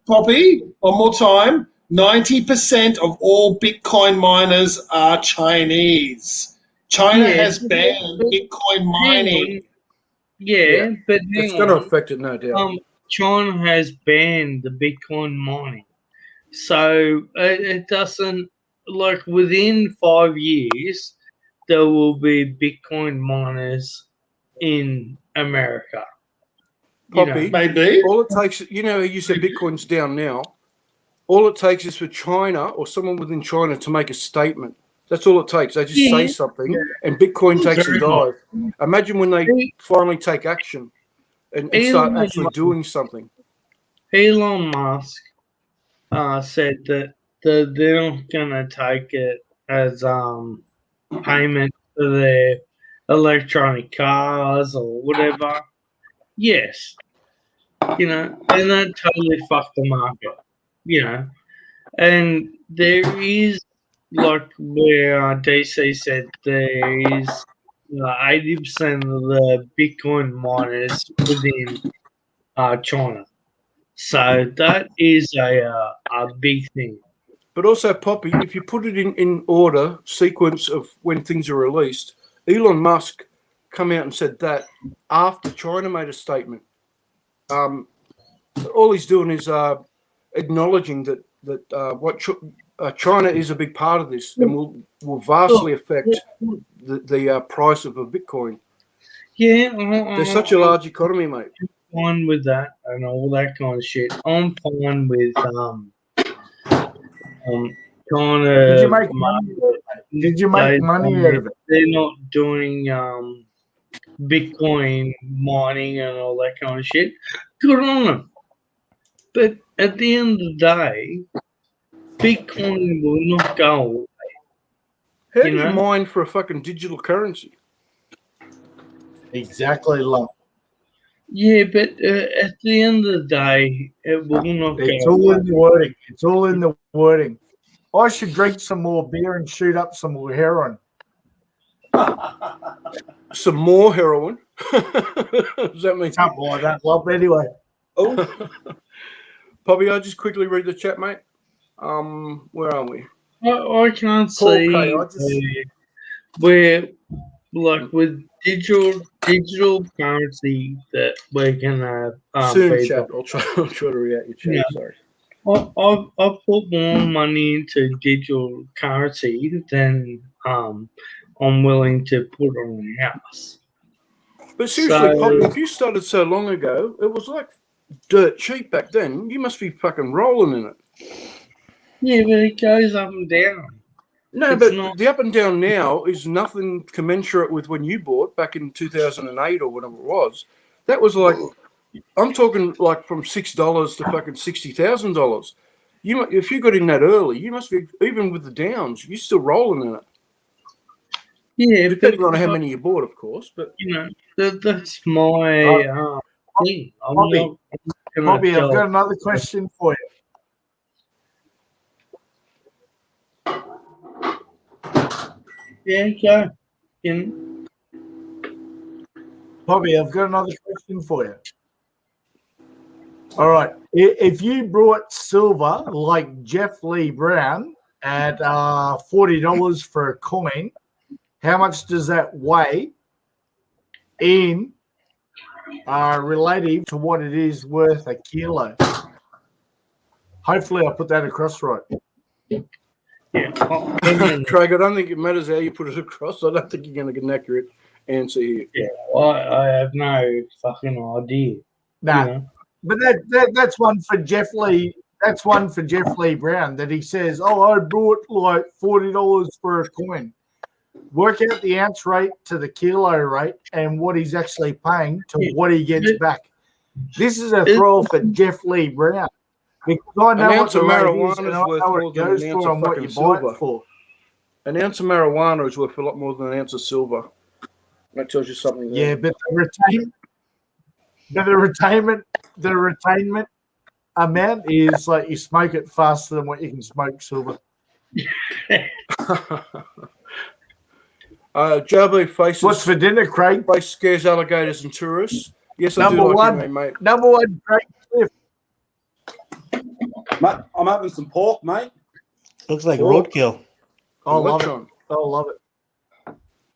Poppy, one more time. 90% of all Bitcoin miners are Chinese. China has banned Bitcoin mining. Yeah, but it's going to affect it, no doubt. China has banned the Bitcoin mining, so it doesn't, like, within 5 years there will be Bitcoin miners in America. Poppy, maybe all it takes, you know, you said Bitcoin's down now. All it takes is for China or someone within China to make a statement. That's all it takes. They just say something, and Bitcoin takes a dive. Imagine when they finally take action and start actually doing something. Elon Musk said that they're not going to take it as payment for their electronic cars or whatever. Yes, you know, and that totally fucked the market. You know, and there is, like where DC said, there is 80% of the Bitcoin miners within China. So that is a big thing. But also, Poppy, if you put it in order, sequence of when things are released, Elon Musk come out and said that after China made a statement. All he's doing is acknowledging that what China is a big part of this and will vastly affect the price of a Bitcoin. Yeah, they're such a large economy, mate. Fine with that and all that kind of shit. I'm fine with kind of. Did you make money? Did you make money out of it? They're not doing Bitcoin mining and all that kind of shit. Good on them. But at the end of the day, Bitcoin will not go away. How do you mine for a fucking digital currency? Exactly, love. Yeah, but at the end of the day, it will not go away. It's all in the wording. It's all in the wording. I should drink some more beer and shoot up some more heroin. Some more heroin? Does that mean something like that, love? Anyway. Oh, Poppy, I'll just quickly read the chat, mate. Where are we? I can't see where, like, with digital currency that we're gonna soon, chat. I'll try to read out your chat. Yeah. Sorry. I've put more money into digital currency than I'm willing to put on a house. But seriously, So- Poppy, if you started so long ago, it was like dirt cheap back then. You must be fucking rolling in it. Yeah, but it goes up and down. No, It's but not- the up and down now is nothing commensurate with when you bought back in 2008 or whatever it was. That was like, I'm talking like from $6 to fucking $60,000. If you got in that early, you must be, even with the downs, you're still rolling in it. Yeah, Depending on how many you bought, of course. But you know, that's my thing. I'm Bobby, not gonna Bobby, I've tell- got another question for you. Yeah, go. You Bobby, I've got another question for you. All right. If you brought silver like Jeff Lee Brown at $40 for a coin, how much does that weigh in relative to what it is worth a kilo? Hopefully, I put that across right. Craig, I don't think it matters how you put it across. I don't think you're going to get an accurate answer here. Yeah, I have no fucking idea. Nah, You know? but that's one for Jeff Lee. That's one for Jeff Lee Brown that he says, "Oh, I brought like $40 for a coin." Work out the ounce rate to the kilo rate and what he's actually paying to what he gets back. This is a throw for Jeff Lee Brown because I know An what ounce the of rate is marijuana and is I worth know what more it than goes an ounce for of and what you fucking buy silver. it for. An ounce of marijuana is worth a lot more than an ounce of silver. That tells you something. There. Yeah, but the retainment amount is like you smoke it faster than what you can smoke silver. JB faces. What's for dinner, Craig? Face scares alligators and tourists. Yes, I Number do like one, you, mate. Number one, Craig Cliff. Mate, I'm having some pork, mate. Looks like Pork. roadkill. I love it. Lechon. I love it.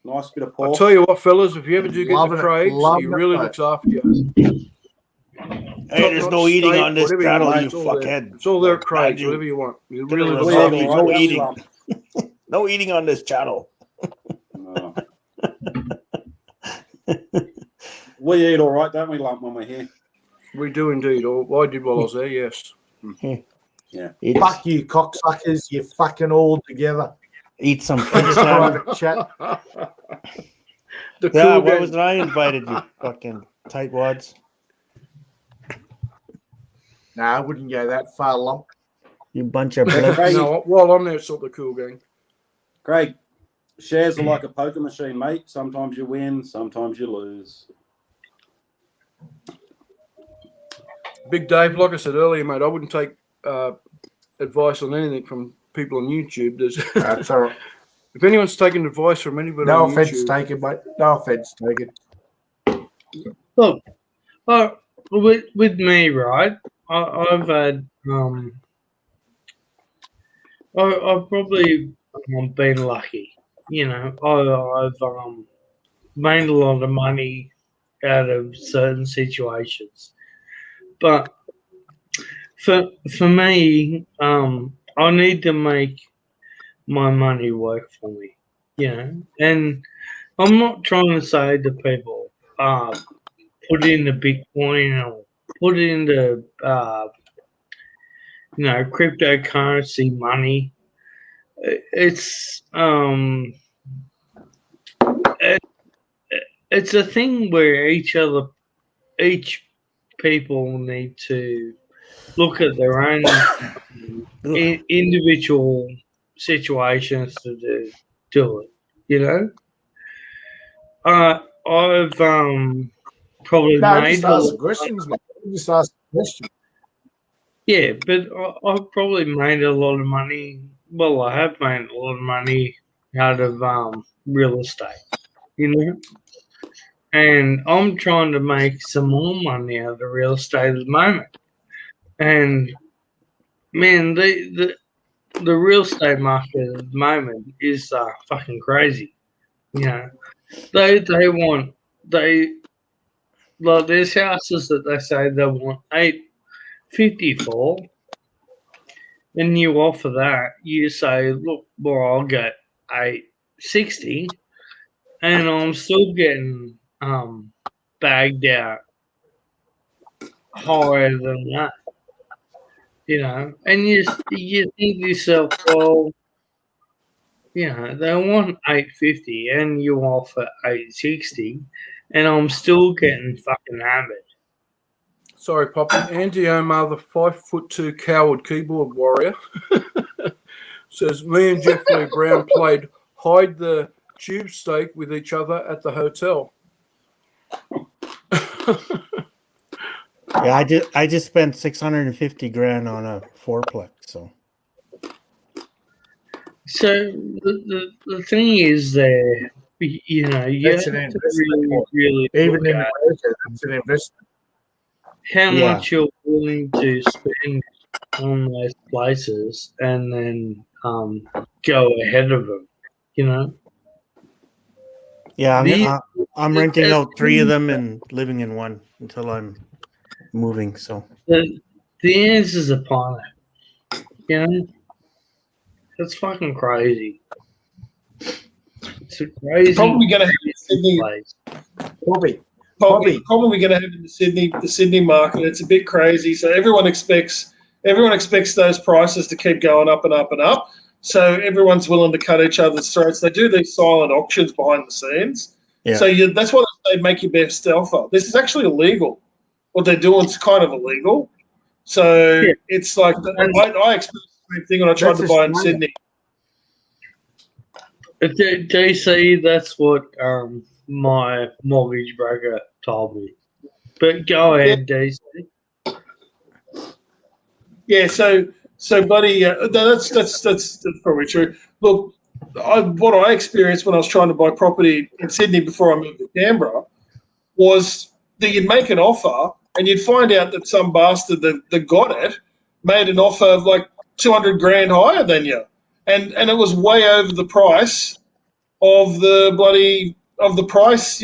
Nice bit of I'll pork. tell you what, fellas, if you ever do get Loving to it. Craig's, Loving he it, really mate. looks after you. Hey, there's no eating on this Whatever channel, want, you it's all there. fuckhead. It's all there at Bad Craig's, you. whatever you want. You Get really a look result. after you. No Right, eating. lump. No eating on this channel. No. We eat all right, don't we, lump, when we're here? We do indeed. Or I did while I was there, yes. Yeah. Fuck you, cocksuckers. You fucking all together. Eat some In a pizza. private chat. The Yeah, cool why gang. wasn't I invited, you fucking tightwads? Nah, I wouldn't go that far, lump. You bunch of Hey, blips. Craig, No, while I'm there, it's not the cool gang. Craig, shares are like a poker machine, mate. Sometimes you win, sometimes you lose. Big Dave, like I said earlier, mate, I wouldn't take advice on anything from people on YouTube. That's all right. If anyone's taking advice from anybody No on offense YouTube, taken, mate. No offense taken. Look, with me, right? I've had I've probably been lucky. You know, I've made a lot of money out of certain situations, but for me, I need to make my money work for me. You know, and I'm not trying to say to people, put in the Bitcoin or put in the cryptocurrency money. It's it's a thing where each people need to look at their own individual situations to do it. You know, I've probably No, made just a ask lot. questions, mate. Just ask questions. Yeah, but I've probably made a lot of money. Well, I have made a lot of money out of real estate, you know. And I'm trying to make some more money out of real estate at the moment. And man, the real estate market at the moment is fucking crazy. You know, they want like there's houses that they say they want $850 for, and you offer that, you say, look, well, I'll get 860, and I'm still getting bagged out higher than that, and you think to yourself, well, they want 850 and you offer 860, and I'm still getting fucking hammered. Sorry, Poppy. Andy Omar, the 5'2" coward keyboard warrior, says, me and Jeff Lee Brown played hide the tube steak with each other at the hotel. Yeah, I just spent 650 grand on a fourplex. So the thing is there, you That's have an to investment. really Even look in at America, that's an investment. how Yeah. much you're willing to spend on those places and then go ahead of them, yeah, The- I'm renting out 3 of them and living in one until I'm moving. So The answer's upon it, That's fucking crazy. It's a crazy Probably going to have in Sydney. place. Probably going to have in the Sydney market. It's a bit crazy. So everyone expects those prices to keep going up and up and up. So everyone's willing to cut each other's throats. They do these silent auctions behind the scenes. Yeah. So that's why they make your best offer. This is actually illegal. What they're doing is kind of illegal. So it's like I experienced the same thing when I tried to buy in Sydney. DC, that's what my mortgage broker told me. But go ahead, DC. Yeah, so buddy, that's probably true. Look, what I experienced when I was trying to buy property in Sydney before I moved to Canberra was that you'd make an offer and you'd find out that some bastard that got it made an offer of like 200 grand higher than you, and it was way over the price of the price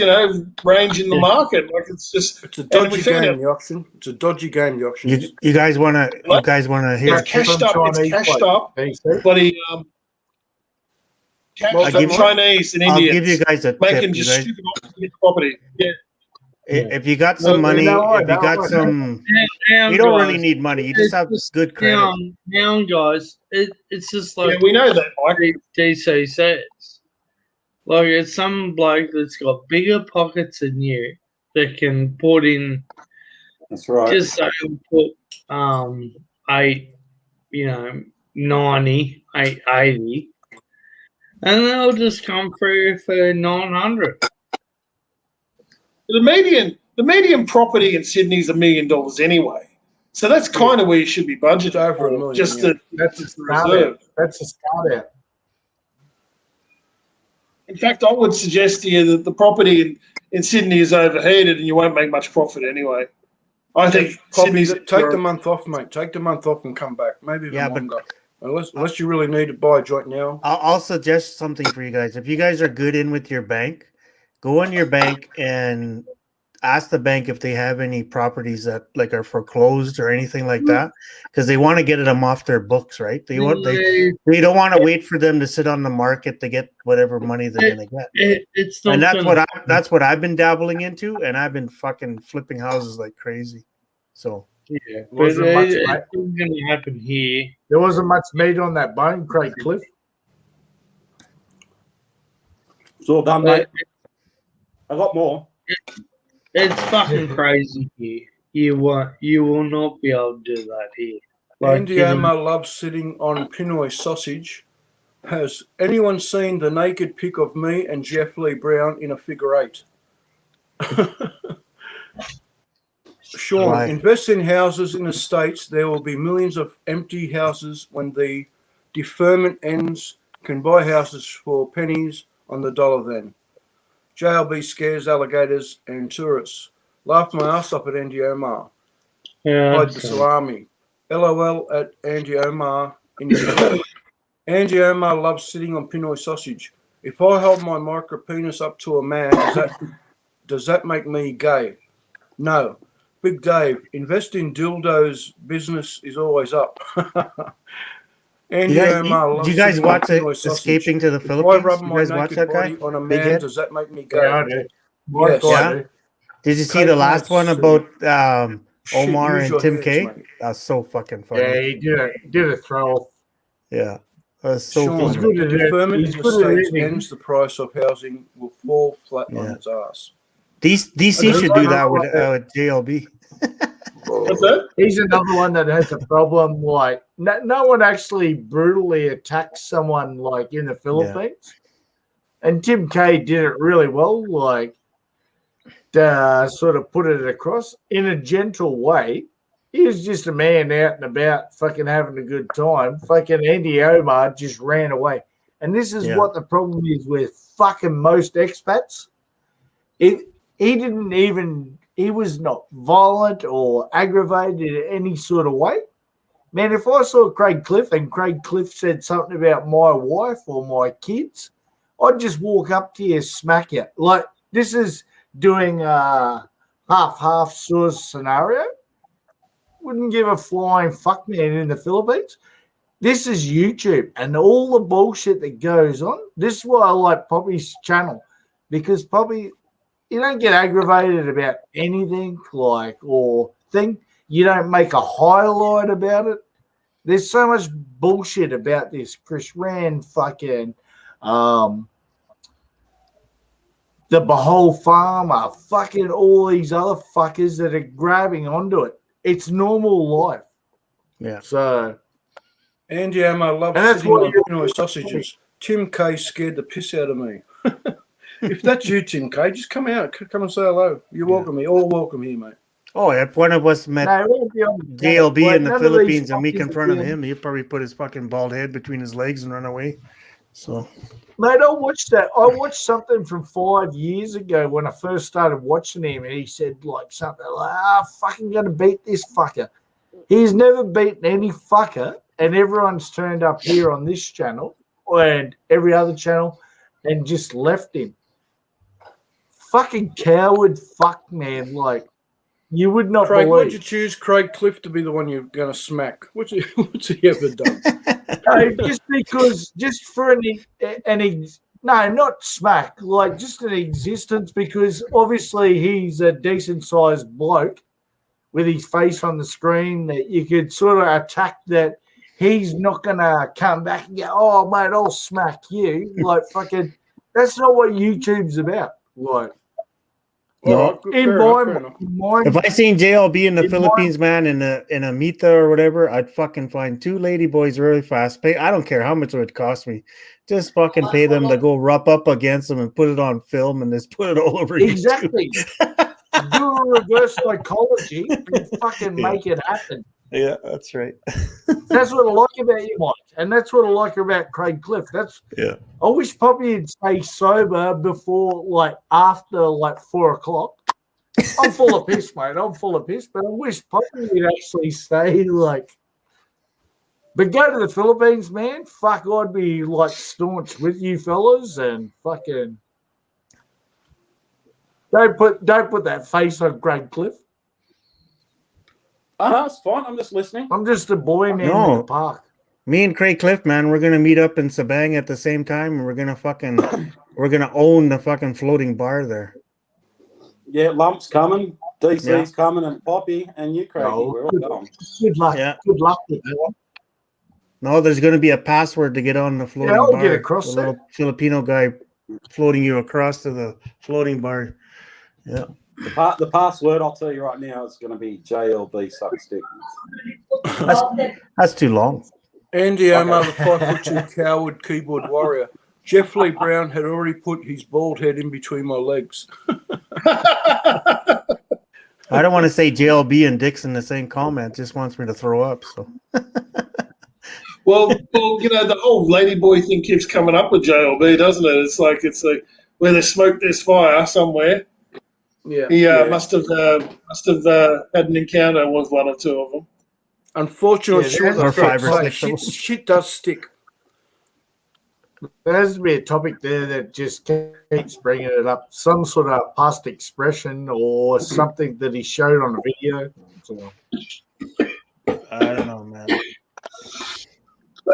range in the market. Like it's a dodgy game, the auction. It's a dodgy game, the auction. you guys want to hear? It's cashed up. Bloody Chinese in India. I'll give you guys a making tip. just stupid offers to get property. Yeah. If you got some money, if you got some, you don't really need money. You just have good credit. Now, guys, it's just like we know that, Mike. DC says. Like, it's some bloke that's got bigger pockets than you that can put in. That's right. Just say put 90, 880, and they'll just come through for 900. The median property in Sydney is $1 million anyway, so that's kind of where you should be budgeted over $1 million. That's a reserve. That's a start out. In fact, I would suggest to you that the property in Sydney is overheated and you won't make much profit anyway. I think Sydney's take the month off, mate. Take the month off and come back. Maybe even longer. Unless you really need to buy a joint now. I'll suggest something for you guys. If you guys are good in with your bank, go in your bank and ask the bank if they have any properties that like are foreclosed or anything like that, because they want to get them off their books, right? They don't want to wait for them to sit on the market to get whatever money they're gonna get. That's what I've been dabbling into, and I've been fucking flipping houses like crazy. So yeah, but it's gonna happen here. There wasn't much meat on that bone, Craig Cliff. It's all done, mate. I got more. It's fucking crazy here. You will not be able to do that here. Andy Omar loves sitting on Pinoy sausage. Has anyone seen the naked pic of me and Jeff Lee Brown in a figure eight? Sean, invest in houses in the States. There will be millions of empty houses when the deferment ends. Can buy houses for pennies on the dollar then. JLB scares alligators and tourists. Laugh my ass off at Andy Omar. Hide the salami. LOL at Andy Omar. Andy Omar loves sitting on Pinoy sausage. If I hold my micro penis up to a man, does that make me gay? No. Big Dave, invest in dildos. Business is always up. And Do you guys, I love do you guys sitting on watch Pinoy sausage. Escaping to the If I Philippines? rub You my guys watch naked that guy? body on a Big man, Head? does that make me Yeah, I gay? do. Yes. I Yeah. do. Did you see Kate the last Moss, one about Shit, Omar use and your Tim heads, K? mate. That's so fucking Yeah, funny. he did a throw off. Yeah. That's so Sean, He's funny. good the at it. deferment He's in the good at States editing. ends the price of housing will fall flat on Yeah. its ass. DC should do that with JLB. What's that? He's another one that has a problem. Like no one actually brutally attacks someone like in the Philippines, and Tim K did it really well. Like sort of put it across in a gentle way. He was just a man out and about, fucking having a good time. Fucking Andy Omar just ran away, and this is what the problem is with fucking most expats. He was not violent or aggravated in any sort of way. Man, if I saw Craig Cliff and Craig Cliff said something about my wife or my kids, I'd just walk up to you, smack you. Like, this is doing a half sort of scenario. Wouldn't give a flying fuck man in the Philippines. This is YouTube and all the bullshit that goes on. This is why I like Poppy's channel, because Poppy, you don't get aggravated about anything or thing. You don't make a highlight about it. There's so much bullshit about this. Chris Rand, fucking the Behole Farmer, fucking all these other fuckers that are grabbing onto it. It's normal life. Yeah. So, Andy Omar loves and that's sitting what on Pinoy sausages. Tim K scared the piss out of me. If that's you, Tim K, just come out. Come and say hello. You're welcome here. All welcome here, mate. Oh, if one of us met JLB in the Philippines and we confronted him, he'd probably put his fucking bald head between his legs and run away. So, mate, I watched that. I watched something from 5 years ago when I first started watching him, and he said like something like, fucking gonna beat this fucker. He's never beaten any fucker, and everyone's turned up here on this channel and every other channel and just left him. Fucking coward fuck, man. Like, you would not Craig, believe. why'd you choose Craig Cliff to be the one you're going to smack? What's he ever done? Just for not smack, like just an existence, because obviously he's a decent sized bloke with his face on the screen that you could sort of attack that he's not going to come back and go, oh, mate, I'll smack you. Like, fucking, that's not what YouTube's about. Like, no. In my if I seen JLB in the Philippines, man, in a Mita or whatever, I'd fucking find 2 lady boys really fast. I don't care how much it would cost me. Just fucking pay them to go rub up against them and put it on film and just put it all over exactly. YouTube. Do a reverse psychology and fucking make it happen. Yeah, that's right. That's what I like about you, Mike, and that's what I like about Craig Cliff. I wish Poppy would stay sober before, like, after, like, 4 o'clock. I'm full of piss, mate. I'm full of piss, but I wish Poppy would actually stay, like. But go to the Philippines, man. Fuck, I'd be like staunch with you fellas and fucking. Don't put that face on Craig Cliff. It's fine. I'm just listening. I'm just a boy man in the park. Me and Craig Cliff, man, we're gonna meet up in Sabang at the same time, and we're gonna own the fucking floating bar there. Yeah, Lump's coming, DC's coming, and Poppy and you, Craigie. We're all going. Good luck. Yeah. Good luck with that one. No, there's gonna be a password to get on the floating I'll bar. get across the little Filipino guy floating you across to the floating bar. Yeah. The password, I'll tell you right now, it's going to be JLB suck stick. That's too long. Andy Omar, the 5'2" coward keyboard warrior. Jeff Lee Brown had already put his bald head in between my legs. I don't want to say JLB and Dix in the same comment. Just wants me to throw up. So. Well, the whole ladyboy thing keeps coming up with JLB, doesn't it? It's like where there's smoke, there's fire somewhere. Yeah, he must have had an encounter with one or two of them. Unfortunately, shit does stick. There has to be a topic there that just keeps bringing it up. Some sort of past expression or something that he showed on a video. So. I don't know, man.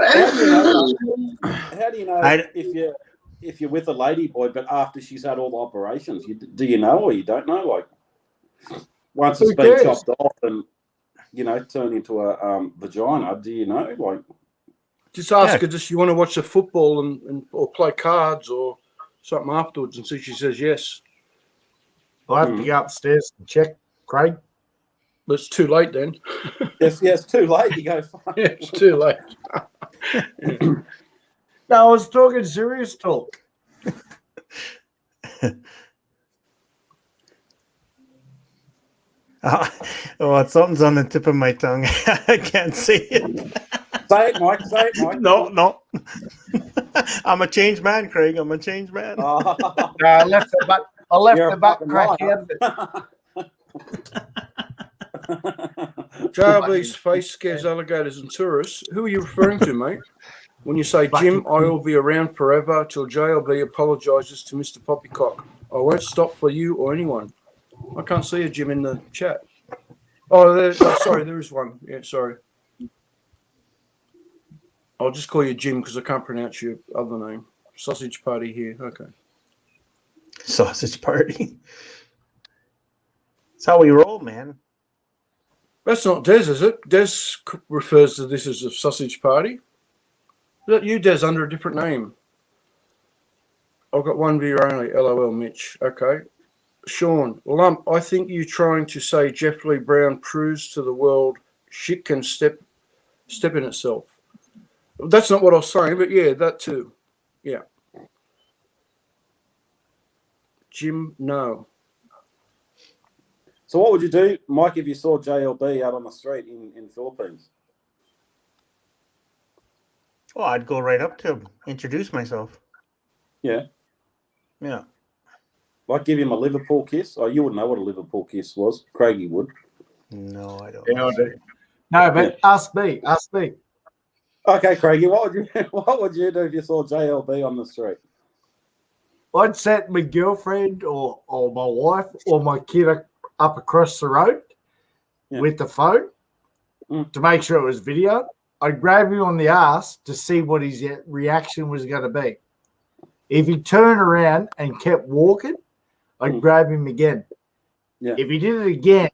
How do you know I- if you're with a lady boy, but after she's had all the operations? Do you know or you don't know? Like once it's Who been cares? chopped off and turned into a vagina, do you know? Like Just ask Yeah. her, does she want to watch the football and or play cards or something afterwards, and see if she says yes. I'll have to go upstairs and check, Craig. But it's too late then. yes, it's too late. You go. Yeah, it's too late. No, I was talking serious talk. Oh, something's on the tip of my tongue. I can't say it. Say it, Mike. Say it, Mike. No. I'm a changed man, Craig. I'm a changed man. Oh, No, I left the butt. I left You're the a butt fucking crack liar. out of it. JLB's face scares alligators and tourists. Who are you referring to, mate? When you say, Jim, I will be around forever till JLB apologises to Mr. Poppycock. I won't stop for you or anyone. I can't see a Jim in the chat. Oh, sorry, there is one. Yeah, sorry. I'll just call you Jim because I can't pronounce your other name. Sausage Party here. Okay. Sausage party. That's how we roll, man. That's not Des, is it? Des refers to this as a sausage party. Is that you, Des, under a different name? I've got one viewer only. LOL, Mitch. Okay. Sean, Lump, I think you trying to say Jeff Lee Brown proves to the world shit can step in itself. That's not what I was saying, but yeah, that too. Yeah. Jim, no. So what would you do, Mike, if you saw JLB out on the street in Philippines? Oh, I'd go right up to him, introduce myself. Yeah. Yeah. Like give him a Liverpool kiss? Oh, you wouldn't know what a Liverpool kiss was. Craigie would. No, I don't. Yeah, I do. No, but ask me. Okay, Craigie, what would you do if you saw JLB on the street? I'd set my girlfriend or my wife or my kid up across the road with the phone to make sure it was video. I'd grab him on the ass to see what his reaction was going to be. If he turned around and kept walking, I'd grab him again. Yeah. If he did it again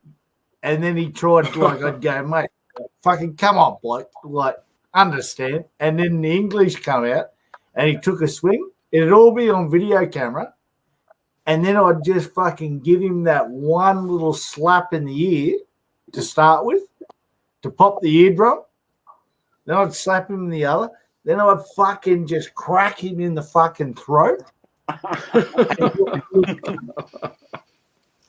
and then he tried, I'd go, mate, fucking come on, bloke. Understand. And then the English come out and he took a swing. It'd all be on video camera. And then I'd just fucking give him that one little slap in the ear to start with, to pop the eardrum. Then I'd slap him in the other. Then I'd fucking just crack him in the fucking throat.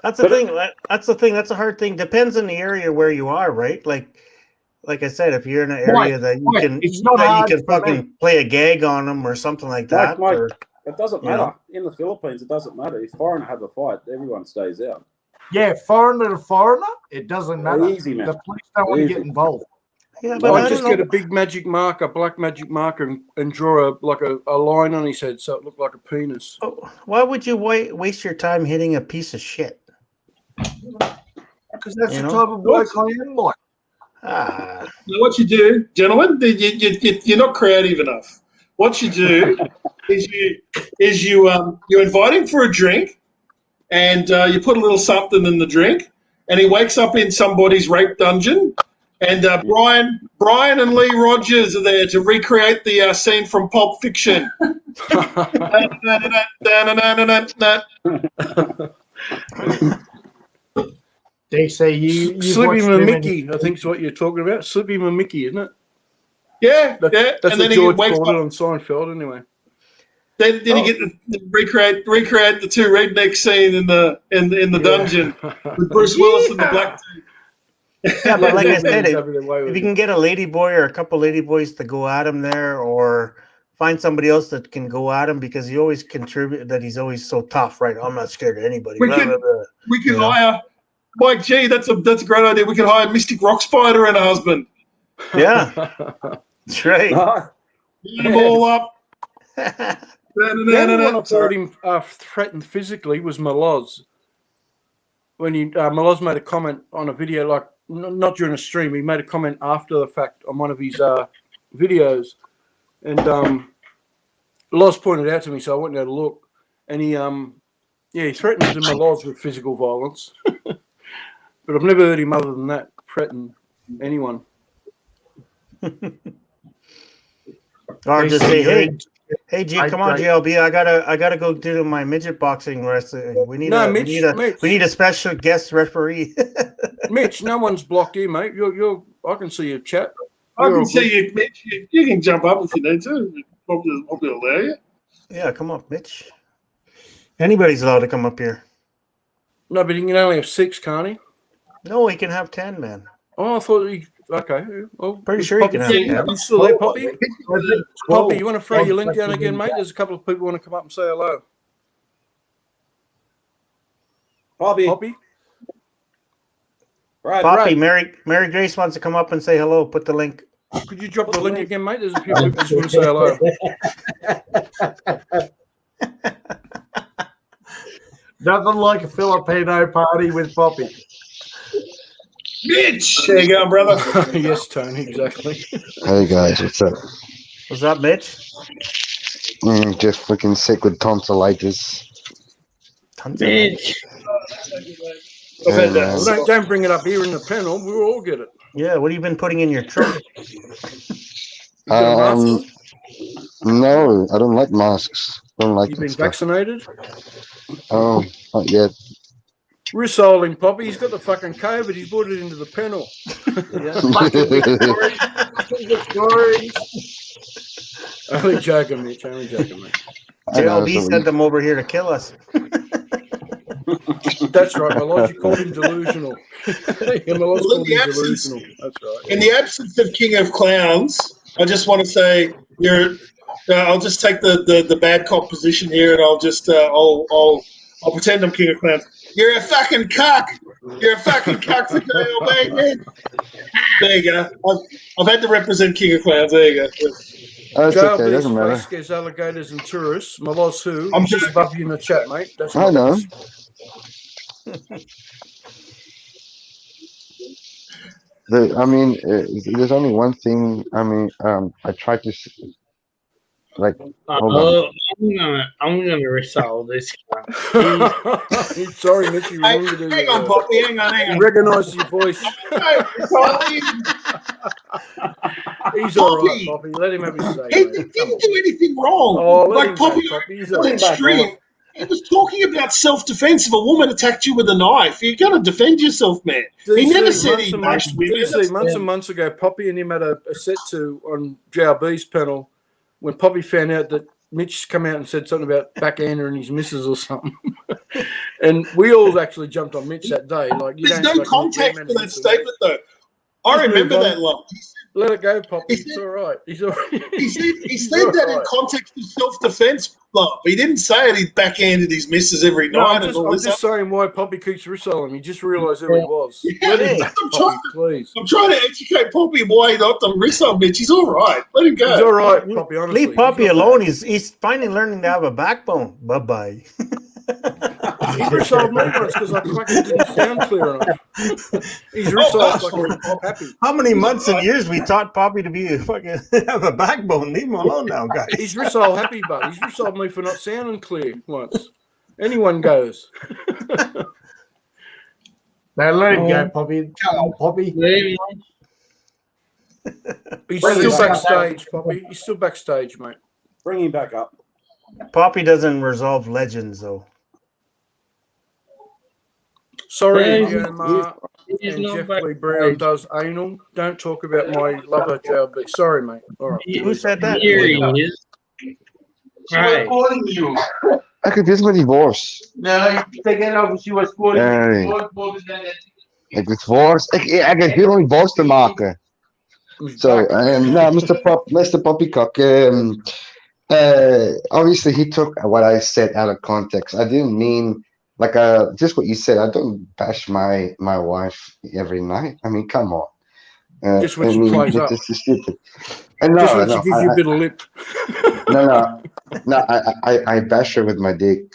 That's the thing. That's the thing. That's a hard thing. Depends on the area where you are, right? Like I said, if you're in an area that you can, it's not hard you can for fucking play a gag on them or something like that. Mike, or, it doesn't you matter. know. In the Philippines, it doesn't matter. If foreigner have a fight, everyone stays out. Yeah, foreigner to foreigner, it doesn't matter. Easy, man. The police don't want to get Easy. involved. Yeah, but I I just don't get know. a big magic marker, black magic marker, and draw a line on his head so it looked like a penis. Why would you waste your time hitting a piece of shit? Because that's You the know? type of bloke I am like. Now, what you do, gentlemen, you're not creative enough. What you do is you invite him for a drink, and you put a little something in the drink, and he wakes up in somebody's rape dungeon, and Brian and Lee Rogers are there to recreate the scene from Pulp Fiction. They say you Slippy Mickey, I think is what you're talking about. Slippy Mickey, isn't it? Yeah, That's and what then George he wakes called up. it on Seinfeld, anyway. Then you get to recreate the two rednecks scene in the dungeon with Bruce Willis and the black dude. Yeah, but like I said, Having their way if with you it. can get a lady boy or a couple lady boys to go at him there, or find somebody else that can go at him because he always contribute that he's always so tough, right? I'm not scared of anybody. We blah, could- blah, blah. We could You know? hire Mike G. That's a great idea. We could hire Mystic Rock Spider and a husband. Yeah, that's right. Line them all up. The only one I've heard him threatened physically was Maloz. When Maloz made a comment on a video, like not during a stream, he made a comment after the fact on one of his videos, and Loz pointed out to me, so I went and had a look, and he threatens my Loz with physical violence, but I've never heard him other than that threaten anyone. Or just say, hey, G, come on, JLB. I gotta go do my midget boxing wrestling. We need a special guest referee. Mitch, no one's blocked you, mate. I can see your chat. I can see you, Mitch. You can jump up if you need to. Probably allow you. Yeah, come up, Mitch. Anybody's allowed to come up here. No, but he can only have 6, can't he? No, he can have 10, man. Oh, I thought he. Okay. Well, pretty sure you can have 10. You still there, Poppy? Poppy, you want to throw your link down again, mate? There's a couple of people want to come up and say hello. Poppy? Poppy, Mary Grace wants to come up and say hello. Put the link. Could you drop the link again, mate? There's a few people just want to say hello. Nothing like a Filipino party with Poppy. Mitch! There you go, brother. Yes, Tony, exactly. Hey, guys, what's up? What's up, Mitch? Just freaking sick with tonsillitis. Mitch. Well, don't bring it up here in the panel. We'll all get it. Yeah, what have you been putting in your trunk? No, I don't like masks. Don't like. You've been vaccinated? Oh, not yet. Rissoling, Poppy. He's got the fucking COVID. He's brought it into the panel. Only joking, Mitch. Only joking, mate. JLB sent them over here to kill us. That's right, my lord. You called him delusional. Delusional. That's right. In the absence of King of Clowns, I just want to say I'll just take the bad cop position here, and I'll just I'll pretend I'm King of Clowns. You're a fucking cuck. You're a fucking cuck for KLB, man. There you go. I've had to represent King of Clowns. There you go. Oh, it's okay. Doesn't matter. Scares alligators and tourists. My loss who? I'm just above you in the chat, mate. That's I know. There's only one thing. I tried to like. I'm gonna resolve this. Sorry, Mitch. You remembered it. Hang on, Poppy. Hang on. You recognise your voice. He's all right, Poppy. Let him have his say. He didn't do anything wrong. Oh, like Poppy, he was talking about self-defense. If a woman attacked you with a knife, you got to defend yourself, man. He never said he bashed women. Months and months ago, Poppy and him had a set to on JRB's panel when Poppy found out that Mitch come out and said something about backhander and his missus or something. And we all actually jumped on Mitch that day. Like, there's no context for that statement, though. I remember that long. Let it go, Poppy. It's all right. He's all right. He said that in context of self-defense, but he didn't say it. He backhanded his missus every night. I'm just saying why Poppy keeps rissoling. He just realised who he was. I'm trying to educate Poppy why he not done rissole, Mitch. He's all right. Let him go. He's all right, Poppy. Honestly, leave Poppy alone. He's finally learning to have a backbone. Bye. He rissoled me once because I fucking didn't sound clear enough. He's rissoled like happy. How many months and years we taught Poppy to be fucking have a backbone? Leave him alone now, guys. He's rissoled happy, but he's rissoled me for not sounding clear once. Anyone goes. Now let him go, Poppy. Come on, Poppy. He's still backstage, Poppy. He's still backstage, mate. Bring him back up. Poppy doesn't resolve legends, though. Sorry, and Jeffrey Brown does anal. Don't talk about my lover, JLB. Sorry, mate. All right. Who said that? Here he is. Right. I could just my divorce. No, take it off. She was calling. Ik divorce. Ik heb heel lang divorce te maken. So, Mr. Poppycock, obviously he took what I said out of context. I didn't mean just what you said. I don't bash my wife every night. I mean, come on. Just when she plays up. This is stupid. Just when she gives you a bit of lip. No. I bash her with my dick.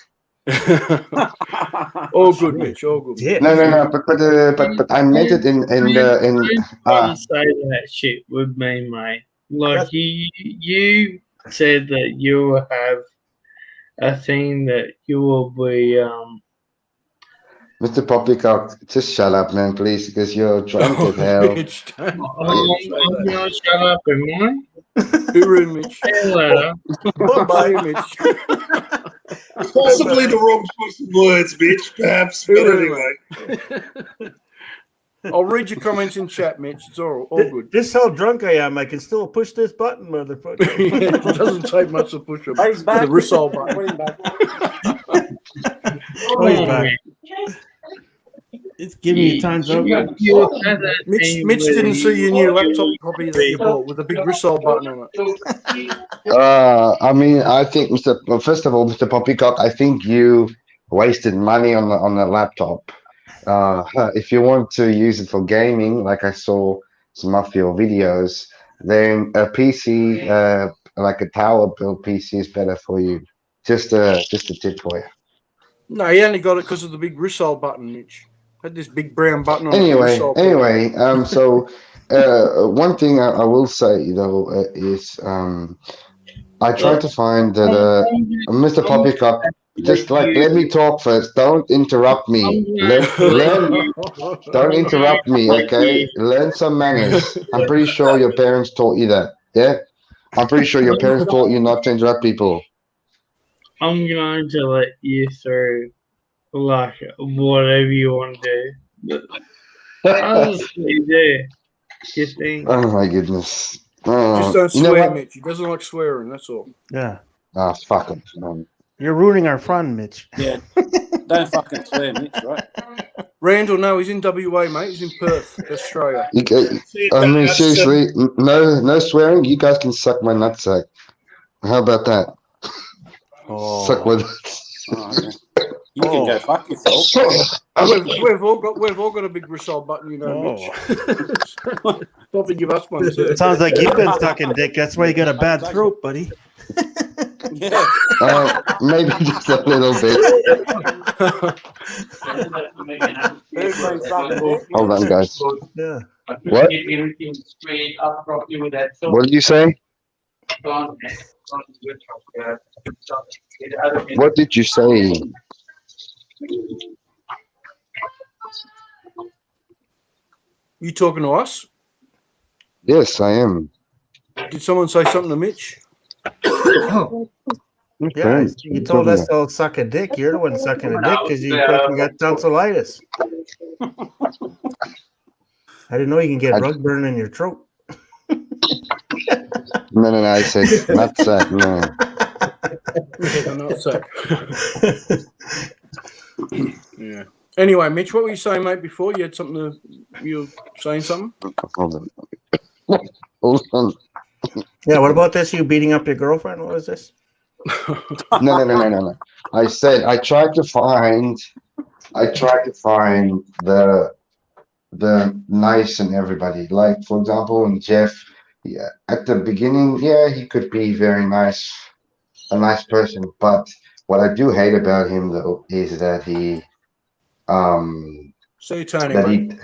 All good, Mitch. All good. Yeah. No. But I meant it in Don't say that shit with me, mate. Like you said that you will have a thing that you will be Mr. Poppycock, just shut up, man, please, because you're drunk as hell. Mitch, don't I'm say that. gonna shut up, am I? Hooroo, Mitch. See you later. See you, Mitch. Possibly the wrong choice of words, Mitch, perhaps. But Hooroo, anyway. I'll read your comments in chat, Mitch. It's all good. Just how drunk I am, I can still push this button, motherfucker. Yeah, it doesn't take much to push He's back. the Rissole button. Bring him back. Oh, he's back. It's giving you time's up. Mitch didn't see your new laptop copy that you bought with a big Rissole button on it. I mean, I think, well, first of all, Mr. Poppycock, I think you wasted money on the laptop. If you want to use it for gaming, like I saw some of your videos, then a PC, like a tower build PC, is better for you. Just a tip for you. No, he only got it because of the big Rissole button, Mitch. Had this big brown button on Anyway, it. so one thing I will say though is I tried to find that Mr. Poppycock, just like let me talk first. Don't interrupt me. Don't interrupt me, okay? Learn some manners. I'm pretty sure your parents taught you that. Yeah, I'm pretty sure your parents taught you not to interrupt people. I'm going to let you through, like, whatever you want to do. Honestly, do. You think? Oh my goodness. Just don't You know swear, what? Mitch. He doesn't like swearing, that's all. Yeah. Ah, fuck him, man. You're ruining our fun, Mitch. Yeah. Don't fucking swear, Mitch, right? Randall, no, he's in WA, mate. He's in Perth, Australia. I mean, seriously, no swearing. You guys can suck my nutsack. How about that? Oh. Suck my. You can go fuck yourself. We've all got a big Rissole button, you know, Mitch. Probably give us one too. It sounds like you've been sucking dick. That's why you got a bad throat, buddy. Yeah. Maybe just a little bit. Hold on, guys. Yeah. What? What did you say? What did you say? You talking to us? Yes, I am. Did someone say something to Mitch? Yeah, you told us to all suck a dick. You're the one sucking a dick because you fucking got tonsillitis. I didn't know you can get rug burn in your throat. No, I said nutsack, no. Yeah. Anyway, Mitch, what were you saying, mate, before? You had something you were saying something? Hold on. Hold on. Yeah, what about this? You beating up your girlfriend? What was this? No. I said I tried to find the nice in everybody. Like, for example, in Jeff, yeah, at the beginning, yeah, he could be very nice, a nice person. But what I do hate about him though is that he So Tony, that mate. he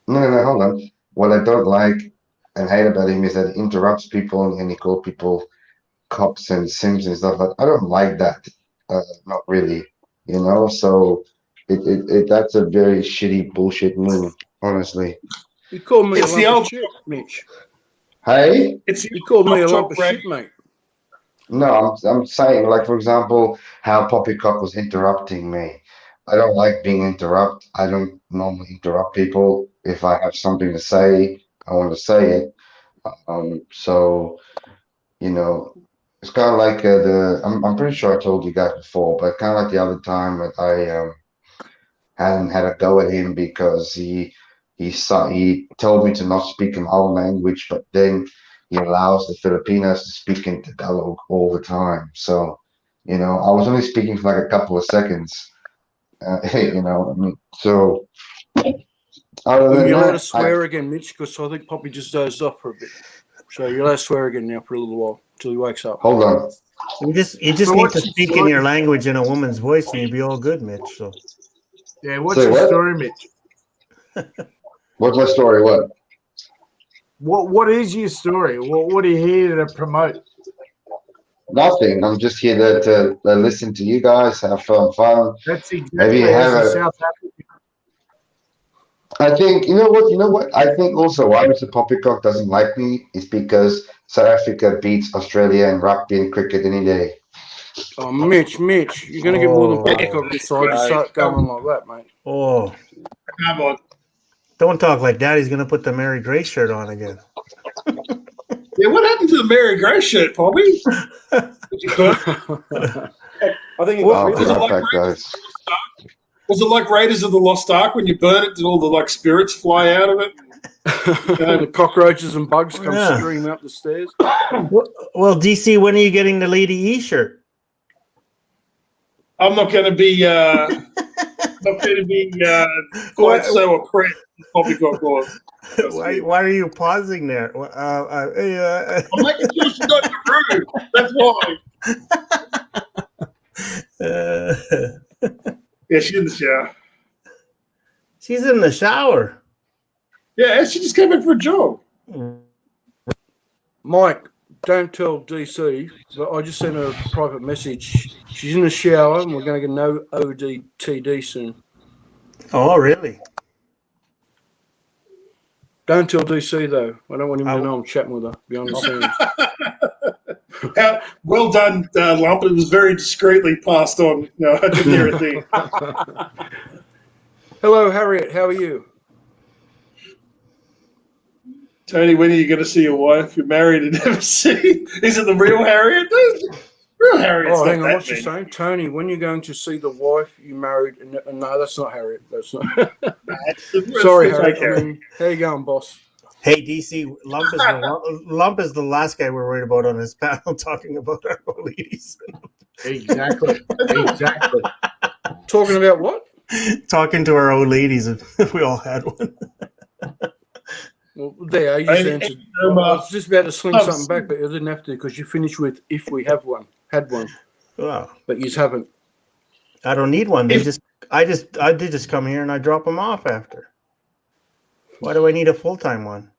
no, hold on. What I don't like and hate about him is that he interrupts people and he calls people cops and sims and stuff. I don't like that. Not really, you know. So it that's a very shitty bullshit move, honestly. You called me It's a the lump old of shit, Mitch. Hey, You called me a lump of Right. shit, mate. no, I'm saying, like, for example, how Poppycock was interrupting me. I don't like being interrupted. I don't normally interrupt people. If I have something to say, I want to say it. So, you know, it's kind of like I'm pretty sure I told you guys before, but kind of like the other time that I hadn't had a go at him because he told me to not speak in our language, but then he allows the Filipinos to speak in Tagalog all the time. So, you know, I was only speaking for like a couple of seconds. You know, I mean, so other Well, than you're allowed to that, swear again, Mitch, because I think Poppy just dozed off for a bit. So you're allowed to swear again now for a little while until he wakes up. hold on. You just need to speak in your language in a woman's voice and you'll be all good, Mitch. So Yeah, what's Say your what? story, Mitch? What's my story? What? What is your story? What are you here to promote? Nothing. I'm just here to listen to you guys, have fun. That's Maybe exactly as have a a. South African. I think you know what. I think also why Mr. Poppycock doesn't like me is because South Africa beats Australia in rugby and cricket any day. Oh, Mitch, you're going to get more than Poppycock inside to start going on like that, mate. Oh, Come on. don't talk like that. He's gonna put the Mary Grace shirt on again. Yeah, what happened to the Mary Grace shirt, Poppy? Did you burn? I think it Oh, got Was it crap, like that goes. Was it like Raiders of the Lost Ark when you burn it? Did all the like spirits fly out of it? The cockroaches and bugs come Yeah. streaming up the stairs. Well, DC, when are you getting the Lady E shirt? I'm not going to be quite so oppressed as Poppycock was. Why are you pausing there? I'm making sure she's not in the room. That's why. Yeah, she's in the shower. She's in the shower. Yeah, she just came in for a jog. Mike, don't tell DC, but I just sent her a private message. She's in the shower and we're going to get no ODTD soon. Oh, really? Don't tell DC, though. I don't want him to know I'm chatting with her behind the scenes. Well done, Lump. It was very discreetly passed on. No, I didn't hear a thing. Hello, Harriet. How are you? Tony, when are you going to see your wife? You're married and never see. Is it the real Harriet? Real Harriet's Oh, not hang on. that What's she mean. saying? Tony, when are you going to see the wife you married? No, that's not Harriet. That's not. Sorry, Harriet. I mean, how you going, boss? Hey, DC, Lump is the last guy we're worried about on this panel talking about our old ladies. Exactly. Talking about what? Talking to our old ladies if we all had one. Well, there, you just answered. I was just about to sling something back, but you didn't have to because you finished with if we have one, had one. Wow. But you haven't. I don't need one. I did just come here and I drop them off after. Why do I need a full-time one?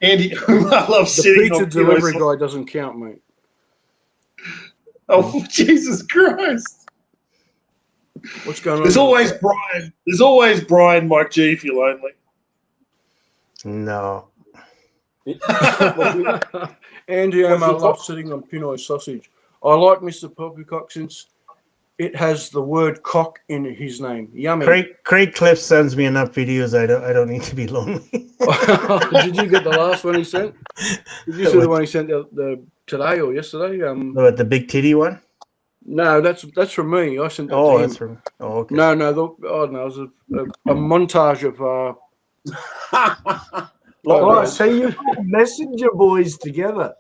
Andy, I love The sitting pizza on delivery pillows. guy doesn't count, mate. Oh, Jesus Christ. What's going on? There's always Brian. There's always Brian, Mike G, if you're lonely. No. Andy Omar loves sitting on Pinoy sausage. I like Mr. Poppycock since it has the word cock in his name. Yummy. Craig Cliff sends me enough videos. I don't need to be lonely. Did you get the last one he sent? Did you see the one he sent the today or yesterday? The big titty one? No, that's from me. I sent that to him. That's from. Oh, okay. No, it was a montage of. So you messenger boys together.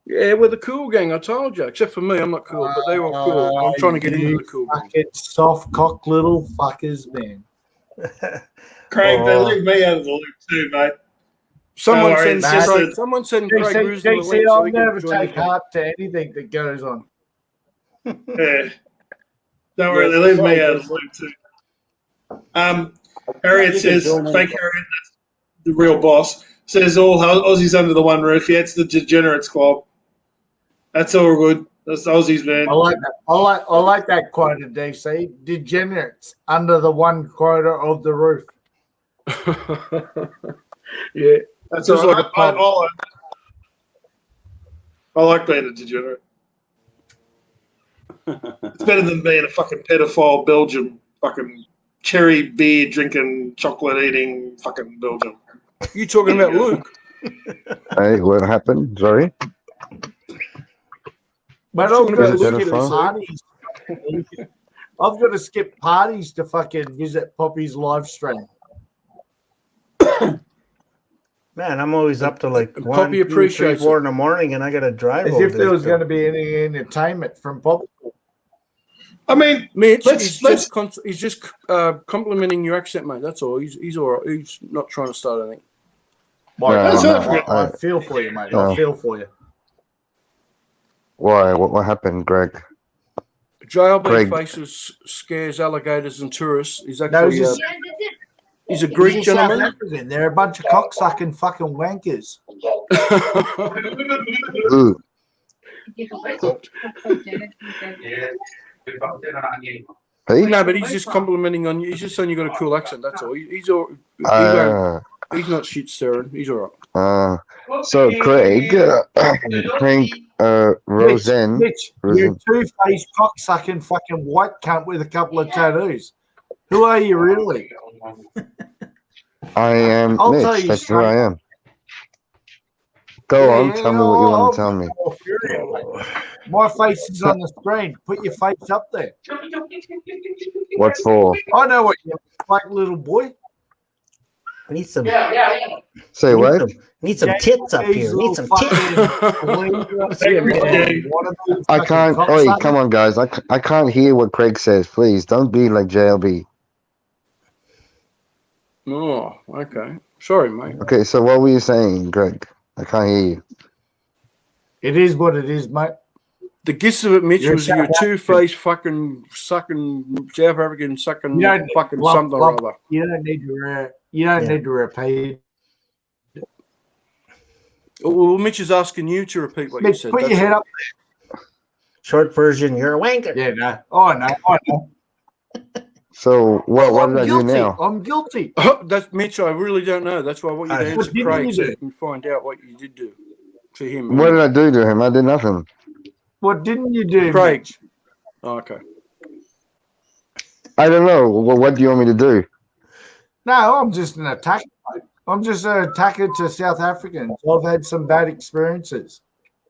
Yeah, we're the cool gang. I told you. Except for me, I'm not cool, but they're all cool. I'm trying to get into the cool gang. Fucking soft cock little fuckers, man. Craig, they leave me out of the loop too, mate. Someone JC, send Craig Grizzly a link I'll so he can never join take the heart to anything that goes on. Yeah. Don't worry, they leave me out of the loop too. Harriet says, fake Harriet, that's the real boss, says all Aussies under the one roof. Yeah, it's the Degenerates Club. That's all good. That's Aussies, man. I like that. I like that quota, DC. Degenerates under the one quota of the roof. Yeah. That's just all like a pub. I like being a degenerate. It's better than being a fucking pedophile Belgium, fucking cherry beer drinking, chocolate eating fucking Belgium. You talking about Luke? Hey, what happened? Sorry. But Talking about Luke, parties. I've got to skip parties to fucking visit Poppy's live stream. Man, I'm always up to like And 1, Poppy 2, 3, appreciates 4 in the morning, and I got to drive. As all if there day was to- going to be any entertainment from Poppy. I mean, Mitch, Let's- he's just complimenting your accent, mate. That's all. He's all right. He's not trying to start anything. I feel for you, mate. I feel for you. Why? What happened, Greg? JLB Greg. faces scares alligators and tourists. He's No, actually just- He's a Greek He's a South gentleman. African. They're a bunch of cocksucking fucking wankers. Ooh. Hey? No, but he's just complimenting on you. He's just saying you got a cool accent. That's all. He's all. He's not shit stirring. He's all right. So Craig, Craig, Roseanne. Mitch, you're a two-faced cocksucking fucking white cunt with a couple of tattoos. Who are you really? I am I'll Mitch. tell you That's who I straight. am. Go on, tell me what you want to tell me. My face is on the screen. Put your face up there. What for? I know what you look like, little boy. Need some. Say what? Need some tits up here. Need some tits. I can't. Oi, come on, guys. I can't hear what Craig says. Please don't be like JLB. Oh, okay. Sorry, mate. Okay, so what were you saying, Greg? I can't hear you. It is what it is, mate. The gist of it, Mitch, You're was you're South two-faced fucking sucking South African sucking fucking something or lump. other. You don't need to. You don't need to repeat. Well, Mitch is asking you to repeat what you Mitch, said. put your That's head all. up. Short version, you're a wanker. Yeah, no. Oh, no. I know. So what did I do guilty. now? I'm guilty. That's Mitch. I really don't know. That's why I want you to answer didn't Craig you so do? you can find out what you did do to him. What did I do to him? I did nothing. What didn't you do, Craig? Mitch? Oh, okay. I don't know. Well, what do you want me to do? No, I'm just an attacker. Mate. I'm just an attacker to South Africans. I've had some bad experiences.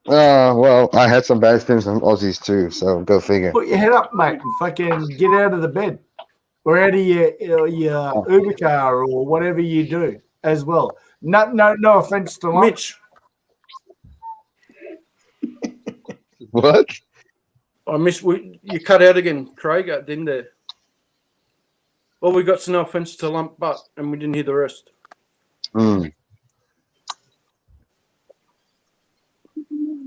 Well, I had some bad experience from Aussies too, so go figure. Put your head up, mate, and fucking get out of the bed. Or out of your Uber car or whatever you do as well. No offense to Mitch. What? I missed. You cut out again, Craig, didn't there? Well, we got no offense to lump butt, and we didn't hear the rest. Mm.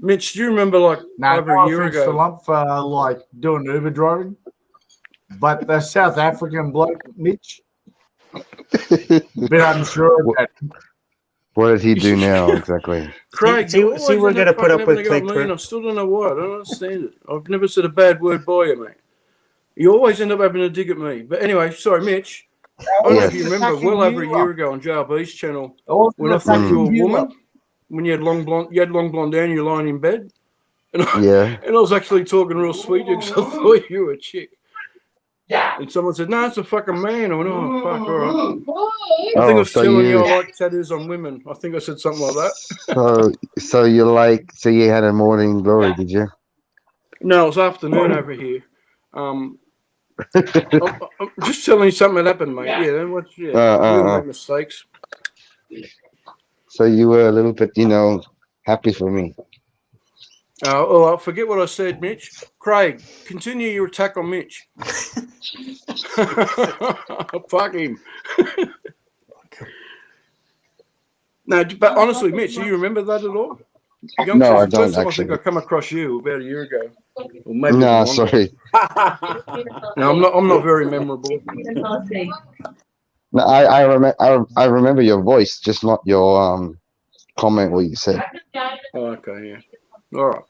Mitch, do you remember over a year ago? To lump for like doing Uber driving, but the South African bloke, Mitch, bit unsure of that. What did he do now exactly? Craig, see we're gonna put up with click. I still don't know why. I don't understand it. I've never said a bad word by you, mate. You always end up having a dig at me. But anyway, sorry, Mitch. I don't know if you remember, well over a year ago on JRB's channel, when I thought you were a woman, when you had long blonde hair and you're lying in bed, and I was actually talking real sweet because I thought you were a chick. Yeah. And someone said, "No, it's a fucking man." I went, "Oh fuck, all right." I think I was telling you I like tattoos on women. I think I said something like that. So you had a morning glory, did you? No, it was afternoon over here. I'm just telling you something that happened, mate. Yeah, we make mistakes. So you were a little bit, happy for me. I forget what I said, Mitch. Craig, continue your attack on Mitch. Fuck him. No, but honestly, Mitch, do you remember that at all? No, I don't first time actually. I think I come across you about a year ago. Or maybe No, sorry. No, I'm not very memorable. No, I remember your voice, just not your comment what you said. Oh, okay, yeah. All right.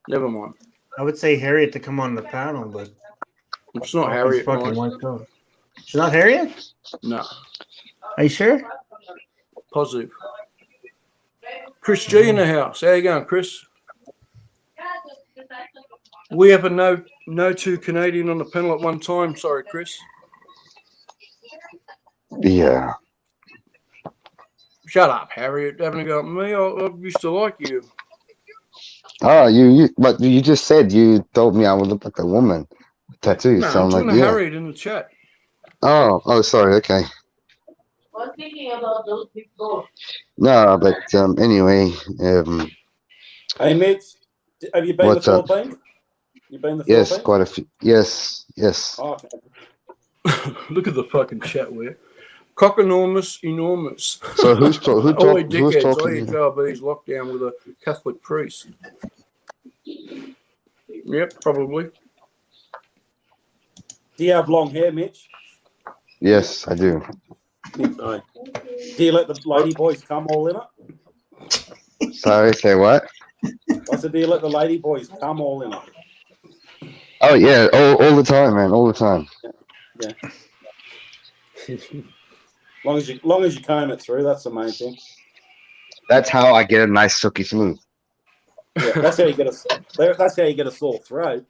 Never mind. I would say Harriet to come on the panel, but it's not Harriet. She's not Harriet? No. Are you sure? Positive. Chris G in the house. How you going, Chris? We have a no two Canadian on the panel at one time. Sorry, Chris. Yeah. Shut up, Harriet. Having a go at me. I used to like you. Oh, but you just said you told me I would look like a woman with tattoos. No, so I'm I'm talking like, to yeah. Harriet in the chat. Oh, sorry. Okay. No, but anyway. Hey, Mitch, have you been the Philippines? You been the Philippines? Yes, quite a few. Yes. Oh, okay. Look at the fucking chat where. Cock enormous. So who's talking? All you JRB's locked down with a Catholic priest. Yep, probably. Do you have long hair, Mitch? Yes, I do. No. Do you let the lady boys come all in it? Sorry, say what? I said, do you let the lady boys come all in it? Oh yeah, all the time, man, all the time. Yeah. long as you comb it through, that's the main thing. That's how I get a nice silky smooth. Yeah, that's how you get a sore throat.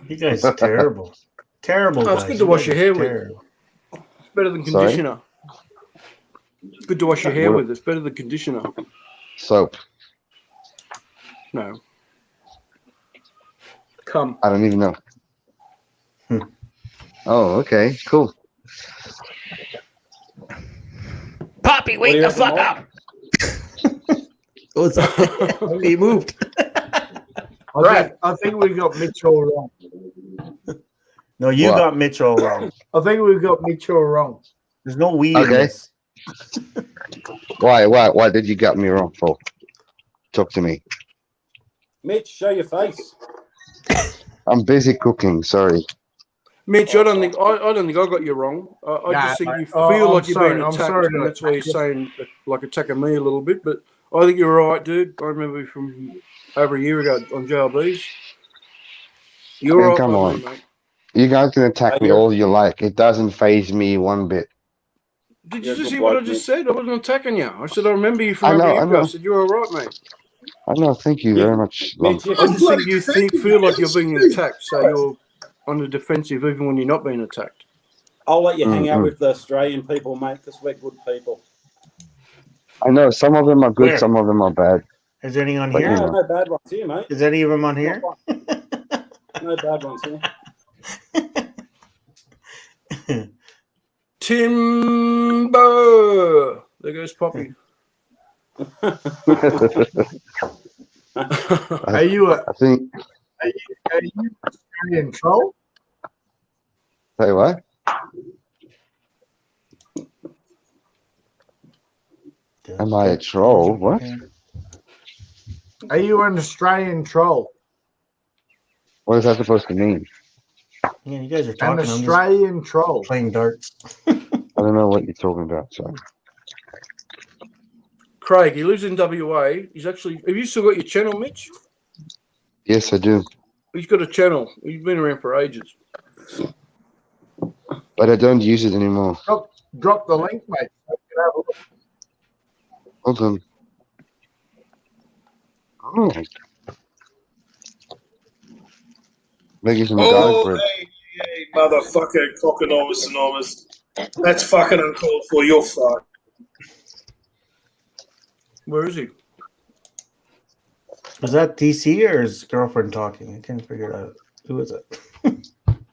You guys are terrible. Terrible. No, it's guys. good to You wash guys your are hair with. terrible. It's better than Sorry? conditioner. Good to wash your hair What- with. It's better than conditioner. Soap. No. Come. I don't even know. Oh, okay, cool. Poppy, What do wake you the reckon, fuck Mike? up. What's up? He moved. I think we got Mitch all wrong. No, you What? got Mitch all wrong. I think we've got Mitch all wrong. There's no we in Okay. this. Why did you got me wrong for? Talk to me. Mitch, show your face. I'm busy cooking. Sorry. Mitch, I don't think I got you wrong. I Nah, just think you mate. feel I'm like you're sorry, being I'm attacked, sorry and to- that's why you're saying like attacking me a little bit. But I think you're right, dude. I remember you from over a year ago on JLBs. You're Man, right come by on. me, mate. You guys can attack me you're- all you like. It doesn't phase me one bit. Did You're you a just good hear what I bloke, just Mitch. said? I wasn't attacking you. I said I remember you from I over know, a year I ago. I know. said you're all right, mate. I know. Thank you very much, Lump. Mitch, I if, just think you feel like you're being attacked, so you're on the defensive even when you're not being attacked. I'll let you hang out Mm-mm. with the Australian people, mate, because we're good people. I know some of them are good, Where? some of them are bad. Is any on But, here? you No, know. no bad ones here, mate. Is any of them on here? No bad ones here. Timber. There goes Poppy. Are you I think. Australian troll? Say what? Am I a troll? What? Are you an Australian troll? What is that supposed to mean? Yeah, you guys are An talking. I'm just Australian troll. playing darts. I don't know what you're talking about. Sorry. Craig, he lives in WA. He's actually. Have you still got your channel, Mitch? Yes, I do. He's got a channel. He's been around for ages. But I don't use it anymore. Drop the link, mate. So we can have a look. Hold on. Oh. Making some garlic Oh, bread. hey, motherfucker, cock enormous. That's fucking uncalled for. You're fucked. Where is he? Was that DC or his girlfriend talking? I can't figure it out. Who is it?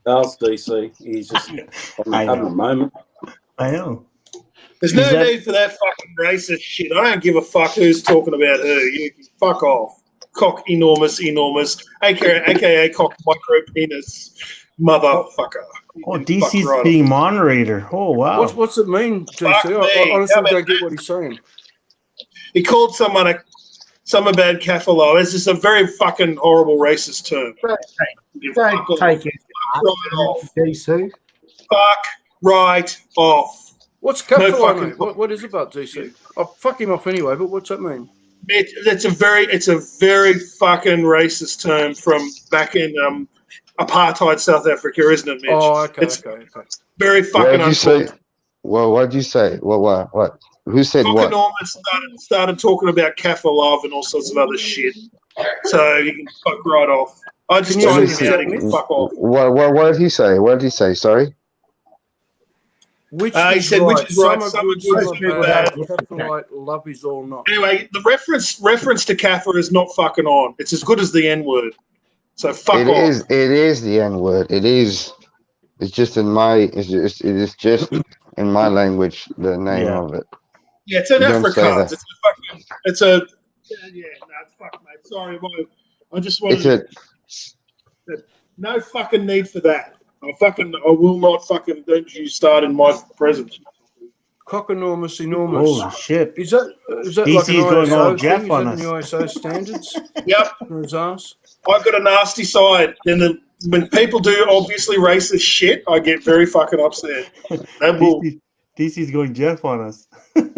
That's DC. He's just I having know. a moment. I know. There's no Is that- need for that fucking racist shit. I don't give a fuck who's talking about her. You fuck off. Cock enormous, aka cock micro penis, motherfucker. Oh, You DC's fuck right being off. moderator. Oh, wow. What's it mean, DC? Fuck I me. honestly How about don't get that? what he's saying. He called someone bad caffalo. It's just a very fucking horrible racist term. You fuck Don't off. take it. Right off. DC. Fuck right off. What's No capital, fucking- mate? What is it about, DC? I'll fuck him off anyway, but what's that mean? It's a very fucking racist term from back in apartheid South Africa, isn't it, Mitch? Oh, okay, It's okay. very What fucking did you say? uncalled. Well, what did you say? What? Who said Cock what? enormous started talking about Kaffir love and all sorts of other shit. So you can fuck right off. I just Can you told him see how that, to Mitch? fuck off. What did he say? What did he say? Sorry. Which He is said, right. which is right, Some are some are good, good, some some are are bad. bad. Capitalite love is all not. Anyway, the reference to Kaffir is not fucking on. It's as good as the N word. So fuck It off. is. It is the N word. It is. It's just in my. It is just in my language. The name Yeah. of it. Yeah, it's an You don't say Afrikaans. that. It's a no, it's fuck, mate. Sorry, I just wanted It's a. no fucking need for that. I will not fucking don't you start in my presence. Cock enormous, enormous. Holy shit. Is that like DC's an going all ISO Jeff thing? Is on that in the us. ISO standards? Yep, For his ass? I've got a nasty side. Then when people do obviously racist shit, I get very fucking upset. That will. DC's going Jeff on us. You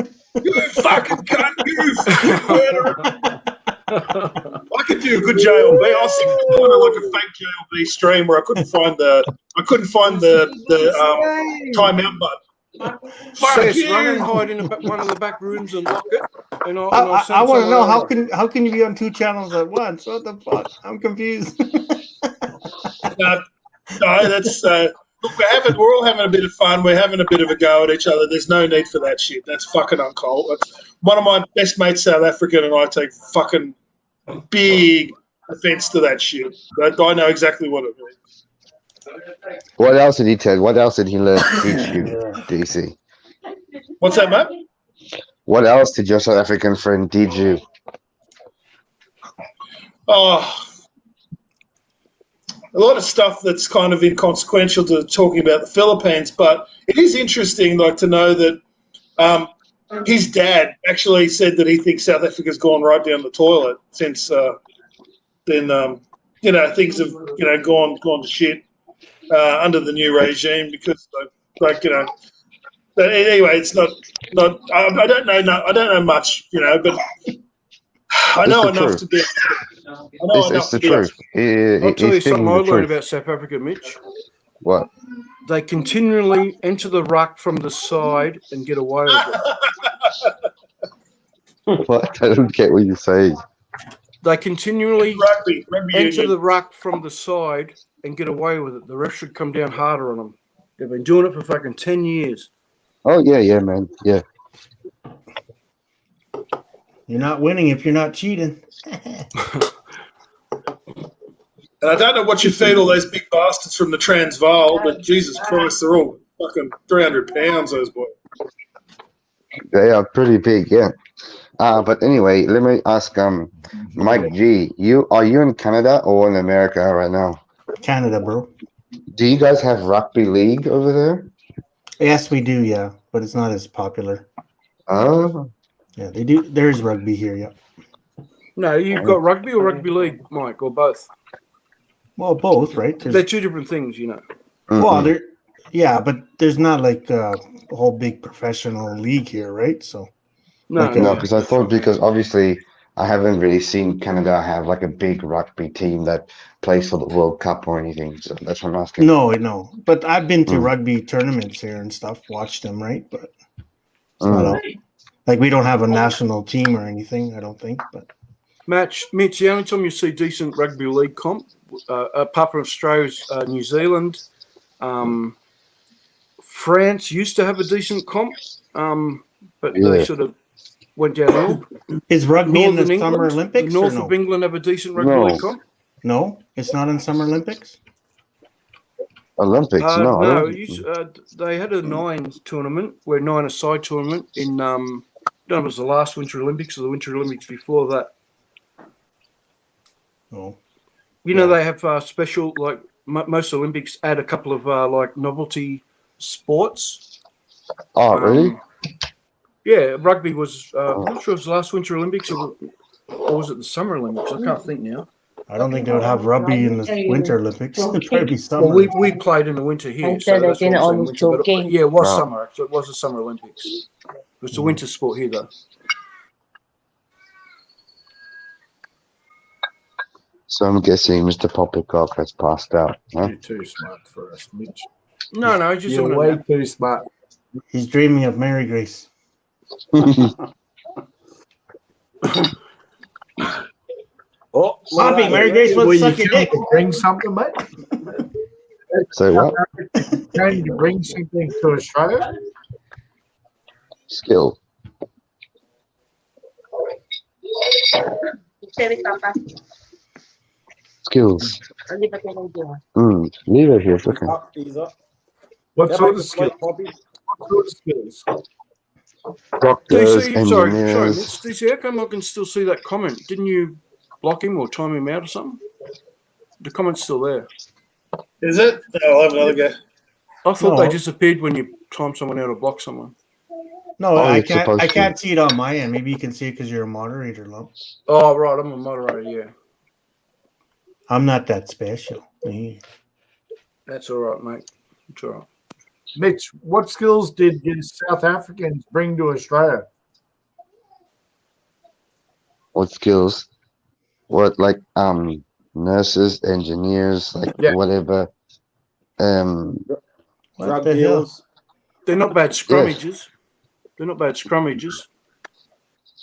fucking cunt! You fucking murderer! I could do a good JLB. I was thinking of doing like a fake JLB stream where I couldn't find the timeout button. Fuck Says, you! run and hide in one of the back rooms and lock it. And I'll I send want to know someone over. how can you be on 2 channels at once? What the fuck? I'm confused. No, that's look. We're all having a bit of fun. We're having a bit of a go at each other. There's no need for that shit. That's fucking uncool. One of my best mates, South African, and I take fucking big offense to that shit. I know exactly what it means. What else did he tell? What else did he teach you, DC? What's that, mate? What else did your South African friend teach you? Oh, a lot of stuff that's kind of inconsequential to talking about the Philippines, but it is interesting, like, to know that his dad actually said that he thinks South Africa's gone right down the toilet since then. Things have gone to shit under the new regime because, But anyway, it's not. I don't know. I don't know much, but I know enough to be. It's the truth. I'll tell you something I learned about South Africa, Mitch. What? They continually enter the ruck from the side and get away with it. What? I don't get what you're saying. They continually rugby enter union. the ruck from the side and get away with it. The ref should come down harder on them. They've been doing it for fucking 10 years. Oh, yeah, man. Yeah. You're not winning if you're not cheating. And I don't know what you feed all those big bastards from the Transvaal, but Jesus Christ, they're all fucking 300 pounds, those boys. They are pretty big, yeah. But anyway, let me ask Mike G, are you in Canada or in America right now? Canada, bro. Do you guys have rugby league over there? Yes, we do, yeah, but it's not as popular. Oh. Yeah, they do. There's rugby here, yeah. No, you've got rugby or rugby league, Mike, or both. Well, both, right? They're two different things, Mm-hmm. Well, yeah, but there's not like a whole big professional league here, right? So no, because I thought, because obviously I haven't really seen Canada have like a big rugby team that plays for the World Cup or anything. So that's what I'm asking. No, but I've been to rugby tournaments here and stuff, watched them, right? But it's not like we don't have a national team or anything, I don't think. But Mitch, the only time you see decent rugby league comp, apart from Australia's New Zealand, France used to have a decent comp, but they sort of went downhill. Is rugby in the Northern Summer England, Olympics? the north or no? of England have a decent rugby league comp. No, it's not in Summer Olympics. Olympics? No, they had a 9 tournament, where 9-a-side tournament in. I don't know if it was the last Winter Olympics or the Winter Olympics before that. Oh. You know, they have special, like most Olympics add a couple of like novelty sports. Oh, really? Yeah, rugby was, I'm not sure if it was the last Winter Olympics or was it the Summer Olympics? I can't think now. I don't think they would have rugby in the Winter Olympics. It'd probably be summer. Well, we played in the winter here, so that's what I'm saying winter. But, yeah, it was summer, actually. It was the Summer Olympics. It was the winter sport here, though. So I'm guessing Mr. Poppycock has passed out. Huh? You're too smart for us, Mitch. No, just you're way too smart. He's dreaming of Mary Grace. Oh, Poppy, Mary Grace wants to suck your dick. Bring something, mate. Say what? Trying to bring something to Australia? Skill. Skills. Leave it here. It's okay. What sort of skills? What sort of skills? Doctors, DC, sorry, engineers. DC, how come I can still see that comment? Didn't you block him or time him out or something? The comment's still there. Is it? I'll have another go. I thought they disappeared when you time someone out or block someone. No, I can't see it on my end. Maybe you can see it because you're a moderator, Lump. Oh, right. I'm a moderator, yeah. I'm not that special. Yeah. That's all right, mate. It's all right. Mitch, what skills did South Africans bring to Australia? What skills? What like nurses, engineers, like Yeah. whatever. What Drug the hell? dealers. They're not bad scrummages. They're not bad scrummages.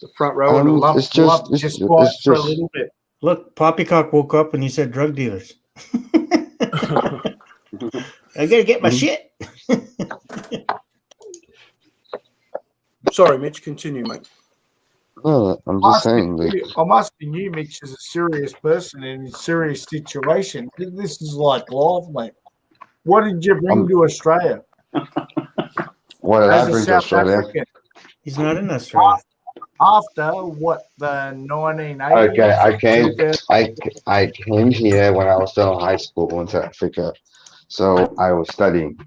The front row and the lump. It's just Just quiet it's for a just little bit. Look, Poppycock woke up and he said drug dealers. I gotta get my shit. Sorry, Mitch. Continue, mate. no, I'm just saying like I'm asking you, Mitch, as a serious person in a serious situation. This is like life, mate. What did you bring to Australia what did I as a bring to South Australia? African He's not in Australia. after what the 1980s? Okay, I came here when I was still in high school in South Africa, so I was studying.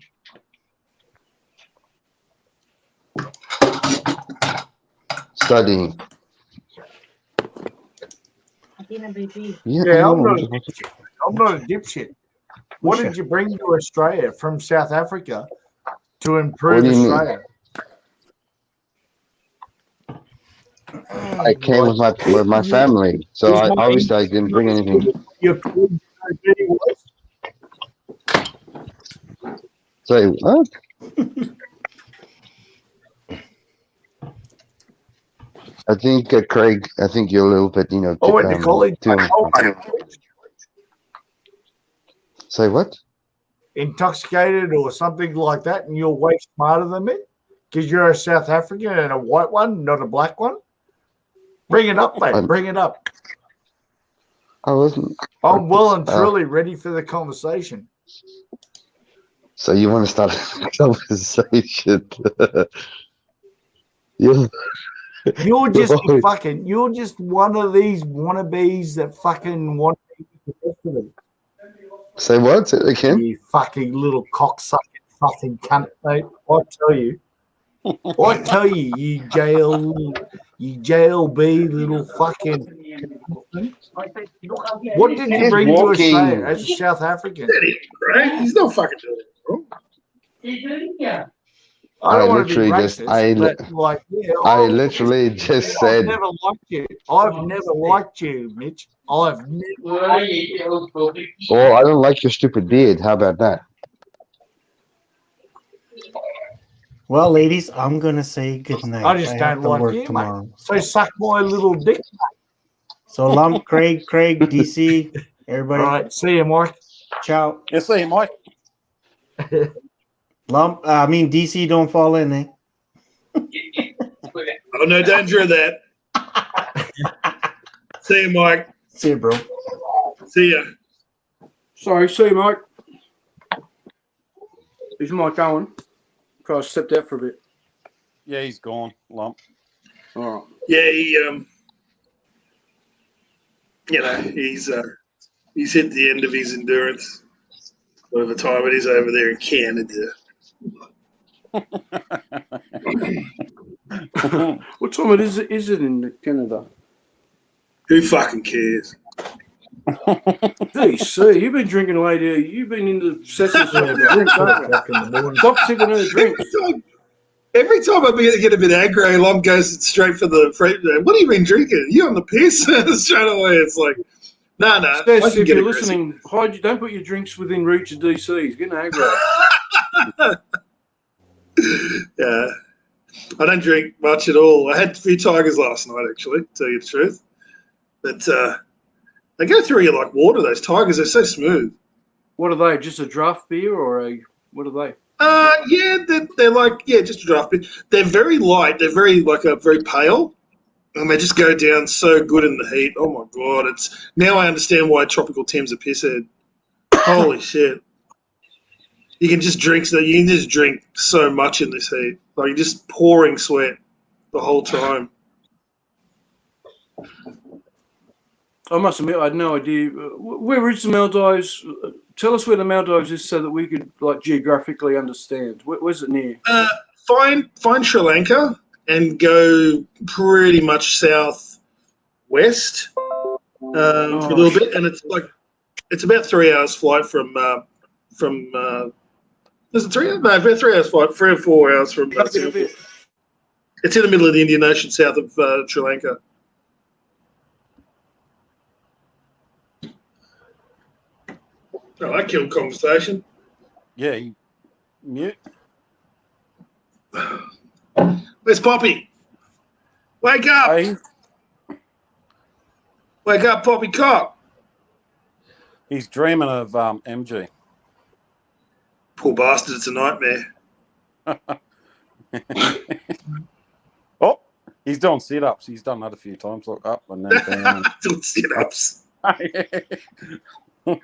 Studying. Yeah, Yeah, I'm I not a know. dipshit. I'm not a dipshit. What did you bring to Australia from South Africa to What improve do you mean? Australia? I came with my family, so I obviously I didn't bring anything. Your Say what? I think Craig. I think you're a little bit, I went to college. Say what? Intoxicated or something like that, and you're way smarter than me because you're a South African and a white one, not a black one. Bring it up, mate. Bring it up. I wasn't. I'm well and truly ready for the conversation. So you want to start a conversation? you You're just one of these wannabes that fucking want to be the best of it. Say what? Say it again? You fucking little cocksucking fucking cunt, mate. I tell you, you JLB little fucking. What did you bring to Australia as a South African? Right? He's not fucking doing it, bro. I don't want to be literally racist, but like, yeah, I literally just said. I've never liked you. I've never liked you, Mitch. I've never. Oh, I don't like your stupid beard. How about that? Well, ladies, I'm gonna say goodnight. I just don't like work you, tomorrow. mate. So suck my little dick. So Lump, Craig, DC, everybody. All right, see you, Mike. Ciao. Yeah, see you, Mike. Lump, DC, don't fall in, eh? Oh, no danger of that. See you, Mike. See you, bro. See ya. Sorry, see you, Mike. Is Mike going? Because I stepped out for a bit. Yeah, he's gone, Lump. All right. Yeah, he's hit the end of his endurance. Whatever time it is over there in Canada. What time is it in Canada? Who fucking cares? DC, you've been drinking later. You've been in the sessions of the drinks, haven't you? Stop sipping on the drinks. Every time I get a bit aggro, Lump goes straight for the free. What have you been drinking? You on the piss? Straight away, it's like, no. Steph, if you're listening, don't put your drinks within reach of DC. He's getting aggro. Yeah, I don't drink much at all. I had a few Tigers last night, actually, to tell you the truth. But they go through you like water, those Tigers. They're so smooth. What are they? Just a draft beer or what are they? Yeah, they're like, just a draft beer. They're very light. They're very pale. And they just go down so good in the heat. Oh, my God. Now I understand why Tropical Tim's a pisshead. Holy shit. You can just drink so much in this heat. Like, you're just pouring sweat the whole time. I must admit, I had no idea. Where is the Maldives? Tell us where the Maldives is so that we could, geographically understand. Where's it near? Find Sri Lanka and go pretty much southwest for a little bit. And it's like, It's about 3 hours flight from. Is it 3 hours? No, about 3 hours flight. 3 or 4 hours from Singapore. It's in the middle of the Indian Ocean, south of Sri Lanka. Oh, that killed conversation. Yeah, you mute. Where's Poppy? Wake up! Hey, Wake up, Poppy Cock! he's dreaming of MG. Poor bastard, it's a nightmare. Oh, he's doing sit-ups. He's done that a few times. Look up and then down. Doing sit-ups. You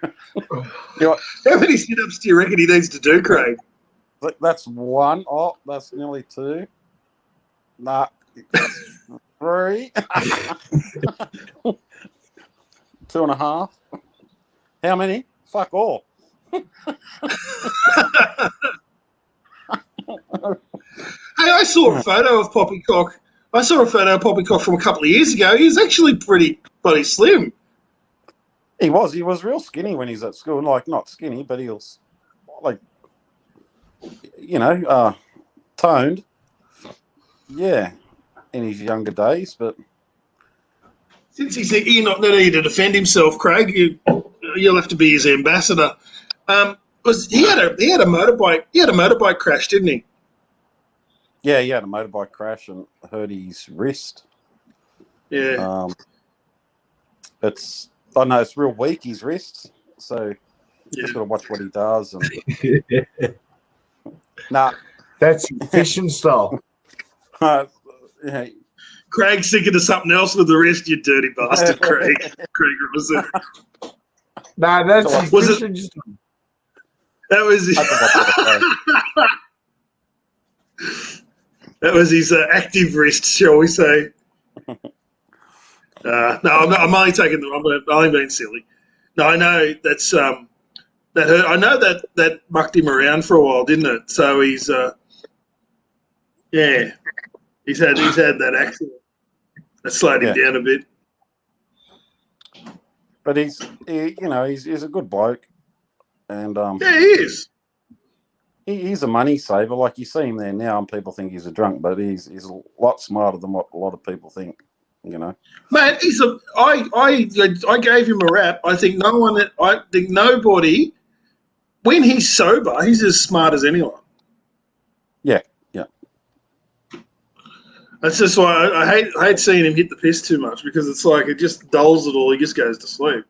know, How many sit-ups do you reckon he needs to do, Craig? that's one. Oh, that's nearly two. Nah, that's 3. 2.5. How many? Fuck all. Hey, I saw a photo of Poppycock. I saw a photo of Poppycock from a couple of years ago. He was actually pretty bloody slim. He was real skinny when he's at school. Like, not skinny, but he was like, toned. Yeah, in his younger days, but Since he's here, not need to defend himself, Craig, you'll have to be his ambassador. He had a motorbike crash, didn't he? yeah, he had a motorbike crash and hurt his wrist. Yeah. It's real weak, his wrist. So just got to watch what he does. And That's fishing style. Yeah. Craig's thinking of something else with the wrist, you dirty bastard, Craig. Craig Rosen. Nah, that's Was it- fishing style. That was his, that was his active wrist, shall we say? No, I'm only taking the. I'm only being silly. No, I know that's that hurt. I know that mucked him around for a while, didn't it? So he's he's had that accident that slowed him down a bit. But he's a good bloke, and Yeah, he is. He's a money saver. Like, you see him there now, and people think he's a drunk, but he's a lot smarter than what a lot of people think. Man, I gave him a rap. I think nobody. When he's sober, he's as smart as anyone. Yeah. That's just why I hate seeing him hit the piss too much, because it's like it just dulls it all. He just goes to sleep.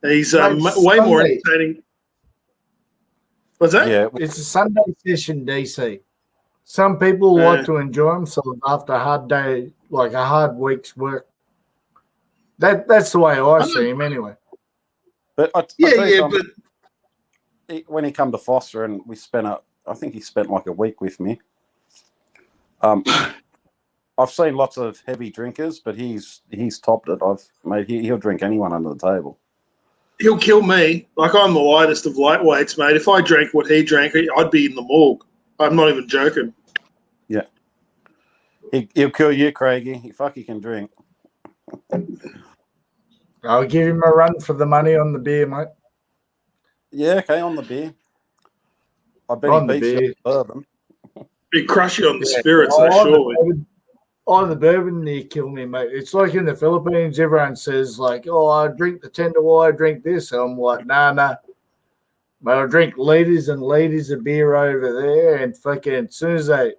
He's way more entertaining. What's that? Yeah. It's a Sunday session, DC. Some people like to enjoy themselves after a hard day, like a hard week's work. That's the way I see him, anyway. But but when he come to Foster and we spent I think he spent like a week with me. I've seen lots of heavy drinkers, but he's topped it. He'll drink anyone under the table. He'll kill me. Like, I'm the lightest of lightweights, mate. If I drank what he drank, I'd be in the morgue. I'm not even joking. Yeah. He'll kill you, Craigie. He can drink. I'll give him a run for the money on the beer, mate. Yeah, okay, on the beer. I bet On he the beats you beer. on the bourbon. He'd crush you on the spirits, though, surely. On the bourbon, you kill me, mate. It's like in the Philippines, everyone says, like, oh, I drink the tender wine, I drink this. And I'm like, nah. But I drink liters and liters of beer over there, and fucking as soon as they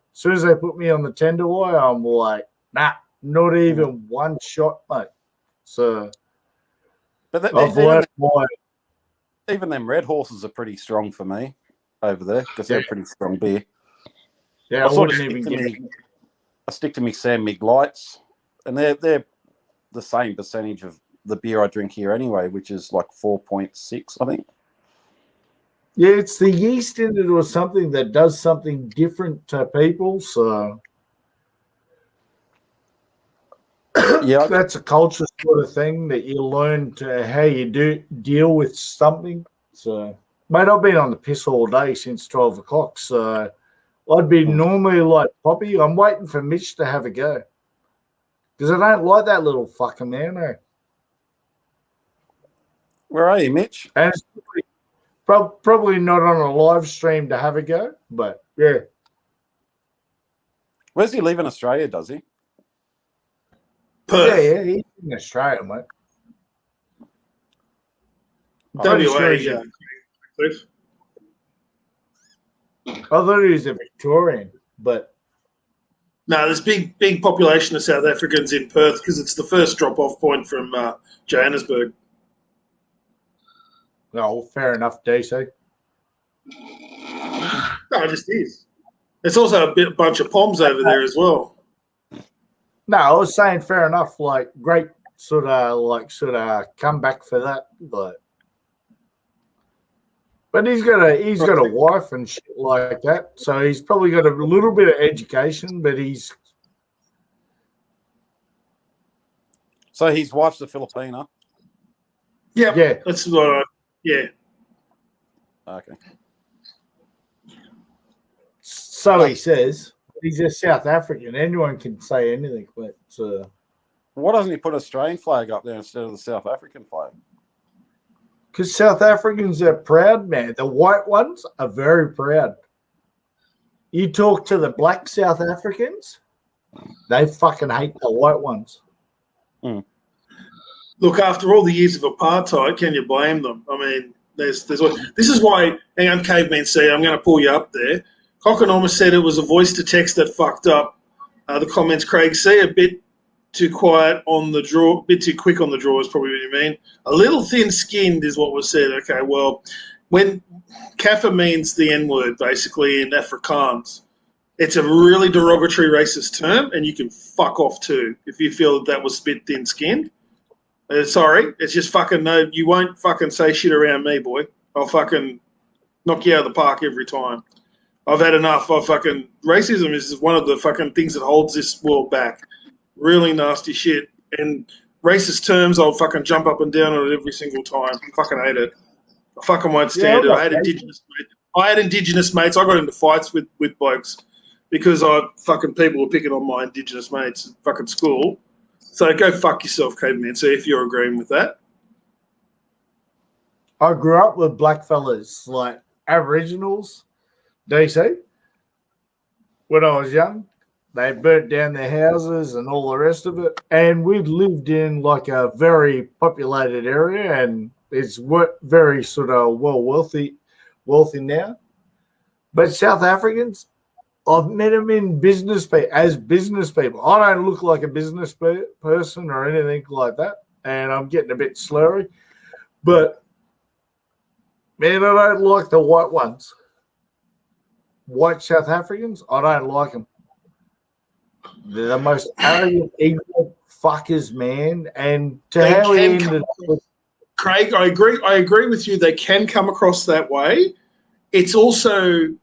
put me on the tender wine, I'm like, nah, not even one shot, mate. So But I've learned why. even them Red Horses are pretty strong for me over there, because they're pretty strong beer. Yeah, I wouldn't even get it. I stick to me Sam Mig Lights, and they're the same percentage of the beer I drink here anyway, which is like 4.6, I think. Yeah, it's the yeast in it or something that does something different to people. So yeah, that's a culture sort of thing that you learn to how you deal with something. So, mate, I've been on the piss all day since 12 o'clock. So I'd be normally like Poppy. I'm waiting for Mitch to have a go because I don't like that little fucker man. Where are you, Mitch? And it's probably not on a live stream to have a go, but yeah. Where's he live in Australia, does he? Perth. Yeah, he's in Australia, mate. WA, sure he's yeah. I thought he was a Victorian, but No, there's big population of South Africans in Perth because it's the first drop-off point from Johannesburg. no, fair enough, DC. No, it just is. There's also a bunch of POMs over there as well. No, I was saying fair enough. Like great sort of comeback for that, but he's got a wife and shit like that, so he's probably got a little bit of education, but he's So his wife's a Filipina. yeah. That's what yeah. Okay. So he says. He's a South African. Anyone can say anything, but Why doesn't he put an Australian flag up there instead of the South African flag? because South Africans are proud, man. The white ones are very proud. You talk to the black South Africans, they fucking hate the white ones. Look, after all the years of apartheid, can you blame them? I mean, this is why. Hang on, Caveman C. I'm going to pull you up there. Cocken almost said it was a voice to text that fucked up. The comments, Craig C. A bit too quiet on the draw, a bit too quick on the draw is probably what you mean. A little thin-skinned is what was said. Okay, well, when Kaffir means the N-word, basically, in Afrikaans, it's a really derogatory racist term, and you can fuck off too if you feel that was a bit thin-skinned. Sorry, it's just fucking no, you won't fucking say shit around me, boy. I'll fucking knock you out of the park every time. I've had enough. Racism is one of the fucking things that holds this world back. Really nasty shit. And racist terms, I'll fucking jump up and down on it every single time. I fucking hate it. I fucking won't stand it. I had Indigenous mates. I got into fights with blokes because people were picking on my Indigenous mates at fucking school. So go fuck yourself, Caveman. See if you're agreeing with that. I grew up with black fellas, like Aboriginals, DC. When I was young, they burnt down their houses and all the rest of it. And we lived in like a very populated area, and it's very sort of wealthy now. But South Africans, I've met them in business people. I don't look like a business person or anything like that, and I'm getting a bit slurry. But man, I don't like the white ones. White South Africans, I don't like them. They're the most arrogant, ignorant fuckers, man. And Craig, I agree with you. They can come across that way. It's also,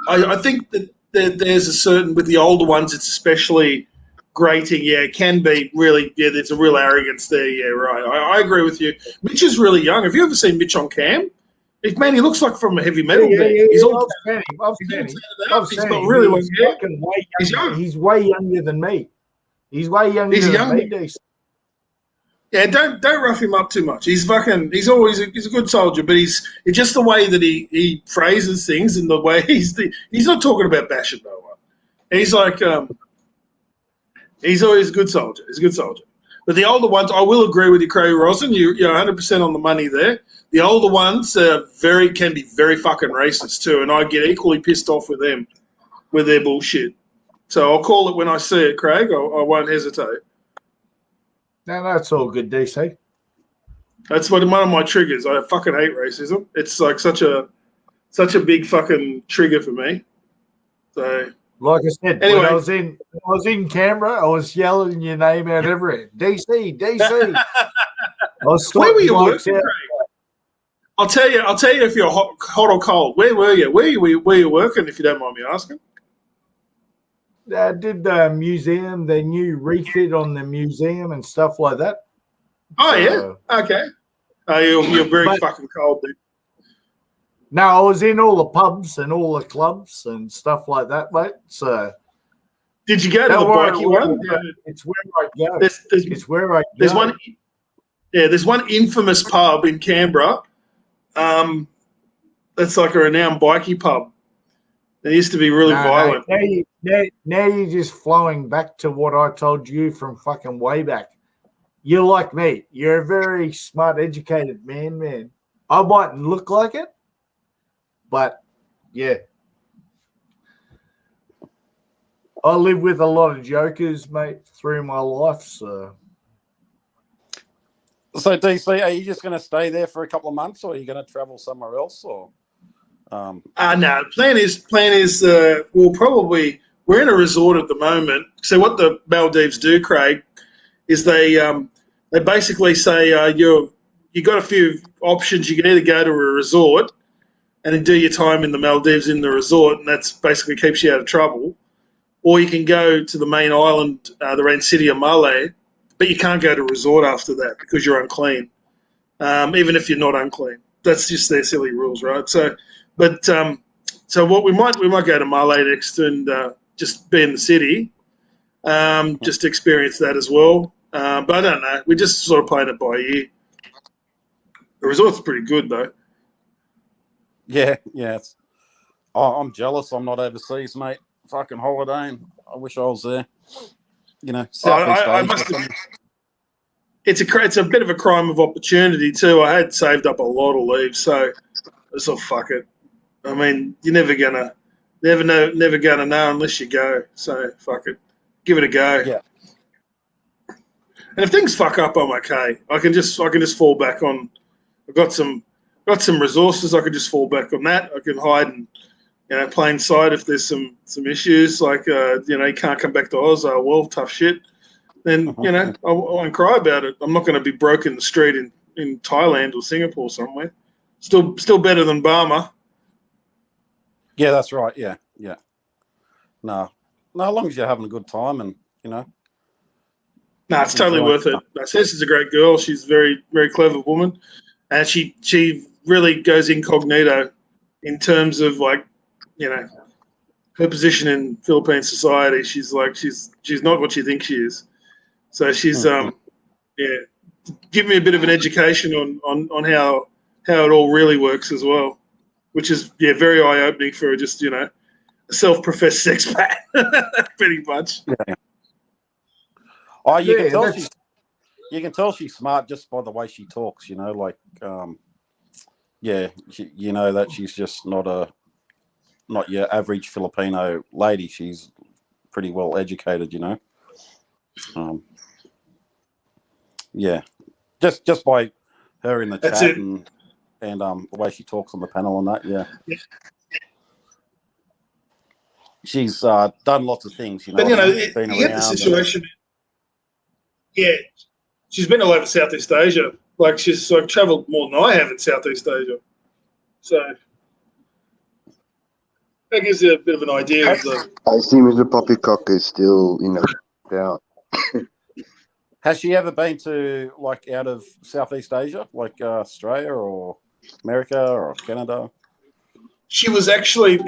I think that there's a certain, with the older ones, it's especially grating. Yeah, it can be really, there's a real arrogance there. Yeah, right. I agree with you. Mitch is really young. Have you ever seen Mitch on cam? Man, he looks like from a heavy metal band. He's all I've seen him. Really long hair. He's young. He's way younger than me. He's way younger than me. DC. Yeah, don't rough him up too much. He's a good soldier, but it's just the way that he phrases things and the way he's not talking about bashing no one. He's like he's always a good soldier. He's a good soldier. But the older ones, I will agree with you, Craig Rosen. You're 100% on the money there. The older ones can be very fucking racist too, and I get equally pissed off with them, with their bullshit. So I'll call it when I see it, Craig. I won't hesitate. No, that's all good, DC. That's one of my triggers. I fucking hate racism. It's like such a big fucking trigger for me. So, like I said, anyway, when I was in Canberra, I was yelling your name out everywhere. DC. Where were you working, Craig? I'll tell you if you're hot or cold. Where were you? Where were you working, if you don't mind me asking? I did the museum, the new refit on the museum and stuff like that. Oh, yeah? Okay. You're very fucking cold, dude. No, I was in all the pubs and all the clubs and stuff like that, mate. So, did you go to the bikey one? It's where I go. It's where I go. There's one. Yeah, there's one infamous pub in Canberra. That's like a renowned bikie pub. It used to be really violent. Now you're just flowing back to what I told you from fucking way back. You're like me. You're a very smart, educated man. I mightn't look like it, but yeah. I live with a lot of jokers, mate, through my life, so. So, DC, are you just going to stay there for a couple of months, or are you going to travel somewhere else, or? No. Plan is we're in a resort at the moment. So what the Maldives do, Craig, is they basically say you got a few options. You can either go to a resort and then do your time in the Maldives in the resort, and that's basically keeps you out of trouble. Or you can go to the main island, the main city of Malé, but you can't go to a resort after that because you're unclean, even if you're not unclean. That's just their silly rules, right? So what we might go to Malé next and just be in the city, just to experience that as well. But I don't know. We just sort of playing it by ear. The resort's pretty good though. Yeah. I'm jealous. I'm not overseas, mate. Fucking holidaying. I wish I was there. Southeast Asia. It's a bit of a crime of opportunity too. I had saved up a lot of leave, so I thought, fuck it. I mean, you're never gonna know unless you go. So fuck it, give it a go. Yeah. And if things fuck up, I'm okay. I can just fall back on. I've got some resources. I can just fall back on that. I can hide in plain sight if there's some issues like you can't come back to Oz. Well, tough shit. Then I won't cry about it. I'm not going to be broke in the street in Thailand or Singapore somewhere. Still better than Burma. Yeah, that's right. Yeah. No, as long as you're having a good time and No, it's totally worth it. Ceci's a great girl. She's a very, very clever woman, and she really goes incognito in terms of her position in Philippine society. She's not what you think she is. So she's give me a bit of an education on how it all really works as well, which is very eye opening for just a self-professed sexpat, pretty much. Yeah. Oh, you can tell she's smart just by the way she talks. That she's just not your average Filipino lady. She's pretty well educated. Just by her in the chat and the way she talks on the panel and that. Yeah. She's done lots of things, But you get the situation. She's been all over Southeast Asia. She's travelled more than I have in Southeast Asia. So that gives you a bit of an idea of the. I see Mr. Poppycock is still, down. Has she ever been to out of Southeast Asia, like Australia or America or Canada? She was actually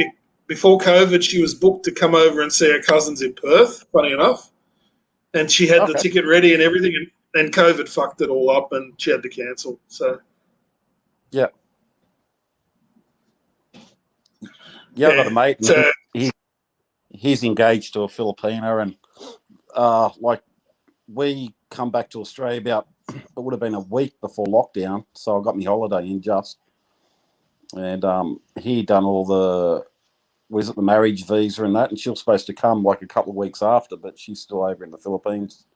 before COVID. She was booked to come over and see her cousins in Perth. Funny enough, and she had the ticket ready and everything, and then COVID fucked it all up, and she had to cancel. So, yeah. Yeah, I've got a mate. So, he's engaged to a Filipina, and we come back to Australia about, it would have been a week before lockdown, so I got my holiday in just, and he done all was it the marriage visa and that, and she was supposed to come a couple of weeks after, but she's still over in the Philippines.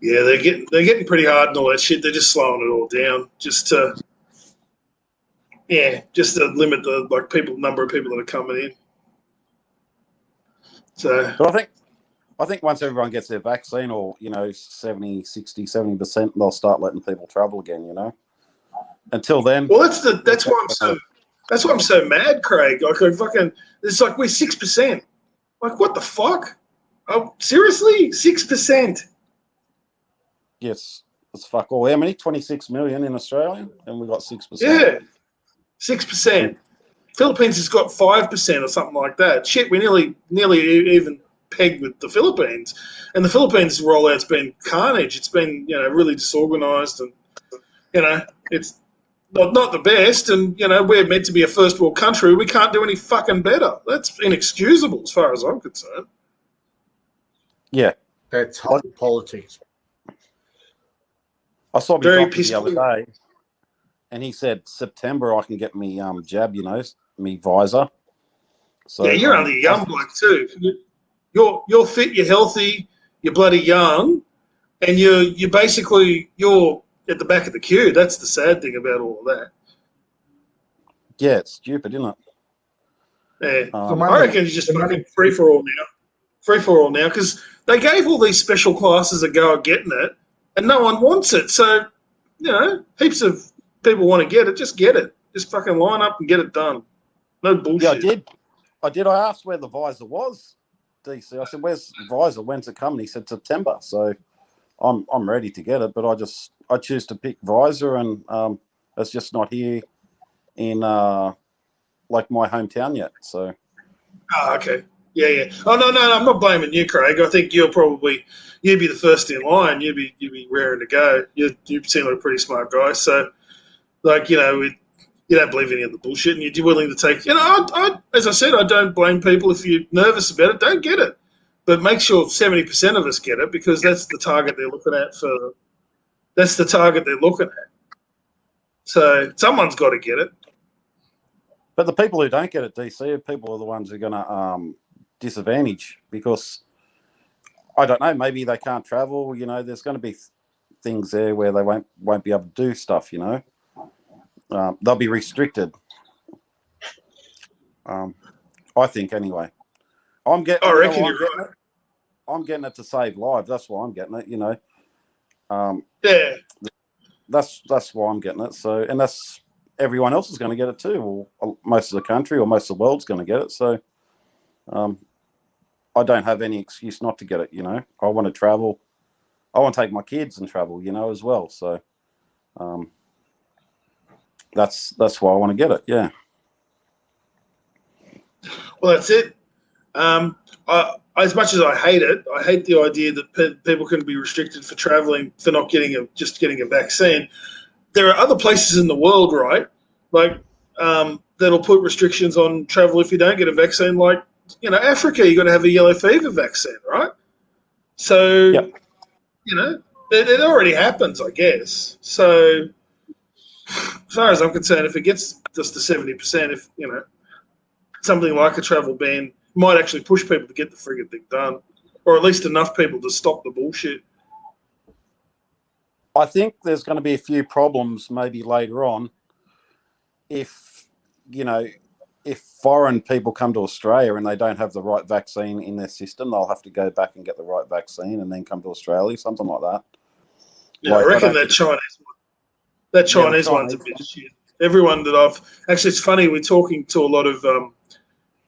Yeah, they're getting pretty hard and all that shit. They're just slowing it all down just to limit the number of people that are coming in. So, but I think once everyone gets their vaccine, or 70%, they'll start letting people travel again. Until then, well, that's why I'm so mad, Craig. It's we're 6%. What the fuck? Oh, seriously, 6%. Yes, it's fuck all. How many? 26 million in Australia, and we got 6%. Yeah, 6%. Philippines has got 5% or something like that. Shit, we're nearly even pegged with the Philippines, and the Philippines rollout's been carnage. It's been really disorganised, and it's not the best. And we're meant to be a first world country. We can't do any fucking better. That's inexcusable as far as I'm concerned. Yeah, That's hot politics. I saw my Very doctor the other peaceful. day, and he said September I can get me jab, me visor. So Yeah, you're only a young bloke too. You're fit, you're healthy, you're bloody young, and you're basically at the back of the queue. That's the sad thing about all of that. yeah, it's stupid, isn't it? Yeah. The I money, reckon you just the fucking money. free for all now, because they gave all these special classes a go at getting it, and no one wants it. So, heaps of people want to get it. Just get it. Just fucking line up and get it done. No bullshit. Yeah, I did. I asked where the visor was, DC. I said, "Where's the visor? When's it coming?" He said September. So I'm ready to get it, but I choose to pick visor, and it's just not here in like my hometown yet. So. Oh, okay. Yeah. Oh no, I'm not blaming you, Craig. I think you'd be the first in line. You'd be raring to go. You seem like a pretty smart guy. So, you don't believe any of the bullshit, and you're willing to take. As I said, I don't blame people if you're nervous about it. Don't get it, but make sure 70% of us get it, because that's the target they're looking at. That's the target they're looking at. So someone's got to get it. But the people who don't get it, DC, people are the ones who are going to disadvantage, because I don't know, maybe they can't travel. There's going to be things there where they won't be able to do stuff. They'll be restricted. I think anyway. I reckon you're right. I'm getting it to save lives. That's why I'm getting it. Yeah. That's why I'm getting it. So, and that's everyone else is going to get it too, or most of the country, or most of the world's going to get it. So, I don't have any excuse not to get it. I want to travel. I want to take my kids and travel. As well. So, that's why I want to get it. Yeah. Well, that's it. As much as I hate it, I hate the idea that people can be restricted for traveling for not getting a vaccine. There are other places in the world, right? Like that'll put restrictions on travel if you don't get a vaccine. Like Africa, you got to have a yellow fever vaccine, right? So Yep. it already happens, I guess. So as far as I'm concerned, if it gets just to 70%, if something like a travel ban might actually push people to get the friggin' thing done, or at least enough people to stop the bullshit. I think there's going to be a few problems maybe later on if foreign people come to Australia and they don't have the right vaccine in their system, they'll have to go back and get the right vaccine and then come to Australia, something like that. Yeah, I reckon that Chinese one's a bit shit. Everyone that it's funny, we're talking to a lot of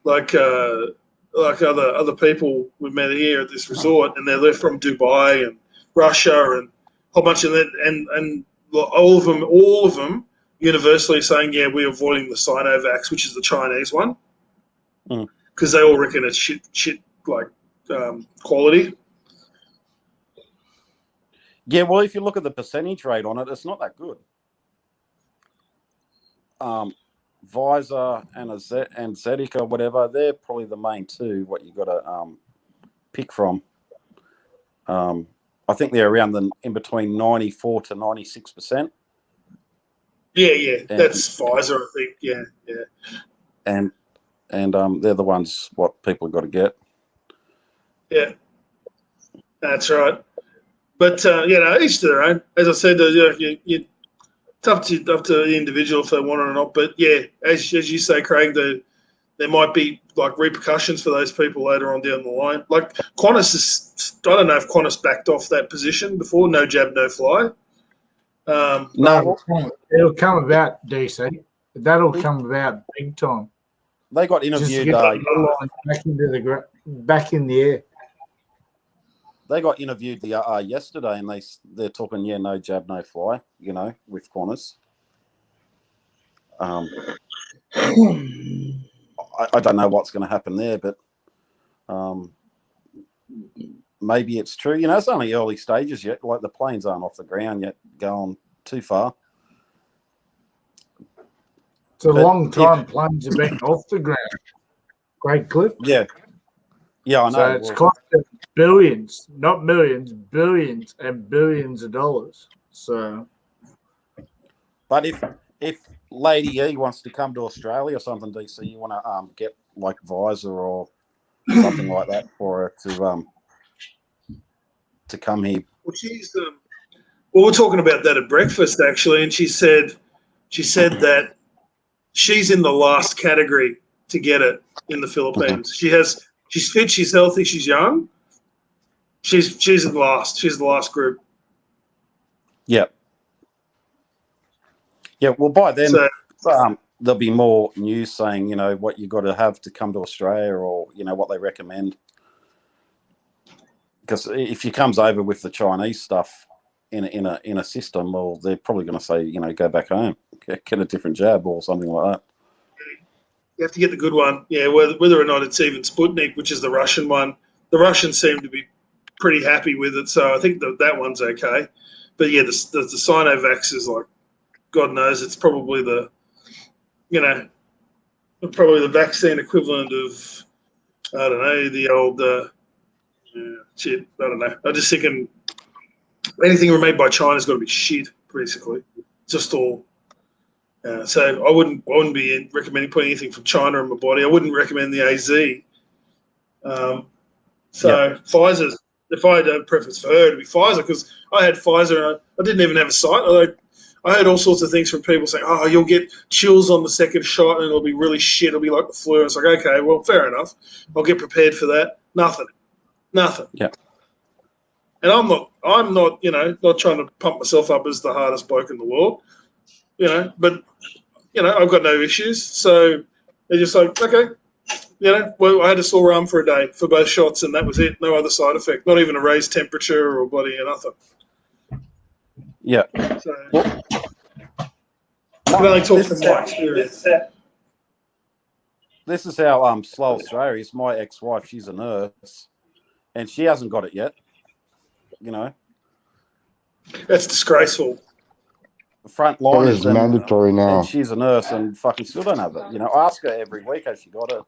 like other people we've met here at this resort, and they're from Dubai and Russia and a whole bunch of that, and all of them universally saying, yeah, we're avoiding the Sinovac, which is the Chinese one, because they all reckon it's shit like quality. Yeah, well, if you look at the percentage rate on it, it's not that good. Visor and Zetic or whatever, they're probably the main two, what you got to pick from. I think they're around in between 94 to 96%. Yeah, that's Pfizer, I think. Yeah. And they're the ones what people have got to get. Yeah, that's right. But each to their own. As I said, it's up to the individual if they want it or not. But yeah, as you say, Craig, there might be like repercussions for those people later on down the line. Like Qantas I don't know if Qantas backed off that position before. No jab, no fly. No, it'll come about, DC. That'll come about big time. They got interviewed back in the air. They got interviewed yesterday, and they're talking, no jab, no fly, with Qantas. I don't know what's going to happen there, but maybe it's true. You know, it's only early stages yet. Like the planes aren't off the ground yet, going too far. It's a But long time planes have been off the ground. Great clip. Yeah, I know. So it's cost them billions, not millions, billions and billions of dollars. So, But if Lady E wants to come to Australia or something, DC, you want to get like visor or something like that for her to come here. Well, well, we're talking about that at breakfast actually, and she said that she's in the last category to get it in the Philippines. She's fit, she's healthy, she's young. She's in last. She's the last group. Yeah. Yeah. Well, by then there'll be more news saying, you know, what you got to have to come to Australia, or you know what they recommend. Because if she comes over with the Chinese stuff in a system, well, they're probably going to say, you know, go back home, get a different jab or something like that. You have to get the good one. Yeah, whether or not it's even Sputnik, which is the Russian one. The Russians seem to be pretty happy with it, so I think that one's okay. But yeah, the Sinovax is like, God knows, it's probably the vaccine equivalent of, I don't know, the old shit. I don't know. I'm just thinking anything made by China's got to be shit, basically. Just all. So I wouldn't be recommending putting anything from China in my body. I wouldn't recommend the AZ. Pfizer's, if I had a preference for her, to be Pfizer, because I had Pfizer and I didn't even have a site. I heard all sorts of things from people saying, "Oh, you'll get chills on the second shot and it'll be really shit. It'll be like the flu." It's like, okay, well, fair enough. I'll get prepared for that. Nothing. Yeah. And I'm not, not trying to pump myself up as the hardest bloke in the world, but, I've got no issues. So they're just like, okay, well, I had a sore arm for a day for both shots and that was it. No other side effect, not even a raised temperature or bloody nothing. Yeah. So, I've only talked from my experience. This is how slow Australia is. My ex-wife, she's a nurse, and she hasn't got it yet. That's disgraceful. Front line is mandatory now. And she's a nurse and fucking still don't have it. I ask her every week, has she got it?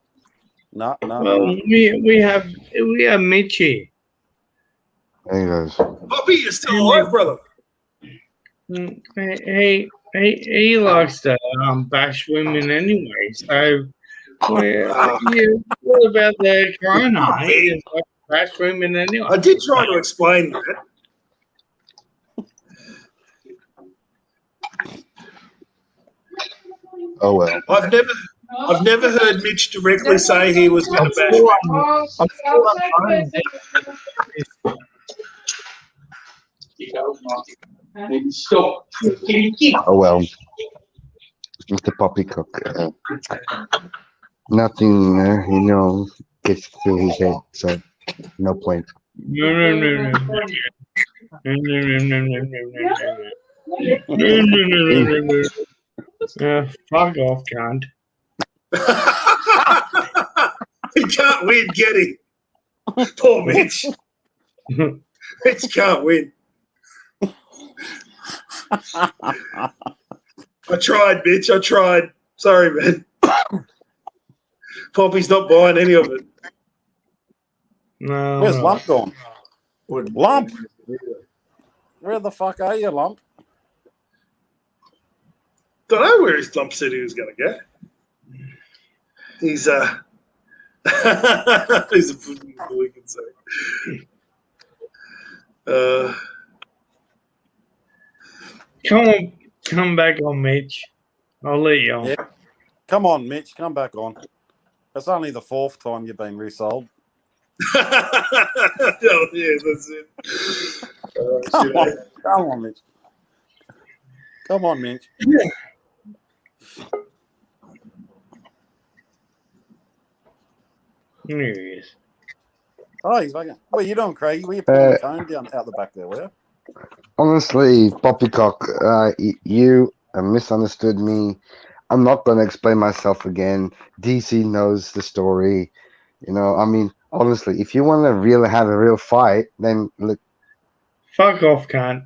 No. We have Mitchie. There he goes. Bobby, you're still alive, brother. He likes to bash women anyway. So what about the corona? He just likes to bash women anyway. I did try to explain that. Oh well. I've never heard Mitch directly say he was going to bash me. Oh well. Mr. Poppycock. Nothing, gets to his head, so no point. No. Fuck off, cunt. He can't win, get him. Poor Mitch. Mitch can't win. I tried, Mitch. I tried. Sorry, man. Poppy's not buying any of it. No. Where's Lump gone? Lump? Where the fuck are you, Lump? Don't know where his Lump said he was going to go. He's he's a we can say. Come back on, Mitch. I'll let you on. Yeah. Come on, Mitch. Come back on. That's only the 4th time you've been resold. Oh, yeah, that's it. Come on, Mitch. Come on, Mitch. Here he is. Oh, he's fucking. What are you doing, Craig? Were you putting the cone down out the back there, were you? Honestly, Poppycock, you misunderstood me. I'm not going to explain myself again. DC knows the story. Honestly, if you want to really have a real fight, then look. Fuck off, cunt.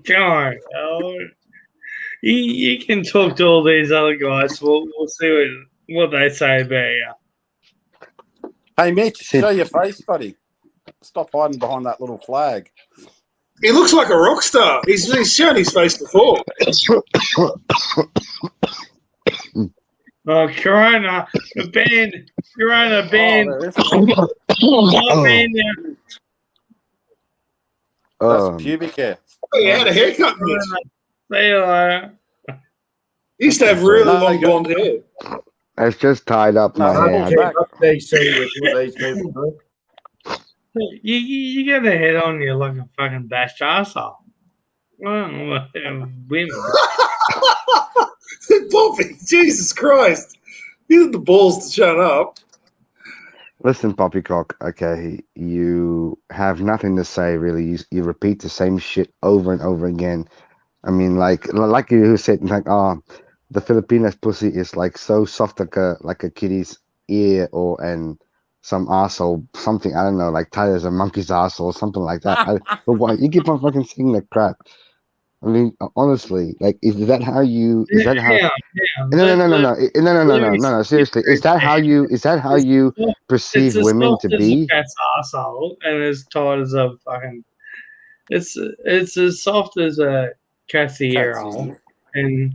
Come on. You can talk to all these other guys. We'll see what they say about you. Hey, Mitch, show your face, buddy. Stop hiding behind that little flag. He looks like a rock star. He's shown his face before. Oh, Corona, banned. Corona banned. Oh, Banned now. that's pubic hair. Oh, he had a haircut, Mitch. See you later. He used to have really long blonde hair. I've just tied up my hair. Keep up DC with what these people do. You got a head on you like a fucking bashed arsehole. Well, women. Poppy, Jesus Christ. You had the balls to shut up. Listen, Poppycock, okay, you have nothing to say, really. You repeat the same shit over and over again. I mean, like you said, like, the Filipinas pussy is like so soft, like a kitty's ear, and some arsehole, something, I don't know, like tight as a monkey's arsehole, something like that. But why you keep on fucking saying that crap? I mean, honestly, like, is that how you? Is that how? No. Seriously, is that how you perceive women to be? It's as a cat's arsehole and as tight as a fucking. It's as soft as a cat's ear hole and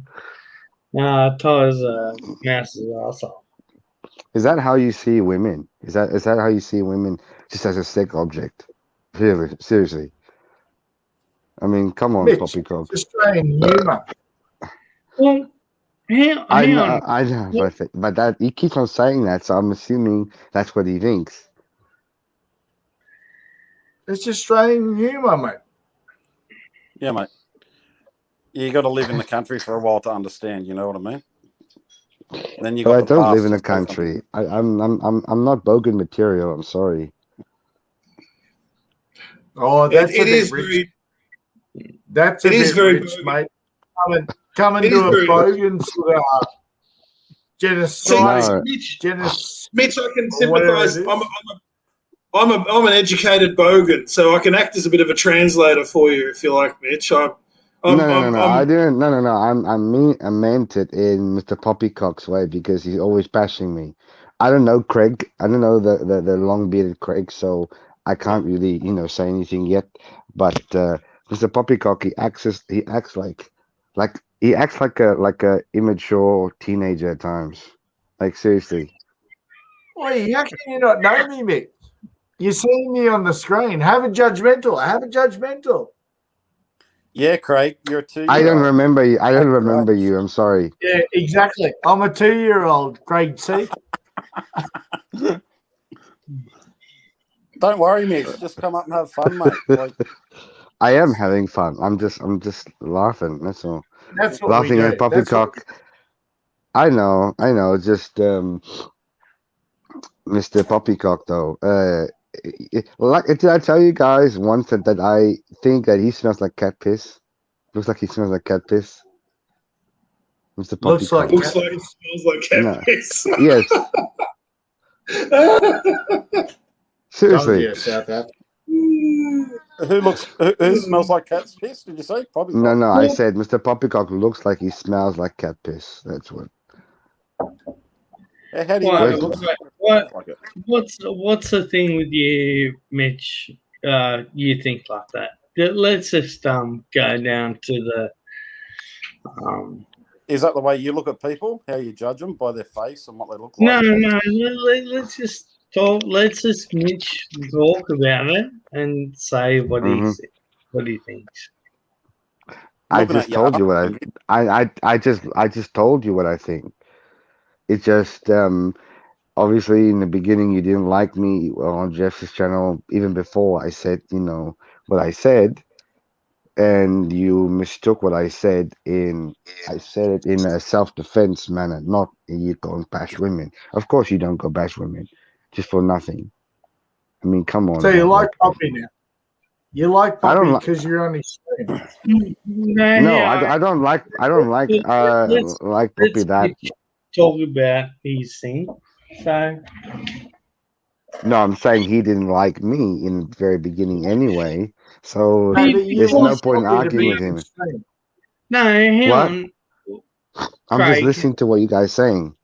tight as a mouse's arsehole. Is that how you see women? Is that how you see women, just as a sex object? Really, seriously. I mean, come on, Mitch, Poppycock. Australian humour. Well, I know, but that he keeps on saying that, so I'm assuming that's what he thinks. It's Australian humour, mate. Yeah, mate. You got to live in the country for a while to understand. You know what I mean? Then you got. But I the don't live in the past. country. I'm not bogan material. I'm sorry. Oh, that's It a bit is rich. very. That's a It is bit very rich, bogan. mate. Come and It do is a very- bogan sort of genocide. No. Mitch, I can Or whatever sympathise. it is. I'm an educated bogan, so I can act as a bit of a translator for you if you like, Mitch. No. I didn't. No. I meant it in Mr. Poppycock's way because he's always bashing me. I don't know Craig. I don't know the long bearded Craig, so I can't really say anything yet. But Mr. Poppycock, he acts like a immature teenager at times. Like, seriously. Wait, how can you not know me, Mitch? You're seeing me on the screen. Have a judgmental. Yeah, Craig, you're a 2-year-old. I don't remember you. I'm sorry. Yeah, exactly. I'm a 2-year-old, Craig C. Don't worry, Mitch. Just come up and have fun, mate. Like, I am having fun. I'm just laughing. That's all. That's what Laughing we do. at Poppycock. I know. Just Mr. Poppycock, though. Like, did I tell you guys once that I think that he smells like cat piss? Looks like he smells like cat piss. Mr. Looks Poppycock. Looks like it smells like cat piss. Yes. Seriously. Yeah, South Africa. who smells like cat's piss? Did you say? Probably. No. I said Mr. Poppycock looks like he smells like cat piss. That's what. Yeah, how do you know it looks like it? What's the thing with you, Mitch? You think like that? Let's just go down to the. Is that the way you look at people? How you judge them by their face and what they look like? No. Let's just talk. Let's just Mitch talk about it and say what he thinks. I just told you what I just told you what I think. It's just obviously in the beginning you didn't like me on Jeff's channel even before I said what I said, and you mistook what I said I said it in a self-defense manner, not you go and bash women. Of course you don't go bash women just for nothing. I mean, come on. So you like Poppy now? You like I don't Poppy li- because you're on his stream. No, I don't like let's Poppy that. talk about his thing. So No, I'm saying he didn't like me in the very beginning anyway. So No, but you there's no want point in Poppy to arguing be with on him. the stream. no, hang What? on, I'm just Craig. listening to what you guys saying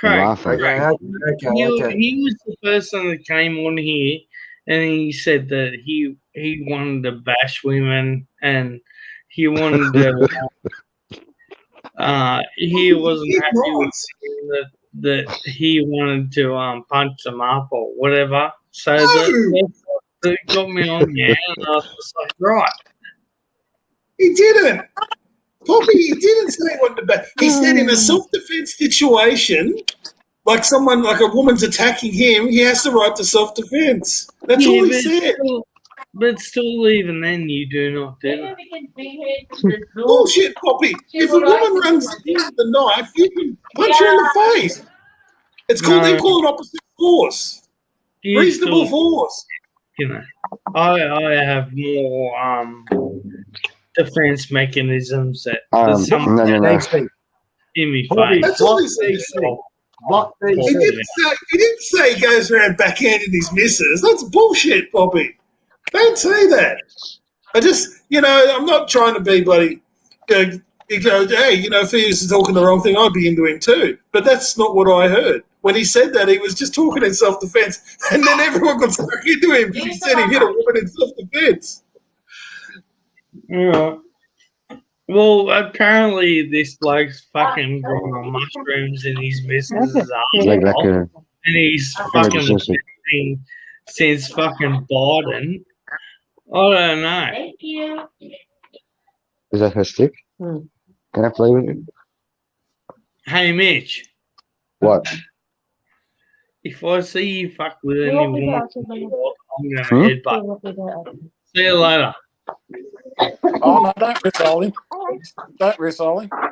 and laughing. Okay, okay. He was the person that came on here and he said that he wanted to bash women and he wanted to he wasn't happy with that he wanted to punch them up or whatever. So that got me on there and I was just like, right. He didn't. Poppy, he didn't say what the back. He said in a self-defense situation, like a woman's attacking him, he has the right to self-defense. That's all he said. But still, even then, you do not do that. Bullshit, Poppy. If a woman runs in with a knife, you can punch her in the face. It's called equal and opposite force. Reasonable force. You know, I have more defense mechanisms that someone in me face. That's all he said. He didn't say he goes around backhanding his missus. That's bullshit, Poppy. Don't say that. I just, I'm not trying to be bloody. He goes, hey, if he was talking the wrong thing, I'd be into him too. But that's not what I heard. When he said that, he was just talking in self-defense, and then everyone got stuck into him because he said he hit a woman in self-defense. Yeah. Well, apparently this bloke's fucking growing on mushrooms in his missus' arsehole, and he's fucking living since fucking Biden. I don't know. Thank you. Is that her stick? Can I play with it? Hey, Mitch. What? If I see you fuck with any woman, I'm going to headbutt. See you later. Oh, no, don't risk Ollie. Don't risk Ollie. I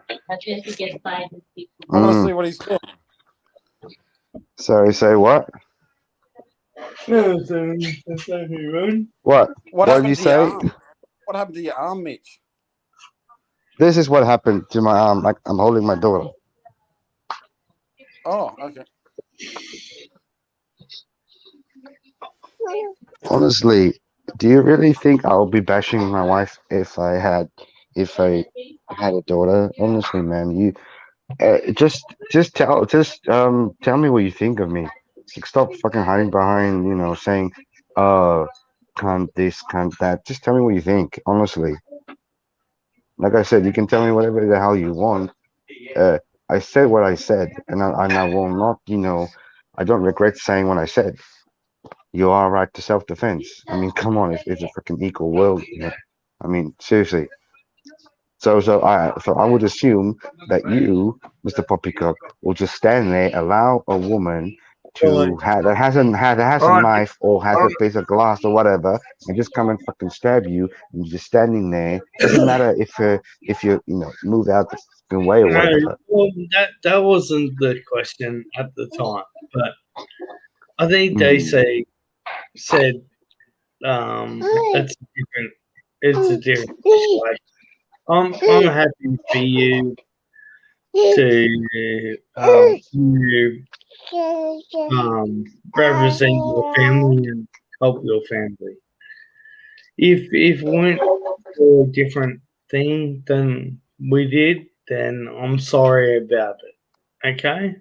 want to see what he's doing. Sorry, say what? No, What? What Did you say? What happened to your arm, Mitch? This is what happened to my arm. Like I'm holding my daughter. Oh, okay. Honestly, do you really think I'll be bashing my wife if I had a daughter? Honestly, man, you just tell me what you think of me. Like, stop fucking hiding behind saying can't this, can't that. Just tell me what you think. Honestly, like I said, you can tell me whatever the hell you want. I said what I said, and I will not. I don't regret saying what I said. You are right to self-defense. I mean, come on, it's a freaking equal world. I mean, seriously. So I would assume that you, Mr. Poppycock, will just stand there, allow a woman that has a knife or has a piece of glass or whatever, and just come and fucking stab you, and you're just standing there. Doesn't matter if you move out the fucking way or whatever. Well, that wasn't the question at the time, but I think they said it's a different situation. I'm happy for you to represent your family and help your family. If we went for a different thing than we did, then I'm sorry about it. Okay?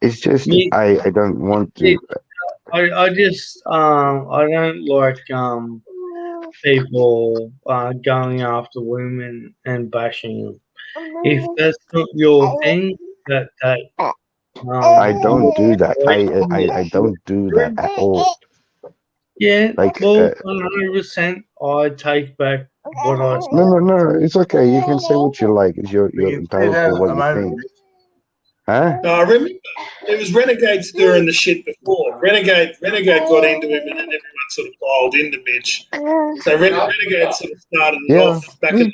It's just I don't want to. I just I don't like people going after women and bashing them. If that's not your thing, I don't do that. I don't do that at all. Yeah, like 100%. I take back what I said. No. It's okay. You can say what you like. It's you're entitled to what you think. Huh? No, I remember it was Renegade stirring the shit before. Renegade got into him, and then everyone sort of piled into Mitch. So Renegade sort of started it off back in the day.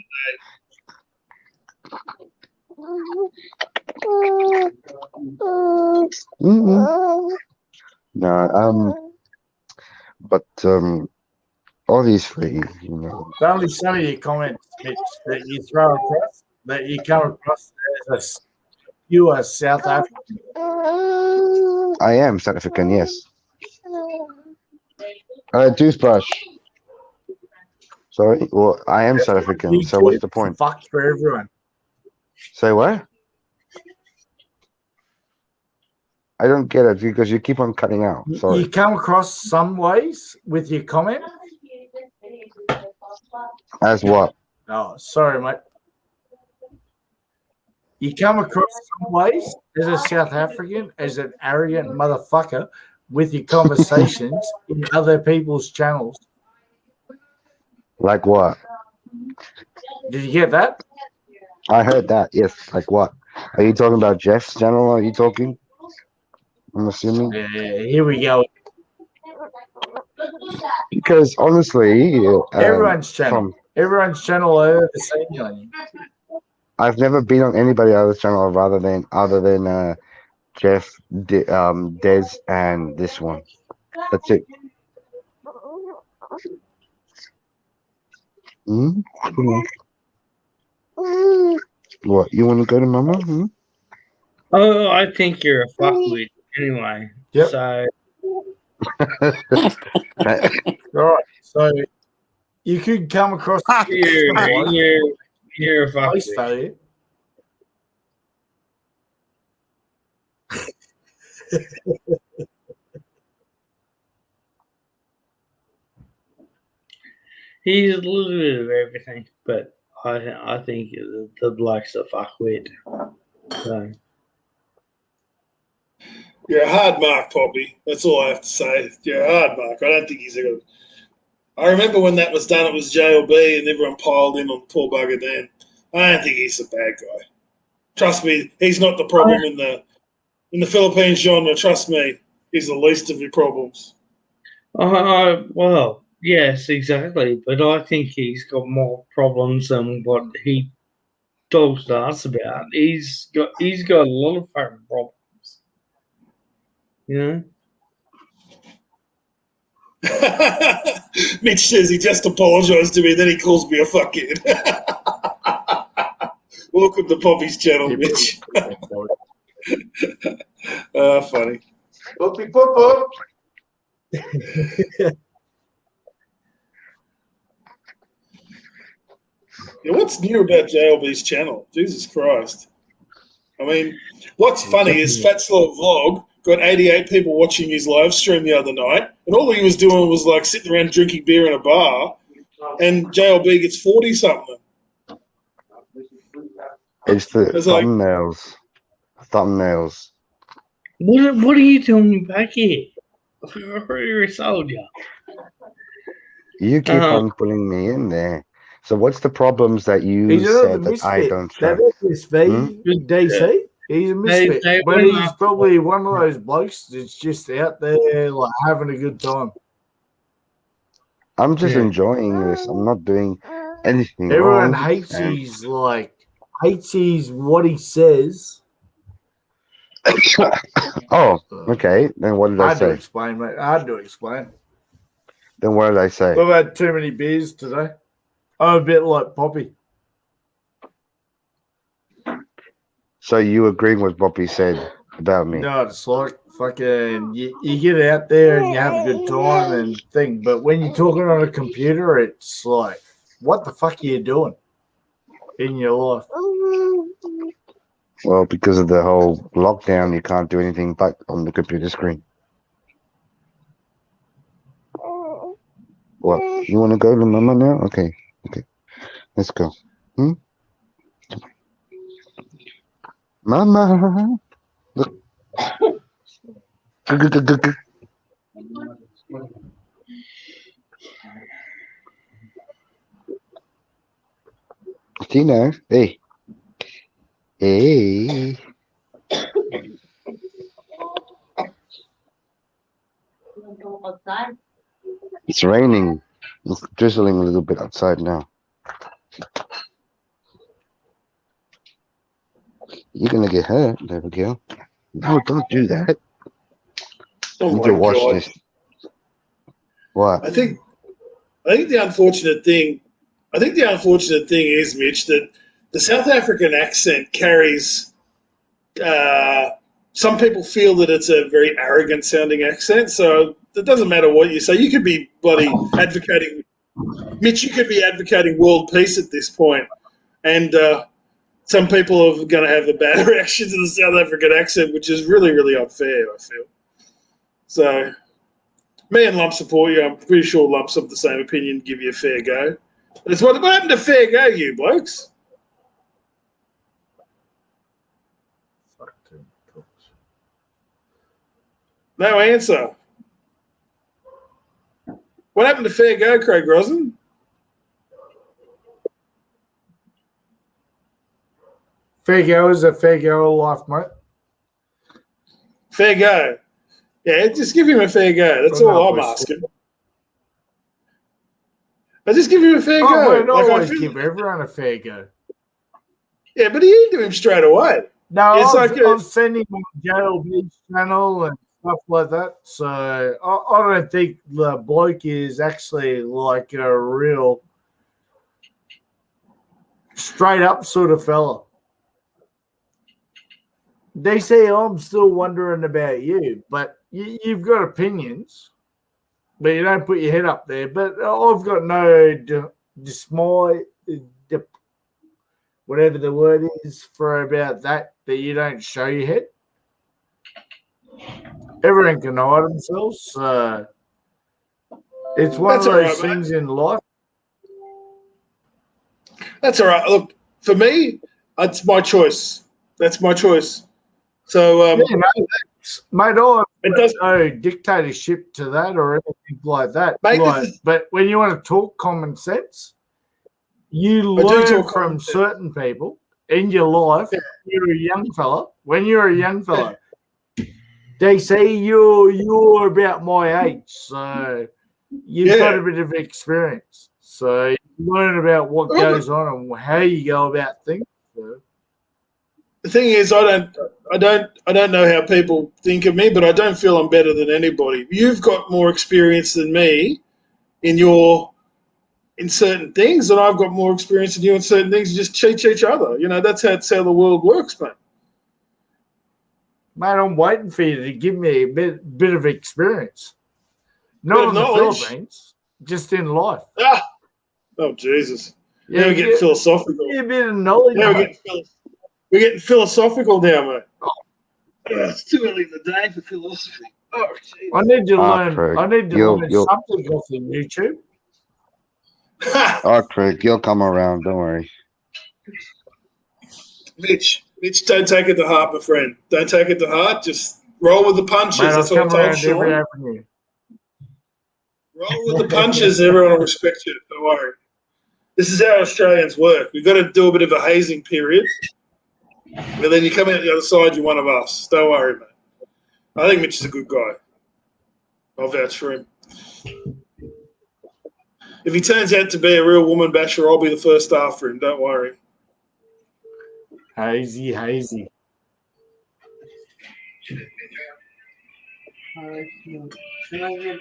No, but obviously, you know. Only some of your comments, Mitch, that you throw across, that you come across as a pure South African. I am South African, yes. Toothbrush. Sorry, well, I am South African, You so what's the tweet point? fuck for everyone. Say what? I don't get it because you keep on cutting out. Sorry. You come across some ways with your comment. As what? Oh, sorry, mate. You come across some ways as a South African, as an arrogant motherfucker with your conversations in other people's channels. Like what? Did you get that? I heard that. Yes. Like what? Are you talking about Jeff's channel? Are you talking? I'm assuming. Yeah, here we go. Because honestly, Everyone's channel. Everyone's channel I've ever seen on you. I've never been on anybody else's channel other than Jeff, Des, and this one. That's it. Hmm? What? You want to go to Mama? Hmm? Oh, I think you're a fuckwit anyway. Yep. So. Right. So you could come across You're a place, fuckwit. though. He's a little bit of everything, but I think the bloke's a fuckwit. So. Yeah, hard mark, Poppy. That's all I have to say. Yeah, hard mark. I don't think he's a good. I remember when that was done, it was JLB and everyone piled in on poor bugger Dan. I don't think he's a bad guy. Trust me, he's not the problem in the Philippines genre. Trust me, he's the least of your problems. Well, yes, exactly. But I think he's got more problems than what he talks to us about. He's got a lot of fucking problems. You know? Mitch says he just apologised to me, then he calls me a fuckhead. Welcome to Poppy's channel, Mitch. Funny. Poppy, pop. Yeah, what's new about JLB's channel? Jesus Christ. I mean, what's funny is Fat Slow Vlog got 88 people watching his live stream the other night, and all he was doing was like sitting around drinking beer in a bar, and JLB gets 40-something. It's the It's like- thumbnails. Thumbnails. What are you doing back here? You're a soldier. You keep on putting me in there. So what's the problems that you He's said that I don't show? DC. He's a misfit, They but went he's after- probably one of those blokes that's just out there like having a good time. I'm just Yeah. enjoying this. I'm not doing anything Everyone wrong. hates and- his what he says. Oh, okay. Then what did I Hard to say? explain, mate. Hard to explain. Then what did I say? We've had too many beers today. I'm a bit like Poppy. So you agreeing with what he said about me? No, it's like fucking you get out there and you have a good time and thing, but when you're talking on a computer, it's like, what the fuck are you doing in your life? Well, because of the whole lockdown, you can't do anything but on the computer screen. What? You want to go to Mama now? Okay. Okay. Let's go. Hmm? Mama. Look. Tino. Hey. Hey. It's raining. It's drizzling a little bit outside now. You're gonna get hurt. There we go. No, don't do that. Oh, You need my to wash God. this. What? I think I think the unfortunate thing is, Mitch, that the South African accent carries. Some people feel that it's a very arrogant sounding accent, so it doesn't matter what you say. You could be bloody advocating, Mitch. You could be advocating world peace at this point, and some people are going to have a bad reaction to the South African accent, which is really, really unfair. I feel so. Me and Lump support you. I'm pretty sure Lump's of the same opinion. Give you a fair go. That's what happened to fair go, you blokes. No answer. What happened to fair go, Craig Rosen? Fair go is a fair go of life, mate. Fair go. Yeah, just give him a fair go. That's all I'm asking. I just give him a fair go. I always give everyone a fair go. Yeah, but he didn't do him straight away. No, it's I'm sending him on JLB's channel and stuff like that. So I don't think the bloke is actually like a real straight up sort of fella. They say, I'm still wondering about you, but you've got opinions, but you don't put your head up there. But I've got no whatever the word is for about that you don't show your head. Everyone can hide themselves. It's one of those things in life. That's all right. Look, for me, it's my choice. That's my choice. So, mate, it does no dictatorship to that or anything like that. Mate, but when you want to talk common sense, you learn from certain people in your life. You're a young fella. When you're a young fella, they say you're about my age, so you've got a bit of experience. So you learn about what goes on and how you go about things. So. The thing is, I don't know how people think of me, but I don't feel I'm better than anybody. You've got more experience than me in certain things, and I've got more experience than you in certain things. You just cheat each other. You know, that's how the world works, mate. Mate, I'm waiting for you to give me a bit of experience. Not in the Philippines, just in life. Ah! Oh, Jesus. Yeah, now we're getting philosophical. A bit of knowledge. Now we're getting philosophical now, mate. It's too early in the day for philosophy. Oh, geez. I need to learn. Craig, I need to learn something off of YouTube. Craig, you'll come around. Don't worry. Mitch, don't take it to heart, my friend. Don't take it to heart. Just roll with the punches. Mate, that's what I told Sean. Roll with the punches, and everyone will respect you. Don't worry. This is how Australians work. We've got to do a bit of a hazing period. And then you come out the other side, you're one of us. Don't worry, mate. I think Mitch is a good guy. I'll vouch for him. If he turns out to be a real woman basher, I'll be the first after him. Don't worry. Hazy.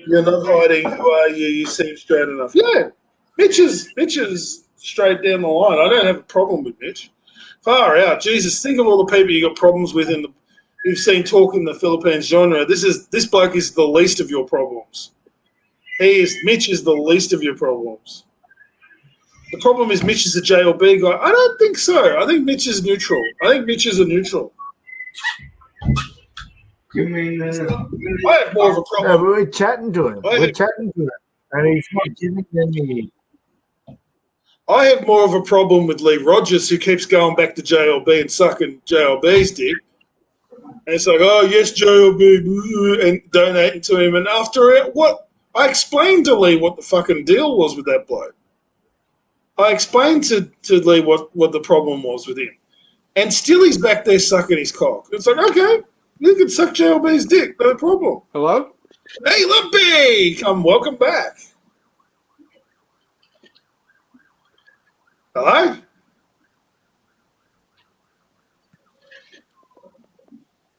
You're not hiding. Who are you? You seem straight enough. Yeah, Mitch is straight down the line. I don't have a problem with Mitch. Far out. Jesus, think of all the people you got problems with you've seen talk in the Philippines genre. This bloke is the least of your problems. Mitch is the least of your problems. The problem is Mitch is a JLB guy. I don't think so. I think Mitch is neutral. I think Mitch is a neutral. You mean I have more of a problem. No, but we're chatting to him. And he's not giving any. I have more of a problem with Lee Rogers, who keeps going back to JLB and sucking JLB's dick. And it's like, oh, yes, JLB, and donating to him. And after it, what? I explained to Lee what the fucking deal was with that bloke. I explained to Lee what the problem was with him. And still he's back there sucking his cock. It's like, okay, you can suck JLB's dick, no problem. Hello? Hey, Lumpy! Welcome back. Hello?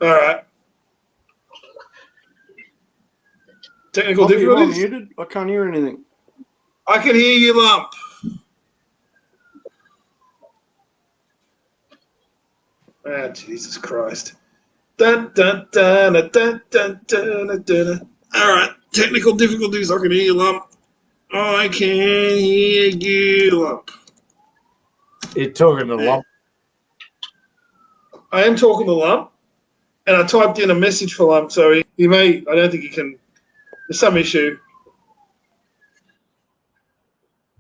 All right. Technical difficulties? Muted. I can't hear anything. I can hear you, Lump. Ah, Jesus Christ. Dun, dun, dun, dun, dun, dun, dun, dun. All right, technical difficulties. I can hear you, Lump. I can hear you, Lump. You're talking to Lump. I am talking to Lump, and I typed in a message for Lump, so he may. I don't think he can. There's some issue.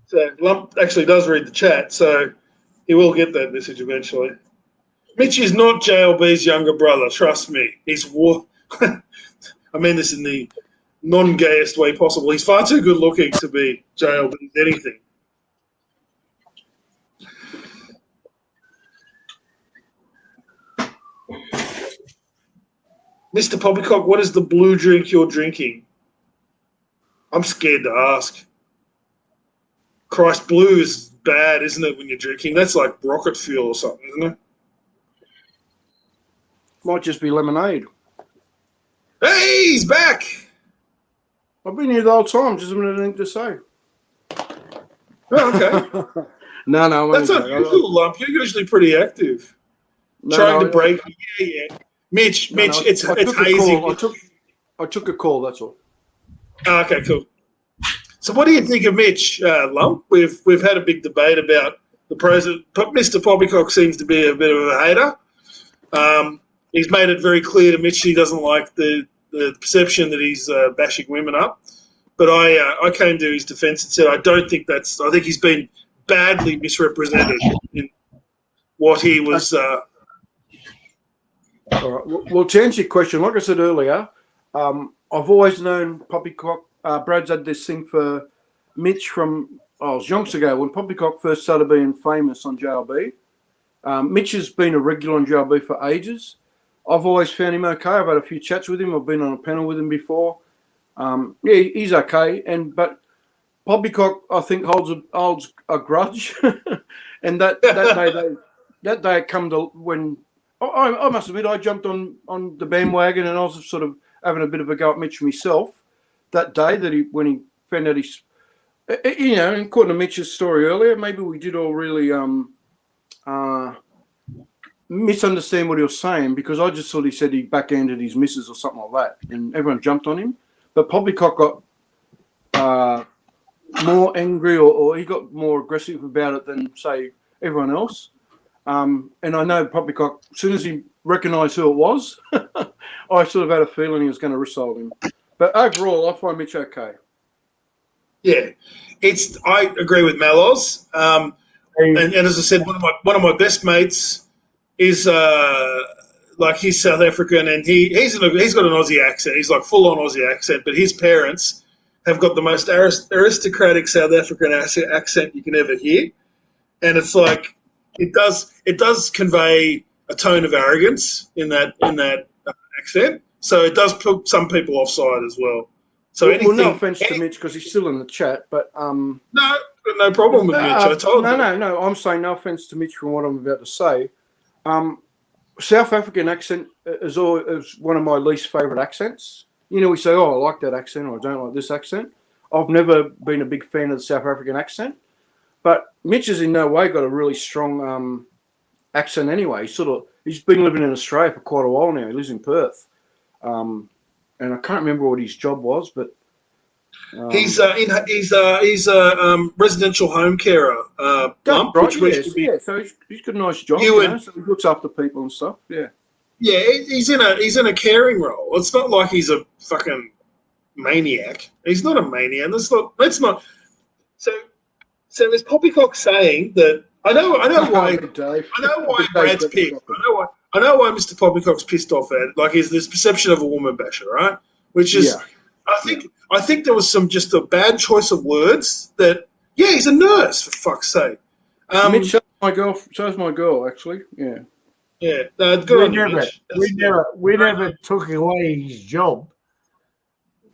So Lump actually does read the chat, so he will get that message eventually. Mitch is not JLB's younger brother. Trust me. He's war. I mean this in the non-gayest way possible. He's far too good looking to be JLB's anything. Mr. Poppycock, what is the blue drink you're drinking? I'm scared to ask. Christ, blue is bad, isn't it, when you're drinking? That's like rocket fuel or something, isn't it? Might just be lemonade. Hey, he's back! I've been here the whole time, just haven't had anything to say. Oh, okay. No. That's unusual, Lump. You're usually pretty active. Trying to break. Yeah. Mitch, it's hazy. I took a call, that's all. Oh, okay, cool. So what do you think of Mitch, Lump? We've had a big debate about the president. Mr. Poppycock seems to be a bit of a hater. He's made it very clear to Mitch he doesn't like the perception that he's bashing women up. But I came to his defence and said I don't think that's. I think he's been badly misrepresented in what he was. All right. Well, to answer your question, like I said earlier, I've always known Poppycock. Brad's had this thing for Mitch from it was yonks ago when Poppycock first started being famous on JLB. Mitch has been a regular on JLB for ages. I've always found him okay. I've had a few chats with him. I've been on a panel with him before. Yeah, he's okay. But Poppycock, I think, holds a grudge. And that day it come to when I must admit I jumped on the bandwagon and I was sort of having a bit of a go at Mitch myself that day when he found out he's, and according to Mitch's story earlier, maybe we did all really misunderstand what he was saying because I just thought he said he backhanded his missus or something like that, and everyone jumped on him. But Poppycock got more angry or he got more aggressive about it than, say, everyone else. And I know Poppycock, as soon as he recognised who it was, I sort of had a feeling he was going to wrestle him. But overall, I find Mitch okay. Yeah, I agree with Malos. And as I said, one of my best mates is like he's South African and he's got an Aussie accent. He's like full on Aussie accent, but his parents have got the most aristocratic South African accent you can ever hear, and it's like it does convey a tone of arrogance in that accent. So it does put some people offside as well. So no offense to Mitch because he's still in the chat, but no problem with Mitch. I told you. No. I'm saying no offense to Mitch from what I'm about to say. South African accent is one of my least favourite accents. We say, "Oh, I like that accent," or "I don't like this accent." I've never been a big fan of the South African accent, but Mitch has in no way got a really strong accent anyway. He's been living in Australia for quite a while now. He lives in Perth. And I can't remember what his job was, but he's a residential home carer. Right, so he's got a nice job. So he looks after people and stuff. Yeah. Yeah, he's in a caring role. It's not like he's a fucking maniac. He's not a maniac. That's not. So is Poppycock saying that? I know why. I know why Brad's pissed. I know why Mr. Poppycock's pissed off at. Like, is this perception of a woman basher, right? Which is, I think there was just a bad choice of words. That he's a nurse for fuck's sake. Mitch, shows my girl actually. Yeah. Yeah. Good on you, Mitch. We never took away his job.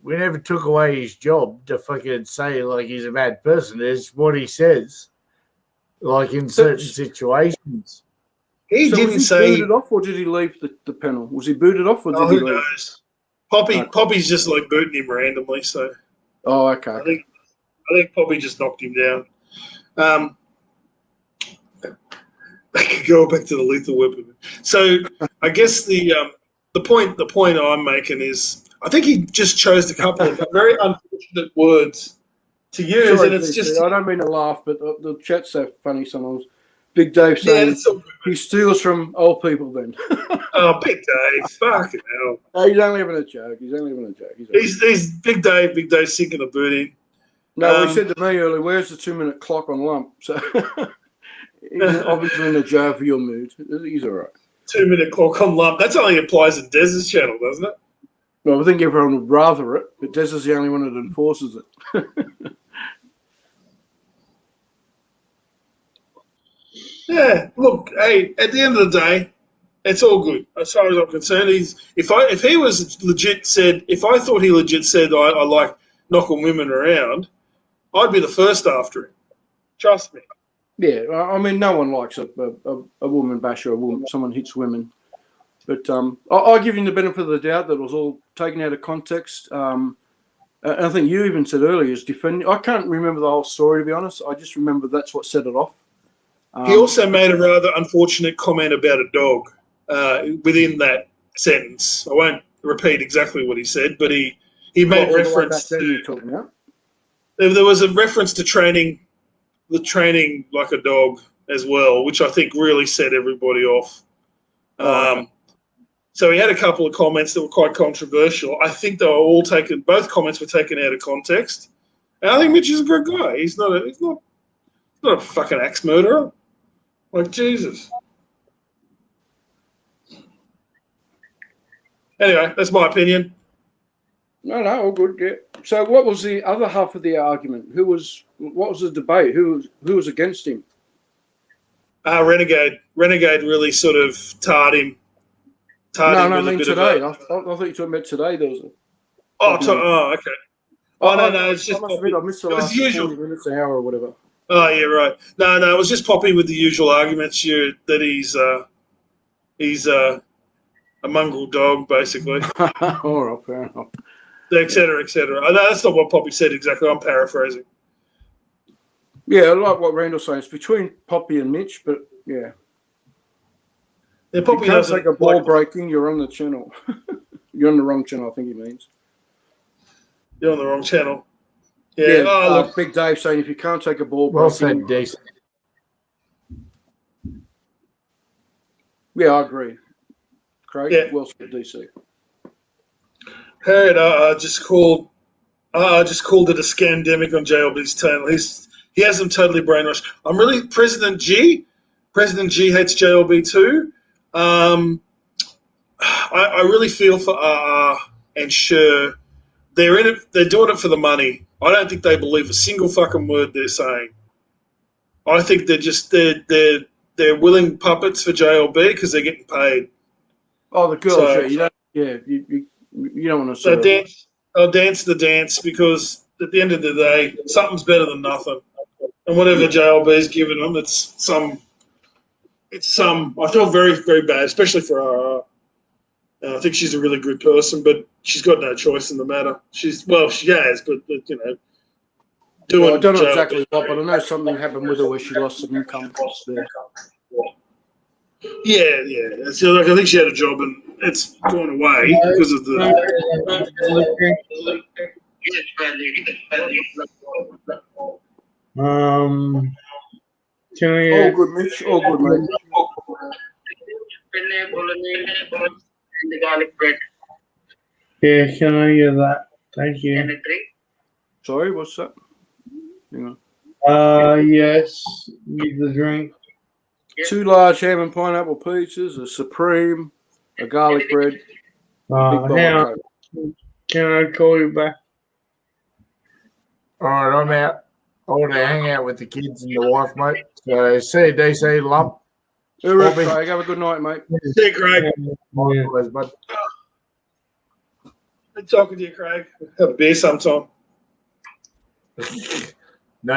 We never took away his job to fucking say like he's a bad person. It's what he says, like in certain situations. He didn't say. Booted off, or did he leave the panel? Was he booted off, or did he leave? Who knows? Poppy's just like booting him randomly. So. Oh, okay. I think Poppy just knocked him down. I could go back to the lethal weapon. So I guess the point I'm making is I think he just chose a couple of very unfortunate words to use, Sorry, and it's DC, just I don't mean to laugh, but the chat's so funny sometimes. Big Dave yeah. saying It's all, he steals from old people. Then oh, Big Dave, fucking hell. oh, he's only having a joke. He's only having a joke. He's all right. He's Big Dave. Big Dave sinking the boot in. No, he said to me earlier, "Where's the 2-minute clock on lump?" So he's obviously in the jail for your mood. He's all right. 2-minute clock on lump. That's only applies in Dez's channel, doesn't it? Well, I think everyone would rather it, but Des is the only one that enforces it. Yeah. Look, hey, at the end of the day, it's all good as far as I'm concerned. If he was legit said, if I thought he legit said I like knocking women around, I'd be the first after him. Trust me. Yeah, I mean, no one likes a woman basher, someone hits women. But I'll give you the benefit of the doubt that it was all taken out of context. And I think you even said earlier is defending. I can't remember the whole story, to be honest. I just remember that's what set it off. He also made a rather unfortunate comment about a dog within that sentence. I won't repeat exactly what he said, but he made reference to. There was a reference to training like a dog as well, which I think really set everybody off. So he had a couple of comments that were quite controversial. I think they were all taken. Both comments were taken out of context. And I think Mitch is a good guy. He's not a fucking axe murderer. Like Jesus. Anyway, that's my opinion. No, all good. Yeah. So, what was the other half of the argument? What was the debate? Who was against him? Renegade. Renegade really sort of tarred him. No, I mean today. I thought you were talking about today. There was okay. No, it's just Poppy. I missed the last 40 minutes, an hour or whatever. Oh, yeah, right. No, it was just Poppy with the usual arguments that he's a mongrel dog, basically. All right, fair enough. Et cetera, et cetera. I know that's not what Poppy said exactly. I'm paraphrasing. Yeah, I like what Randall's saying. It's between Poppy and Mitch, but yeah. Yeah, Poppy you can't take a ball breaking. You're on the channel. You're on the wrong channel, I think he means. You're on the wrong channel. Yeah. Look, Big Dave saying if you can't take a ball breaking. Well said, Decent. Yeah, I agree. Craig, yeah. Well said, DC. Heard, I just called it a scandemic on JLB's channel. He has them totally brainwashed. I'm really President G hates JLB too. I really feel for and Sher. They're in it. They're doing it for the money. I don't think they believe a single fucking word they're saying. I think they're willing puppets for JLB because they're getting paid. Oh, the girls, you don't want to say They'll dance the dance because at the end of the day, something's better than nothing. And whatever JLB's given them, it's some. I feel very, very bad, especially for her. I think she's a really good person, but she's got no choice in the matter. She has, but doing. I don't know exactly what, but I know something happened with her where she lost some income there. Yeah. So, I think she had a job and it's gone away because of the. Can we? All good, Mitch. All good, mate. The garlic bread. Yeah, can I hear that? Thank you. And a drink. Sorry, what's that? Hang on. Yes, need the drink. 2 large ham and pineapple pizzas, a supreme, a garlic bread. Hang on. Can I call you back? All right, I'm out. I want to hang out with the kids and the wife, mate. So, see you, DC Lump. All right, Craig. Have a good night, mate. See you, Craig. Likewise, bud. Good talking to you, Craig. Have a beer sometime. No